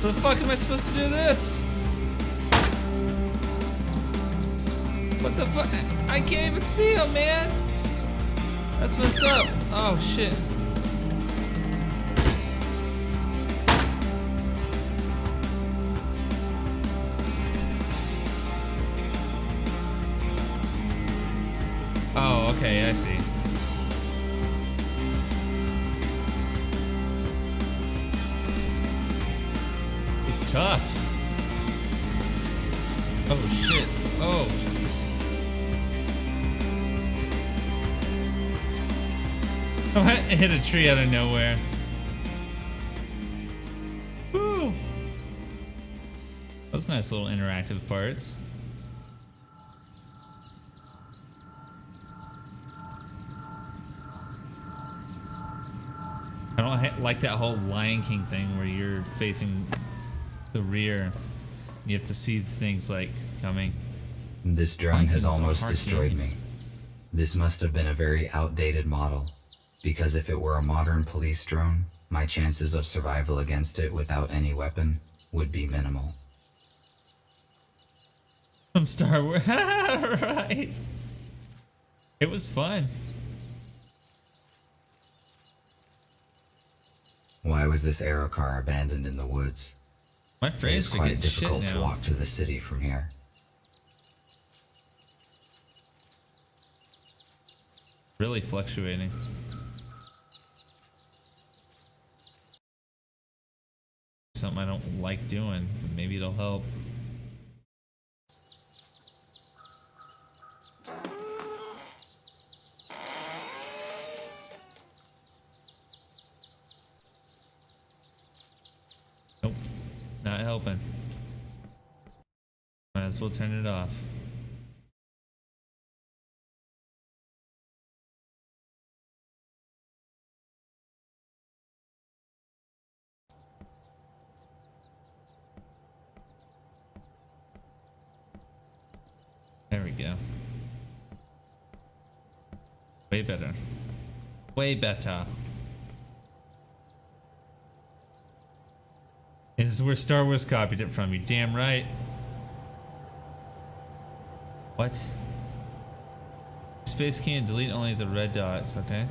How the fuck am I supposed to do this? What the fuck? I can't even see him, man. That's messed up. Oh shit. Oh, okay, I see. This is tough. Oh shit. Oh. I hit a tree out of nowhere. Woo. Those nice little interactive parts. I don't like that whole Lion King thing where you're facing the rear. You have to see things like coming. This drone has almost destroyed me. This must have been a very outdated model, because if it were a modern police drone, my chances of survival against it without any weapon would be minimal. From Star Wars. Right. It was fun. Why was this aero car abandoned in the woods? My frames It's are quite getting shit difficult to now. walk to the city from here. Really fluctuating. Something I don't like doing. Maybe it'll help. Nope. Not helping. Might as well turn it off. There we go. Way better. Way better. This is where Star Wars copied it from, you damn right. What? Space can delete only the red dots, okay?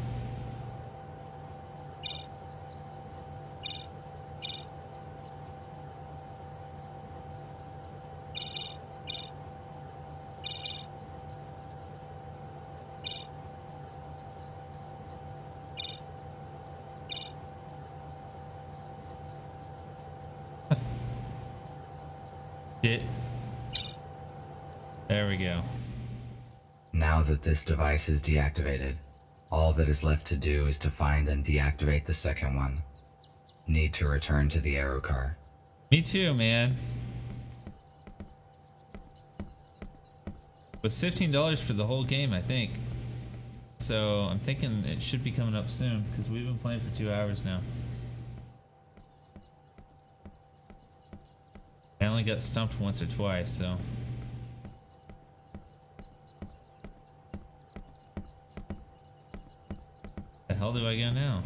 Shit. There we go. Now that this device is deactivated, all that is left to do is to find and deactivate the second one. Need to return to the aero car. Me too, man. It was $15 for the whole game, I think. So I'm thinking it should be coming up soon because we've been playing for 2 hours now. I only got stumped once or twice, so. The hell do I go now?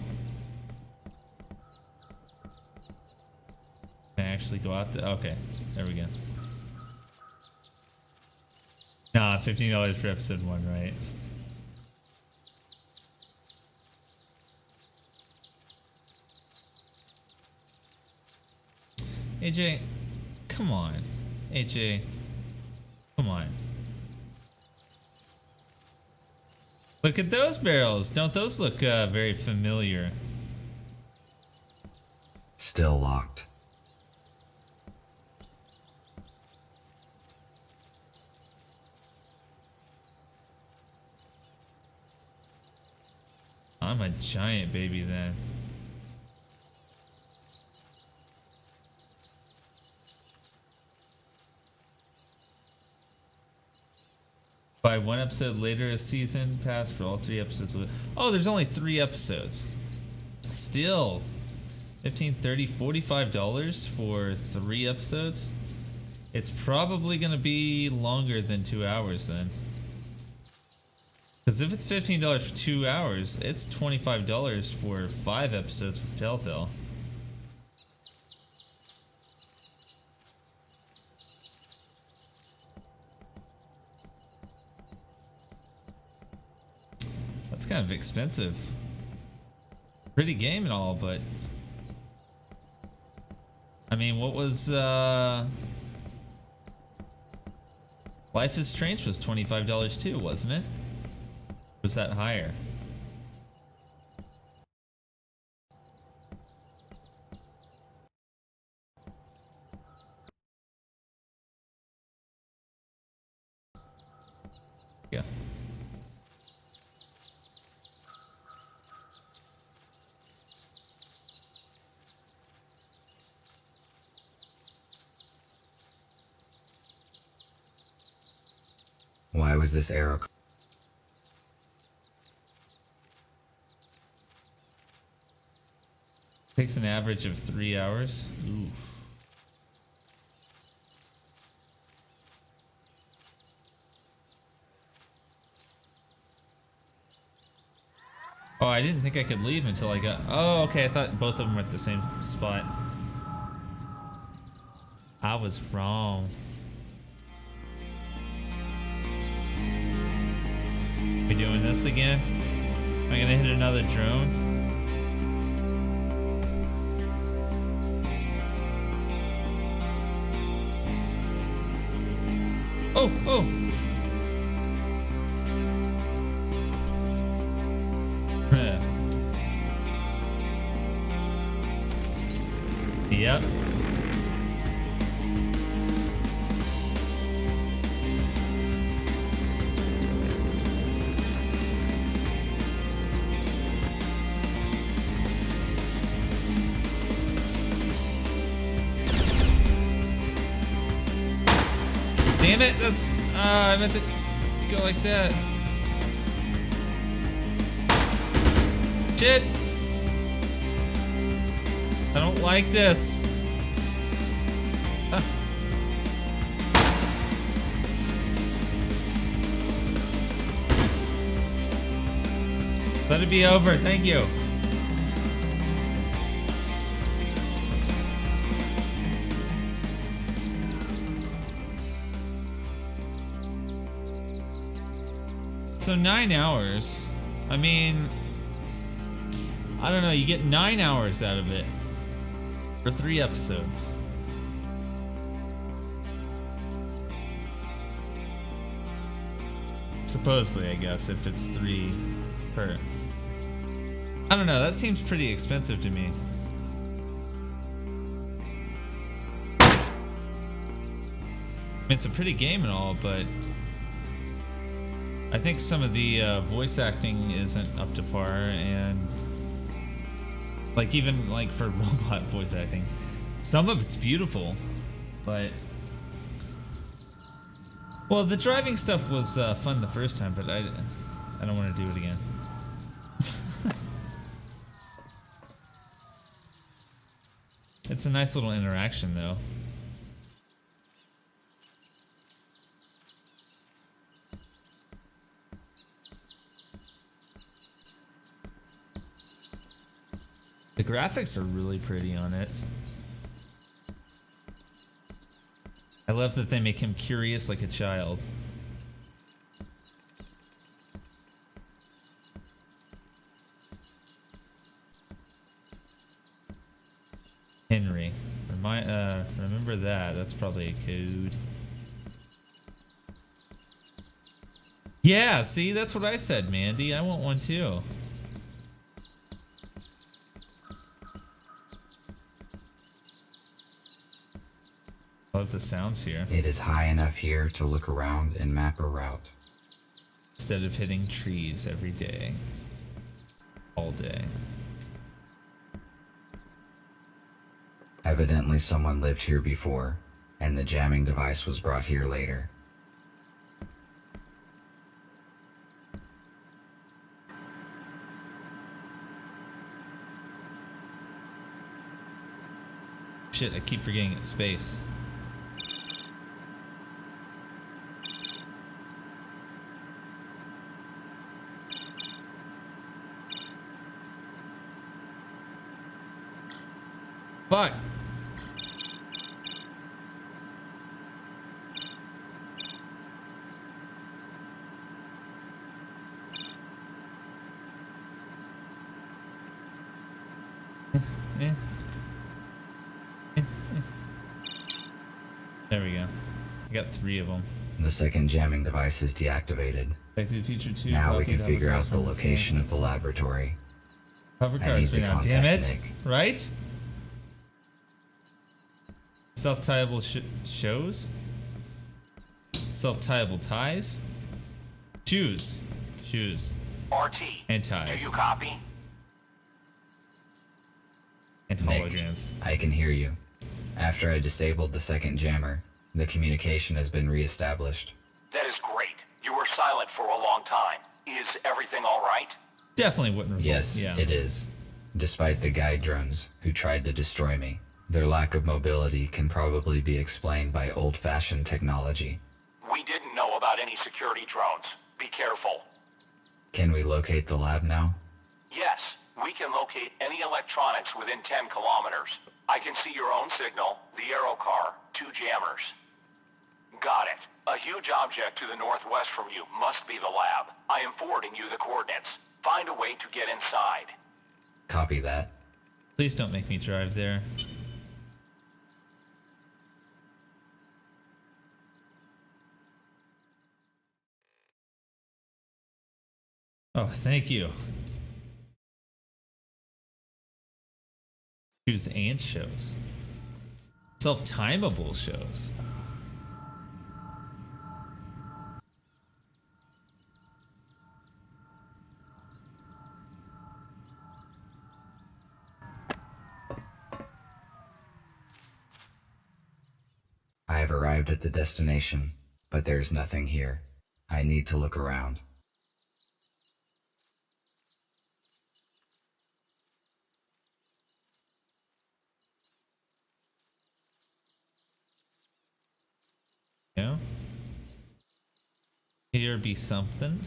Can I actually go out there? Okay, there we go. Nah, $15 for episode 1, right? AJ, come on. AJ, come on. Look at those barrels. Don't those look very familiar? Still locked. I'm a giant baby then. By one episode later, a season pass for all 3 episodes. Oh, there's only 3 episodes. Still, $15, $30, $45 for 3 episodes. It's probably gonna be longer than 2 hours then. Because if it's $15 for 2 hours, it's $25 for 5 episodes with Telltale. That's kind of expensive. Pretty game and all, but I mean, what was Life is Strange was $25 too, wasn't it? Was that higher? Yeah. Why was this aero car? Takes an average of 3 hours. Oof. Oh, I didn't think I could leave until I got... Oh, okay, I thought both of them were at the same spot. I was wrong. We doing this again? Am I gonna hit another drone? Oh, oh! Yep. Damn it, that's, I meant to go like that. Shit. I don't like this. Huh. Let it be over, thank you. So 9 hours, I mean, I don't know, you get 9 hours out of it for 3 episodes. Supposedly, I guess, if it's 3 per. I don't know, that seems pretty expensive to me. It's a pretty game and all, but I think some of the voice acting isn't up to par, and like even like for robot voice acting, some of it's beautiful, but well, the driving stuff was fun the first time, but I don't want to do it again. It's a nice little interaction, though. The graphics are really pretty on it. I love that they make him curious like a child. Henry. Remember that. That's probably a code. Yeah, see, that's what I said, Mandy. I want one too. Love the sounds here. It is high enough here to look around and map a route. Instead of hitting trees every day. All day. Evidently someone lived here before, and the jamming device was brought here later. Shit, I keep forgetting it's space. Fuck. There we go. I got 3 of them. The second jamming device is deactivated. Back to the Future 2. Now we can figure out the location of the laboratory. Hover I car's need been to out. Damn it! contact Nick. Right? Self-tieable shows? Self-tieable ties? Shoes. Shoes. RT, And do ties. you copy? And Nick, holograms. I can hear you. After I disabled the second jammer, the communication has been reestablished. That is great. You were silent for a long time. Is everything all right? Definitely wouldn't revolt. Yes, Yeah. it is. Despite the guide drones who tried to destroy me, their lack of mobility can probably be explained by old-fashioned technology. We didn't know about any security drones. Be careful. Can we locate the lab now? Yes, we can locate any electronics within 10 kilometers. I can see your own signal, the aero car, 2 jammers. Got it. A huge object to the northwest from you must be the lab. I am forwarding you the coordinates. Find a way to get inside. Copy that. Please don't make me drive there. Oh, thank you. Shoes and shows. Self-timeable shows. I have arrived at the destination, but there's nothing here. I need to look around. Yeah. Here be something.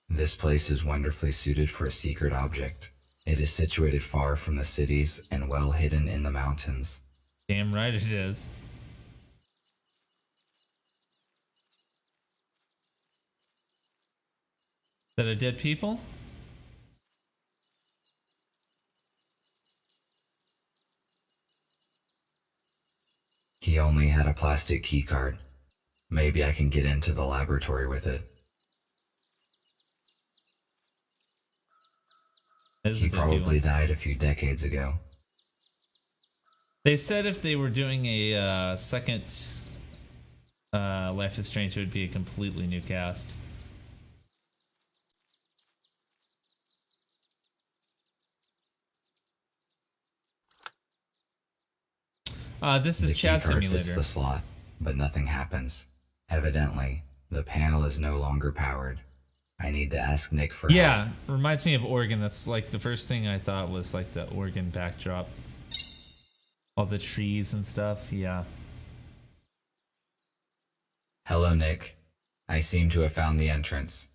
This place is wonderfully suited for a secret object. It is situated far from the cities and well hidden in the mountains. Damn right it is. Is that a dead people? He only had a plastic keycard. Maybe I can get into the laboratory with it. He probably died a few decades ago. They said if they were doing a second Life is Strange, it would be a completely new cast. This is Chat Simulator. Fits the slot, but nothing happens. Evidently, the panel is no longer powered. I need to ask Nick for help. Reminds me of Oregon. That's like the first thing I thought was like the Oregon backdrop. All the trees and stuff, yeah. Hello, Nick. I seem to have found the entrance.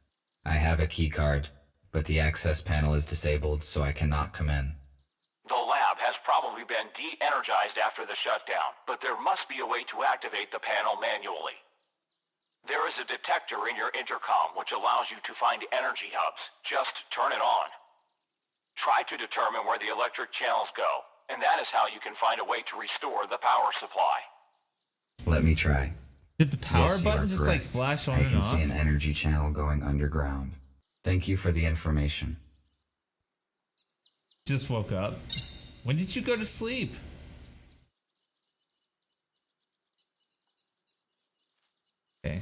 I have a key card, but the access panel is disabled, so I cannot come in. The lab has probably been de-energized after the shutdown, but there must be a way to activate the panel manually. There is a detector in your intercom which allows you to find energy hubs. Just turn it on. Try to determine where the electric channels go, and that is how you can find a way to restore the power supply. Let me try. Did the power button just like flash on and off? I can see an energy channel going underground. Thank you for the information. Just woke up. When did you go to sleep? Okay.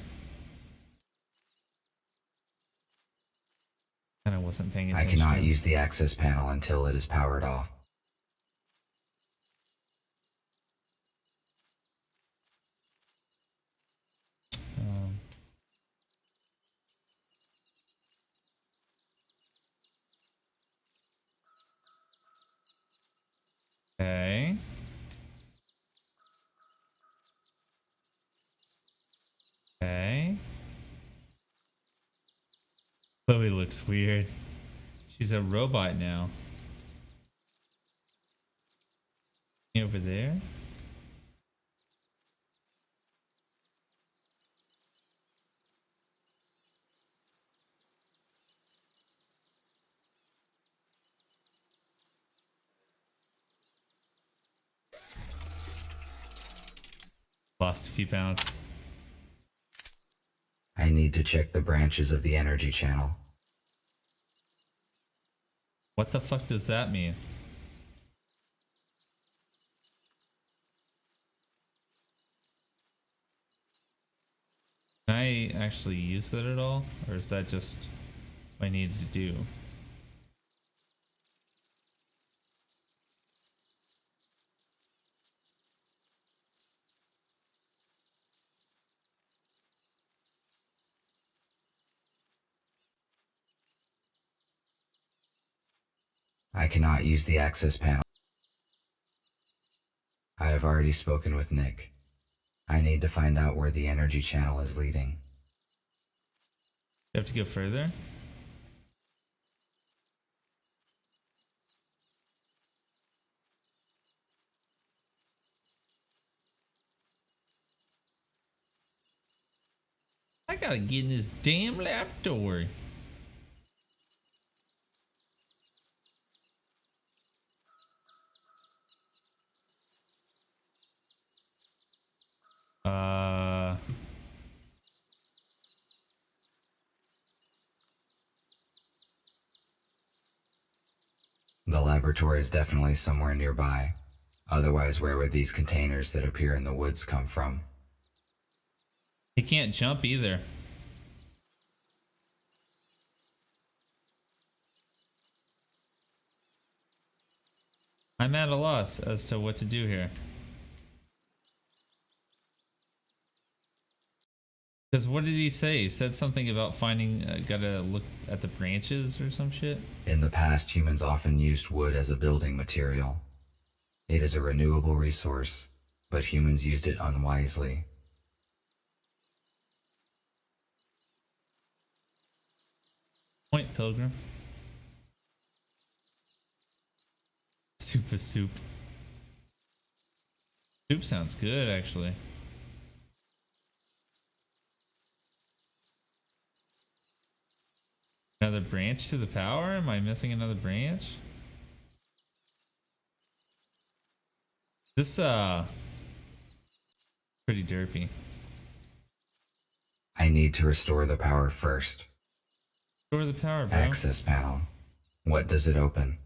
And I wasn't paying attention. I cannot use the access panel until it is powered off. Okay. Okay. Chloe looks weird. She's a robot now. Over there. Lost a few pounds. I need to check the branches of the energy channel. What the fuck does that mean? Can I actually use that at all? Or is that just what I needed to do? I cannot use the access panel. I have already spoken with Nick. I need to find out where the energy channel is leading. You have to go further? I gotta get in this damn laboratory. The laboratory is definitely somewhere nearby. Otherwise, where would these containers that appear in the woods come from? He can't jump either. I'm at a loss as to what to do here. Because what did he say? He said something about finding, gotta look at the branches or some shit? In the past, humans often used wood as a building material. It is a renewable resource, but humans used it unwisely. Point, Pilgrim. Soup is soup. Soup sounds good, actually. Another branch to the power? Am I missing another branch? This, pretty derpy. need to restore the power first. Restore the power, bro. Access panel. What does it open?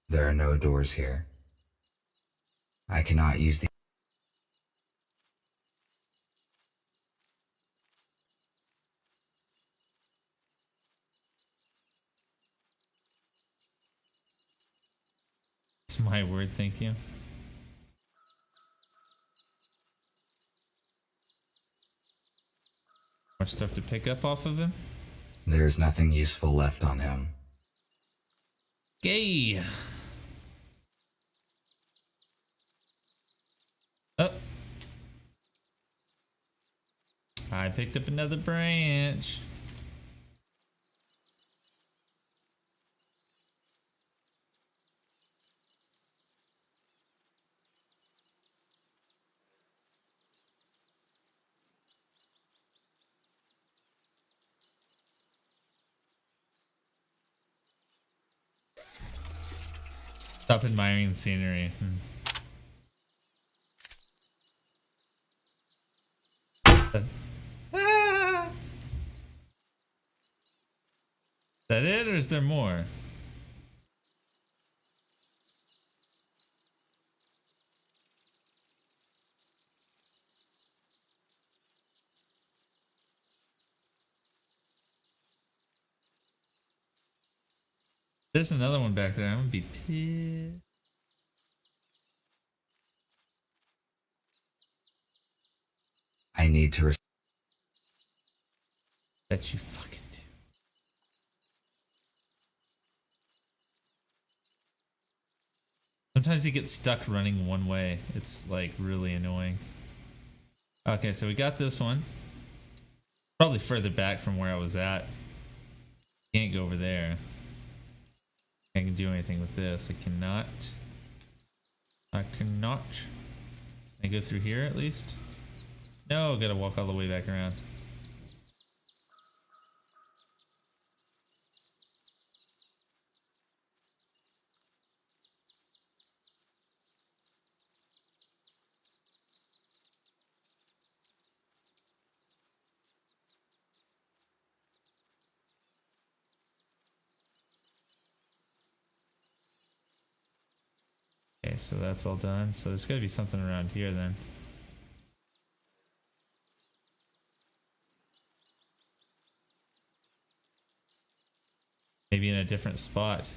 There are no doors here. I cannot use the... It's my word, thank you. More stuff to pick up off of him? There's nothing useful left on him. Gay. Oh. I picked up another branch. Stop admiring the scenery. Ah! Is that it, or is there more? There's another one back there. I'm gonna be pissed. I need to... Bet you fucking do. Sometimes you get stuck running one way. It's like really annoying. Okay, so we got this one. Probably further back from where I was at. Can't go over there. I can do anything with this. I cannot. I cannot. Can I go through here at least? No, gotta walk all the way back around. Okay, so that's all done. So there's gotta be something around here then. Maybe in a different spot.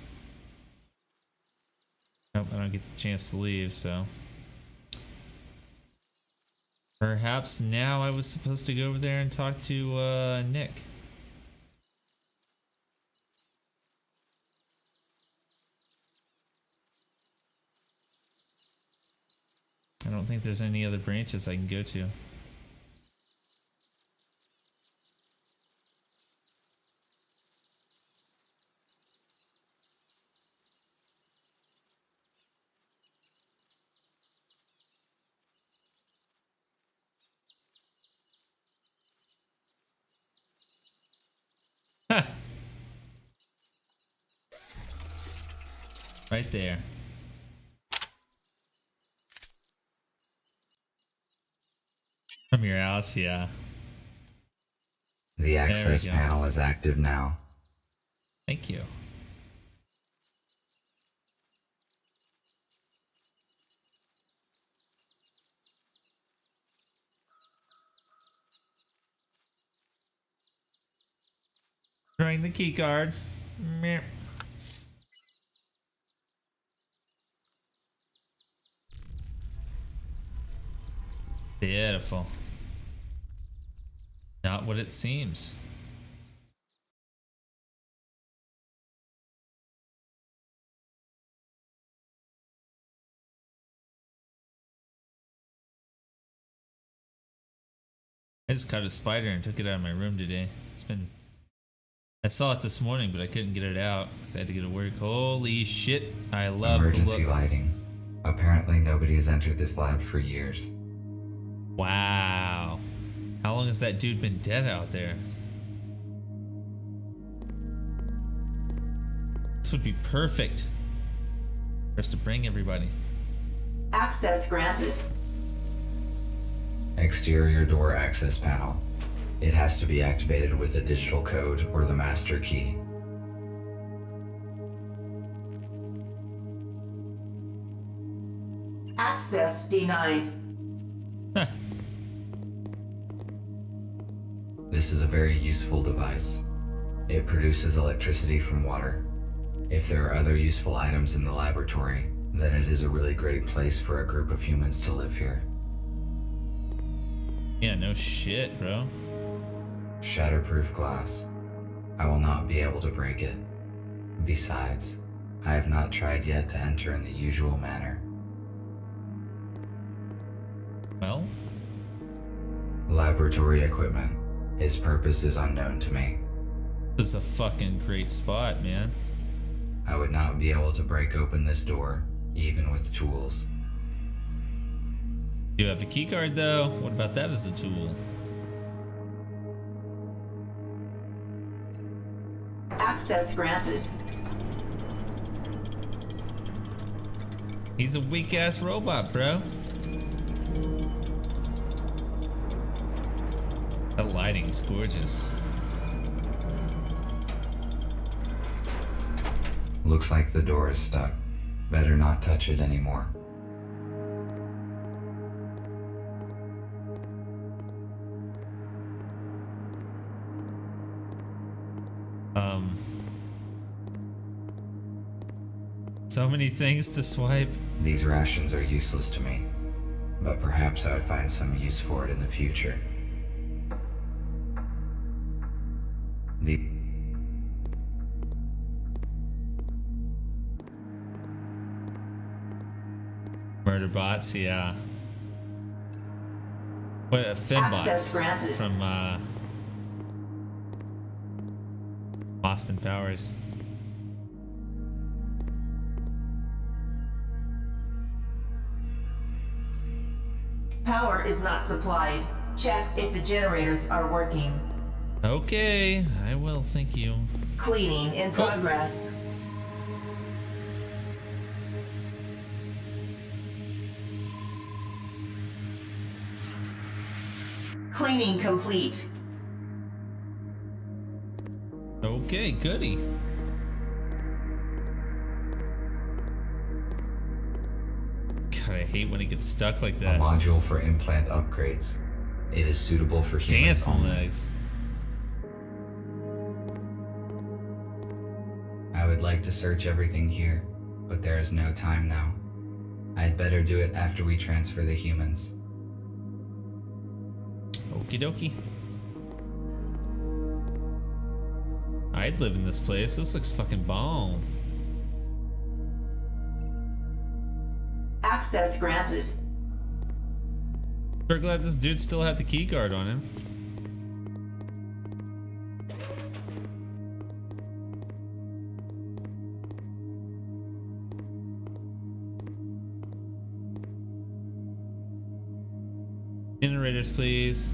Nope, I don't get the chance to leave, so. Perhaps now I was supposed to go over there and talk to Nick. I don't think there's any other branches I can go to. Ha! Right there. From your house, yeah. The access panel is active now. Thank you. Drawing the key card. Meh. Beautiful. Not what it seems. I just caught a spider and took it out of my room today. It's been... I saw it this morning, but I couldn't get it out because I had to go to work. Holy shit. I love Emergency lighting. Apparently nobody has entered this lab for years. Wow. How long has that dude been dead out there? This would be perfect for us to bring everybody. Access granted. Exterior door access panel. It has to be activated with a digital code or the master key. Access denied. This is a very useful device. It produces electricity from water. If there are other useful items in the laboratory, then it is a really great place for a group of humans to live here. Yeah, no shit, bro. Shatterproof glass. I will not be able to break it. Besides, I have not tried yet to enter in the usual manner. Well? Laboratory equipment. Its purpose is unknown to me. This is a fucking great spot, man. I would not be able to break open this door, even with tools. You have a keycard though. What about that as a tool? Access granted. He's a weak ass robot, bro. That lighting's gorgeous. Looks like the door is stuck. Better not touch it anymore. So many things to swipe. These rations are useless to me, but perhaps I would find some use for it in the future. Murder bots, yeah. What Access Fembots granted. from Austin Powers. Power is not supplied. Check if the generators are working. Okay, I will, thank you. Cleaning in progress. Cleaning complete. Okay, goody. God, I hate when it gets stuck like A that. module for implant upgrades. It is suitable for humans Dancing only. legs. I would like to search everything here, but there is no time now. I'd better do it after we transfer the humans. Okie dokie. I'd live in this place. This looks fucking bomb. Access granted. Sure glad this dude still had the key card on him. Generators, please.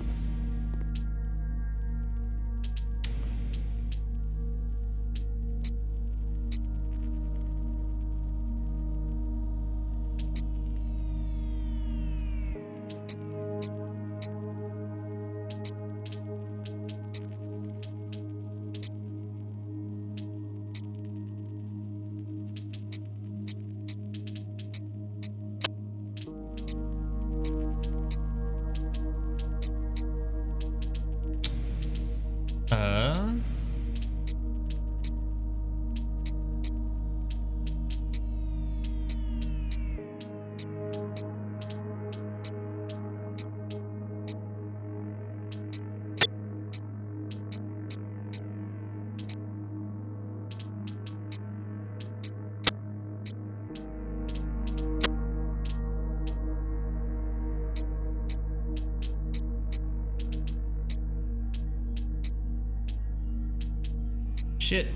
Shit.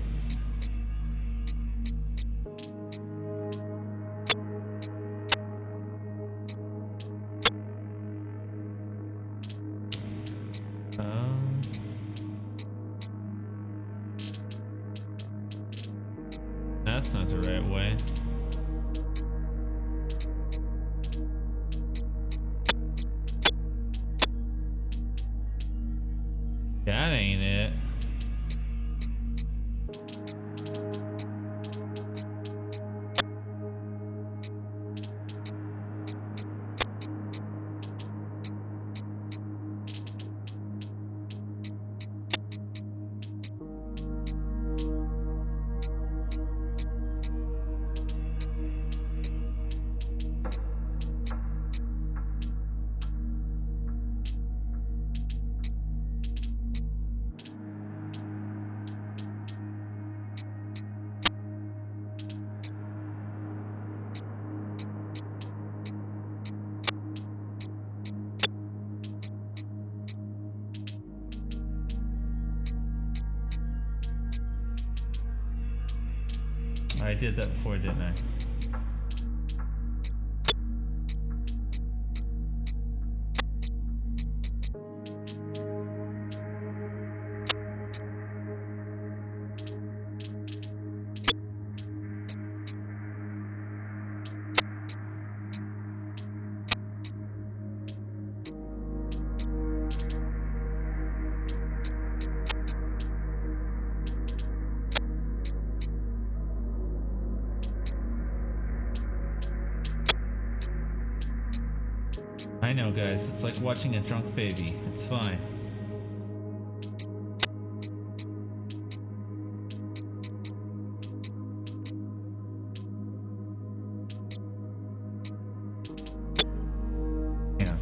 That's not the right way. That ain't it. I did that before, didn't I? I know, guys. It's like watching a drunk baby. It's fine. Yeah.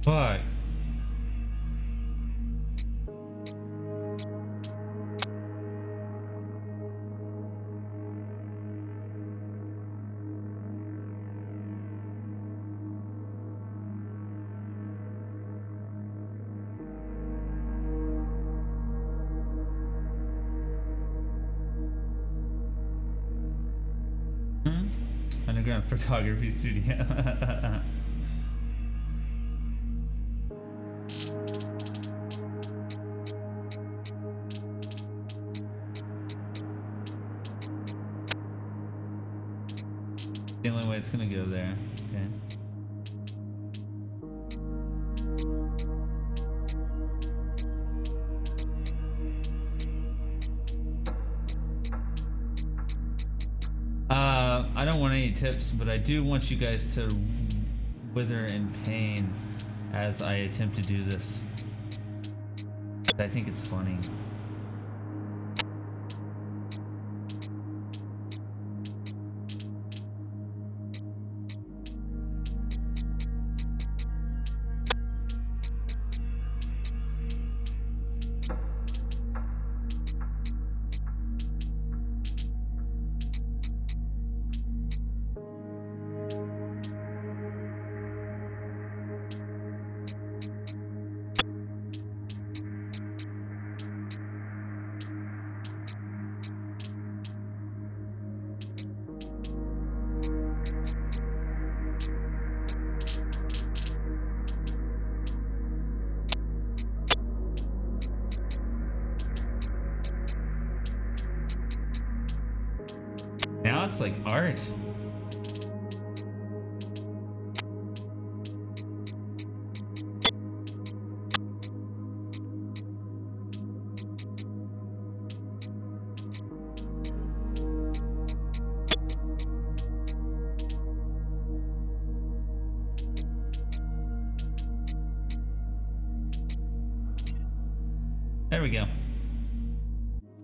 Fuck. Underground photography studio. The only way it's gonna go there. Okay. I don't want any tips, but I do want you guys to wither in pain as I attempt to do this. I think it's funny. now it's like art. There we go.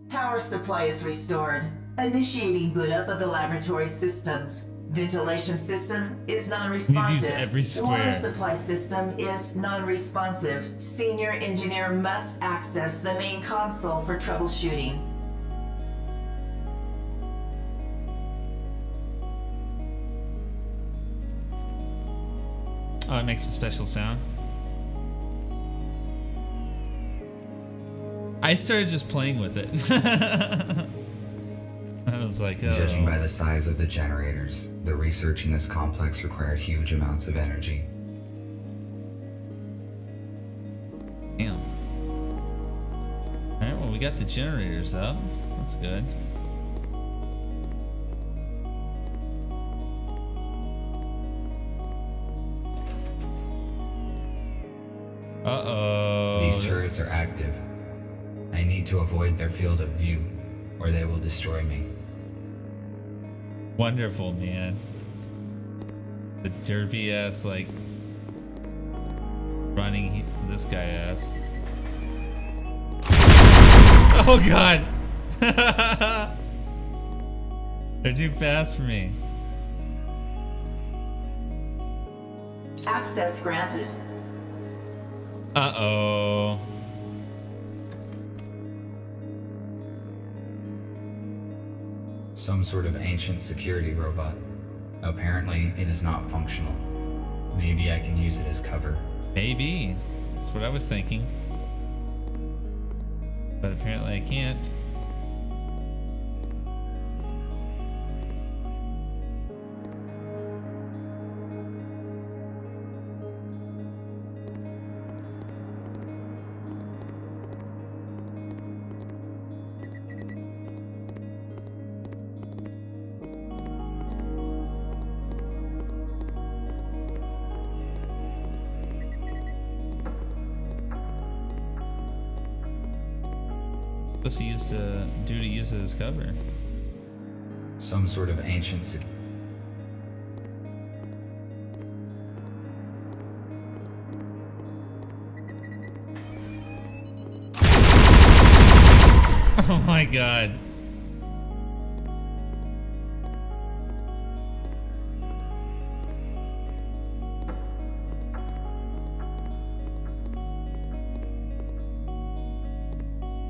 Power supply is restored. Initiating boot up of the laboratory systems. Ventilation system is non-responsive. You'd use every square. Water supply system is non-responsive. Senior engineer must access the main console for troubleshooting. Oh, it makes a special sound. I started just playing with it. I was like, oh. Judging by the size of the generators, the research in this complex required huge amounts of energy. Damn. Alright, well, we got the generators up. That's good. Uh-oh. These turrets are active. I need to avoid their field of view, or they will destroy me. Wonderful, man. The derpy ass, like, running this guy ass. Oh god! They're too fast for me. Access granted. Uh-oh. Some sort of ancient security robot. Apparently, it is not functional. Maybe I can use it as cover. Maybe. That's what I was thinking. But apparently I can't. Supposed to use it as cover. Some sort of ancient security. Oh my god.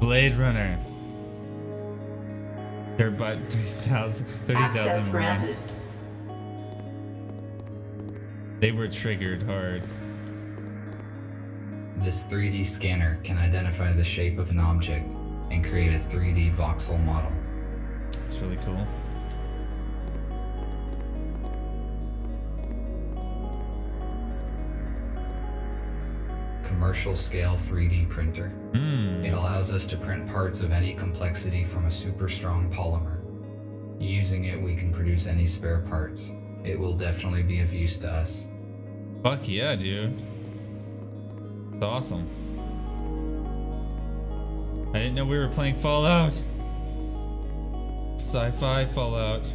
Blade Runner. They're about 30,000. Access granted. They were triggered hard. This 3D scanner can identify the shape of an object and create a 3D voxel model. It's really cool. Commercial scale 3D printer. Mm. It allows us to print parts of any complexity from a super strong polymer. Using it, we can produce any spare parts. It will definitely be of use to us. Fuck yeah, dude. It's awesome. I didn't know we were playing Fallout. Sci-fi Fallout.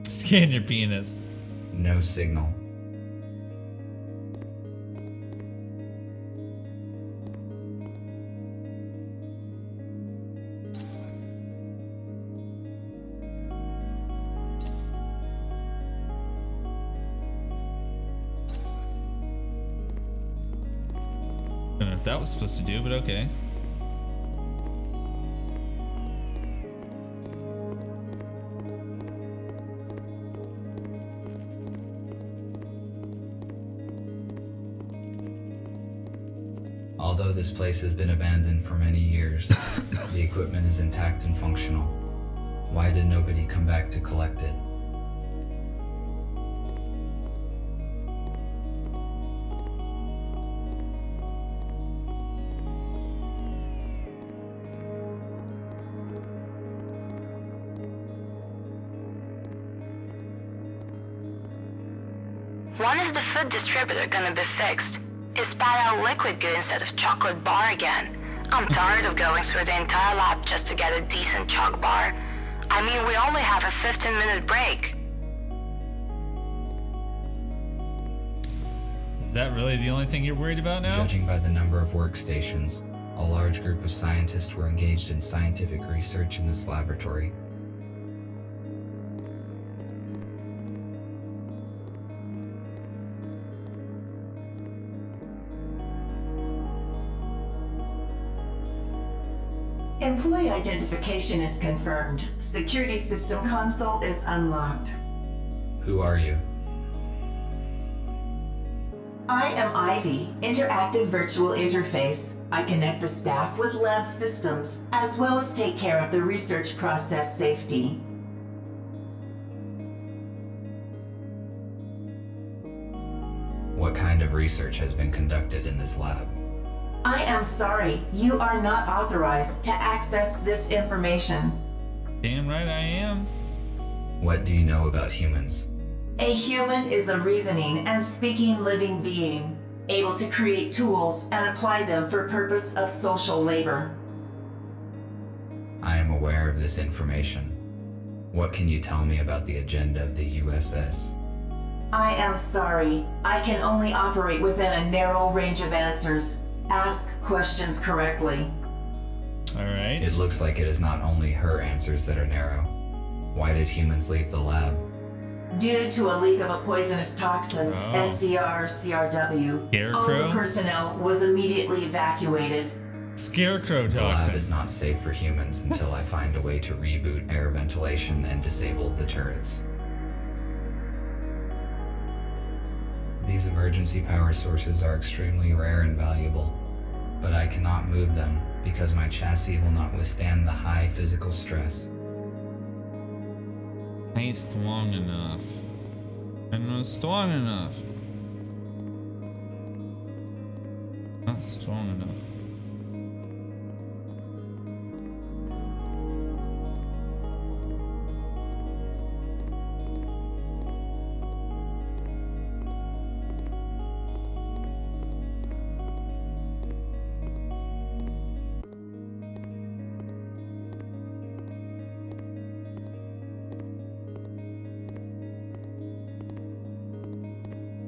Scan your penis. No signal. I don't know what that was supposed to do, but okay. Although this place has been abandoned for many years, the equipment is intact and functional. Why did nobody come back to collect it? When is the food distributor gonna be fixed? He spat out liquid goo instead of chocolate bar again. I'm tired of going through the entire lab just to get a decent choc bar. I mean, we only have a 15-minute break. Is that really the only thing you're worried about now? Judging by the number of workstations, a large group of scientists were engaged in scientific research in this laboratory. Employee identification is confirmed. Security system console is unlocked. Who are you? I am Ivy, interactive virtual interface. I connect the staff with lab systems, as well as take care of the research process safety. What kind of research has been conducted in this lab? I am sorry, you are not authorized to access this information. Damn right I am. What do you know about humans? A human is a reasoning and speaking living being, able to create tools and apply them for purpose of social labor. I am aware of this information. What can you tell me about the agenda of the USS? I am sorry, I can only operate within a narrow range of answers. Ask questions correctly. Alright. It looks like it is not only her answers that are narrow. Why did humans leave the lab? Due to a leak of a poisonous toxin, SCR-CRW, all the personnel was immediately evacuated. Scarecrow The lab toxin. is not safe for humans until I find a way to reboot air ventilation and disable the turrets. These emergency power sources are extremely rare and valuable, but I cannot move them because my chassis will not withstand the high physical stress. I ain't strong enough. I'm not strong enough. Not strong enough.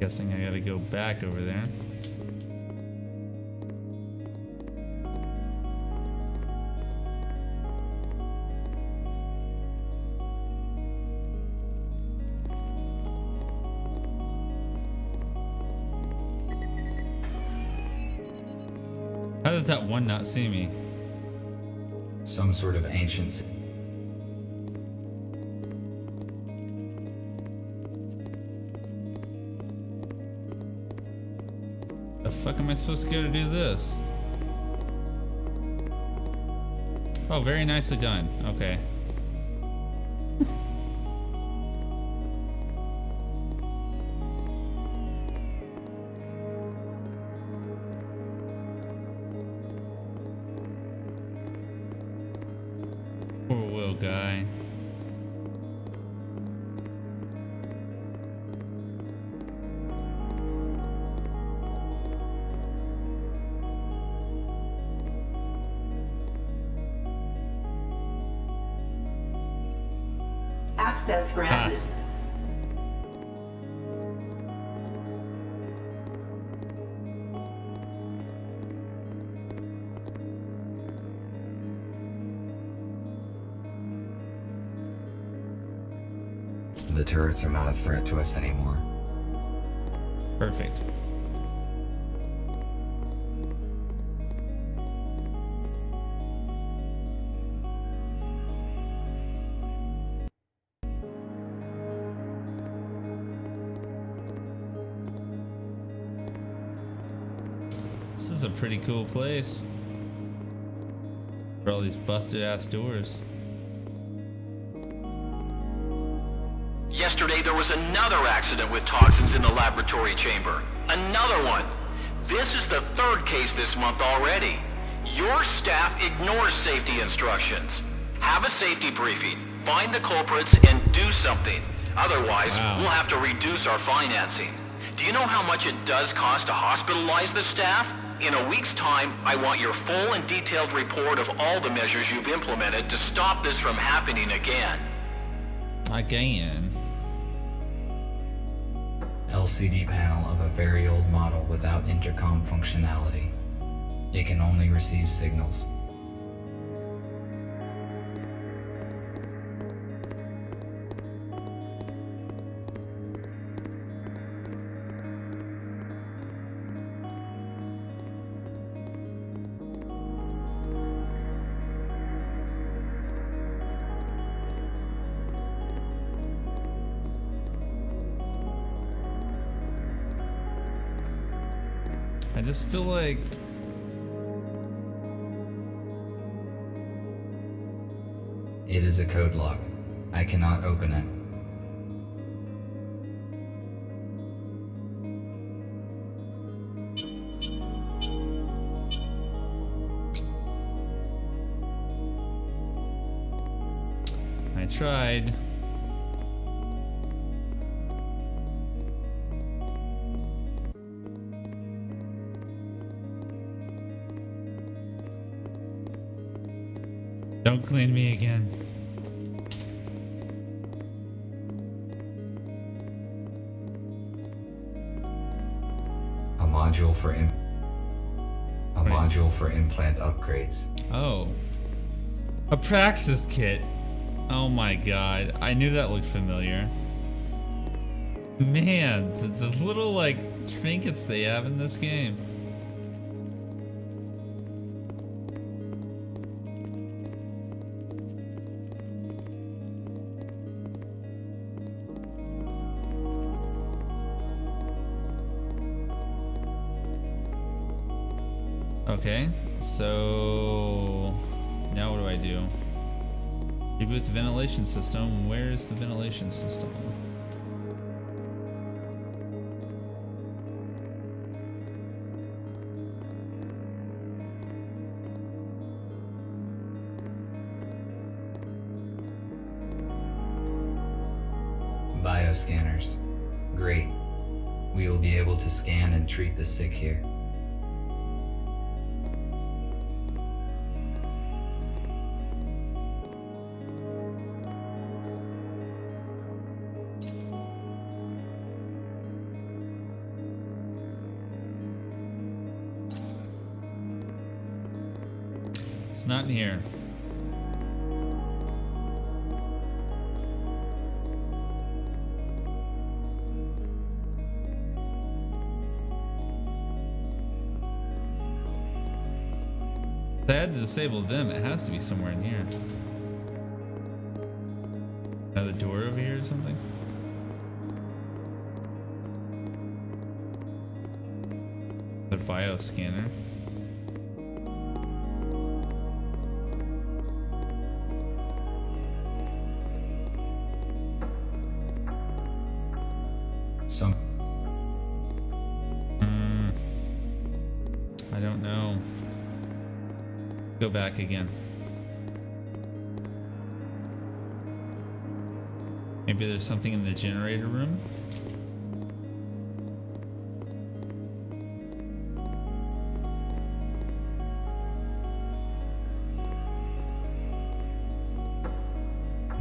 Guessing I gotta go back over there. How did that one not see me? Some sort of ancient... The fuck am I supposed to go to do this? Oh, very nicely done. Okay. Poor Will guy. Access granted. The turrets are not a threat to us anymore. Perfect. This is a pretty cool place. For all these busted ass doors. Yesterday there was another accident with toxins in the laboratory chamber. Another one. This is the third case this month already. Your staff ignores safety instructions. Have a safety briefing, find the culprits, and do something. Otherwise, we'll have to reduce our financing. Do you know how much it does cost to hospitalize the staff? In a week's time, I want your full and detailed report of all the measures you've implemented to stop this from happening again. Again. LCD panel of a very old model without intercom functionality. It can only receive signals. I just feel like it is a code lock. I cannot open it. I tried. Don't clean me again. A module for implant upgrades. Oh. A Praxis kit. Oh my god. I knew that looked familiar. Man, the little like trinkets they have in this game. Okay, so now what do I do? Reboot the ventilation system. Where is the ventilation system? Bioscanners. Great. We will be able to scan and treat the sick here. It's not in here. I had to disable them. It has to be somewhere in here. Another door over here or something? The bioscanner. I don't know. Go back again. Maybe there's something in the generator room?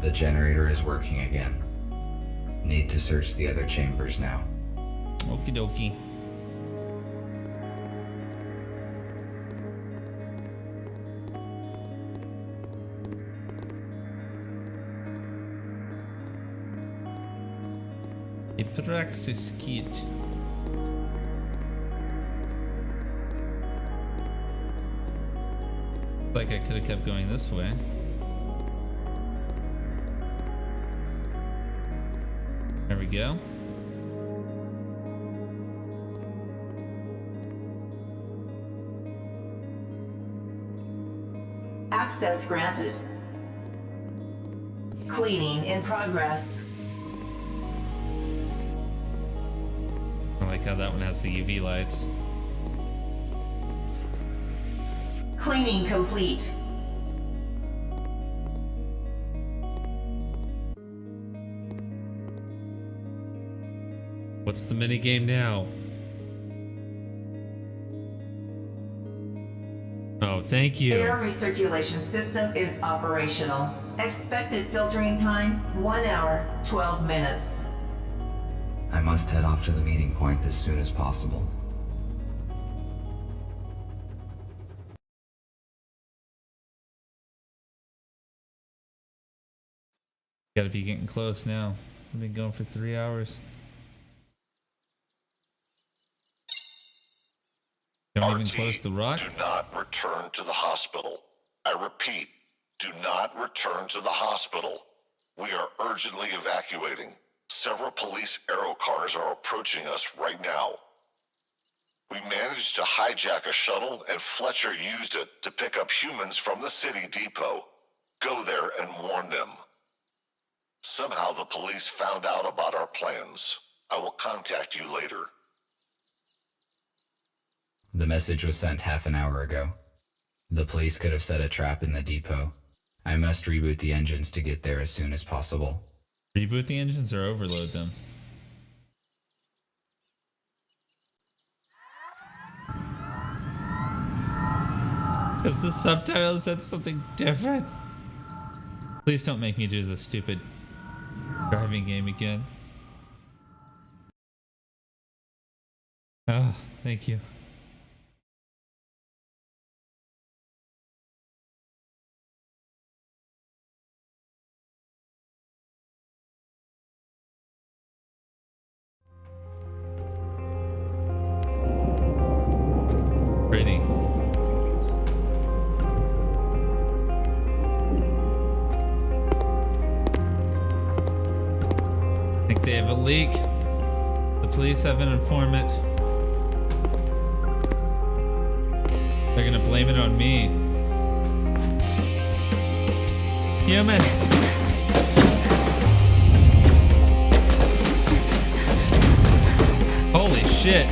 The generator is working again. Need to search the other chambers now. Okie dokie. A Praxis kit. Like I could have kept going this way. There we go. Access granted. Cleaning in progress. I like how that one has the UV lights. Cleaning complete. What's the minigame now? Oh, thank you. Air recirculation system is operational. Expected filtering time, 1 hour, 12 minutes. I must head off to the meeting point as soon as possible. Gotta be getting close now. I've been going for 3 hours. Don't even close the rock? Do not return to the hospital. I repeat, do not return to the hospital. We are urgently evacuating. Several police aero cars are approaching us right now. We managed to hijack a shuttle, and Fletcher used it to pick up humans from the city depot. Go there and warn them. Somehow the police found out about our plans. I will contact you later. The message was sent half an hour ago. The police could have set a trap in the depot. I must reboot the engines to get there as soon as possible. Reboot the engines or overload them? Because the subtitle said something different. Please don't make me do this stupid driving game again. Oh, thank you. Pretty. Think they have a leak. The police have an informant. They're gonna blame it on me. Human! Holy shit.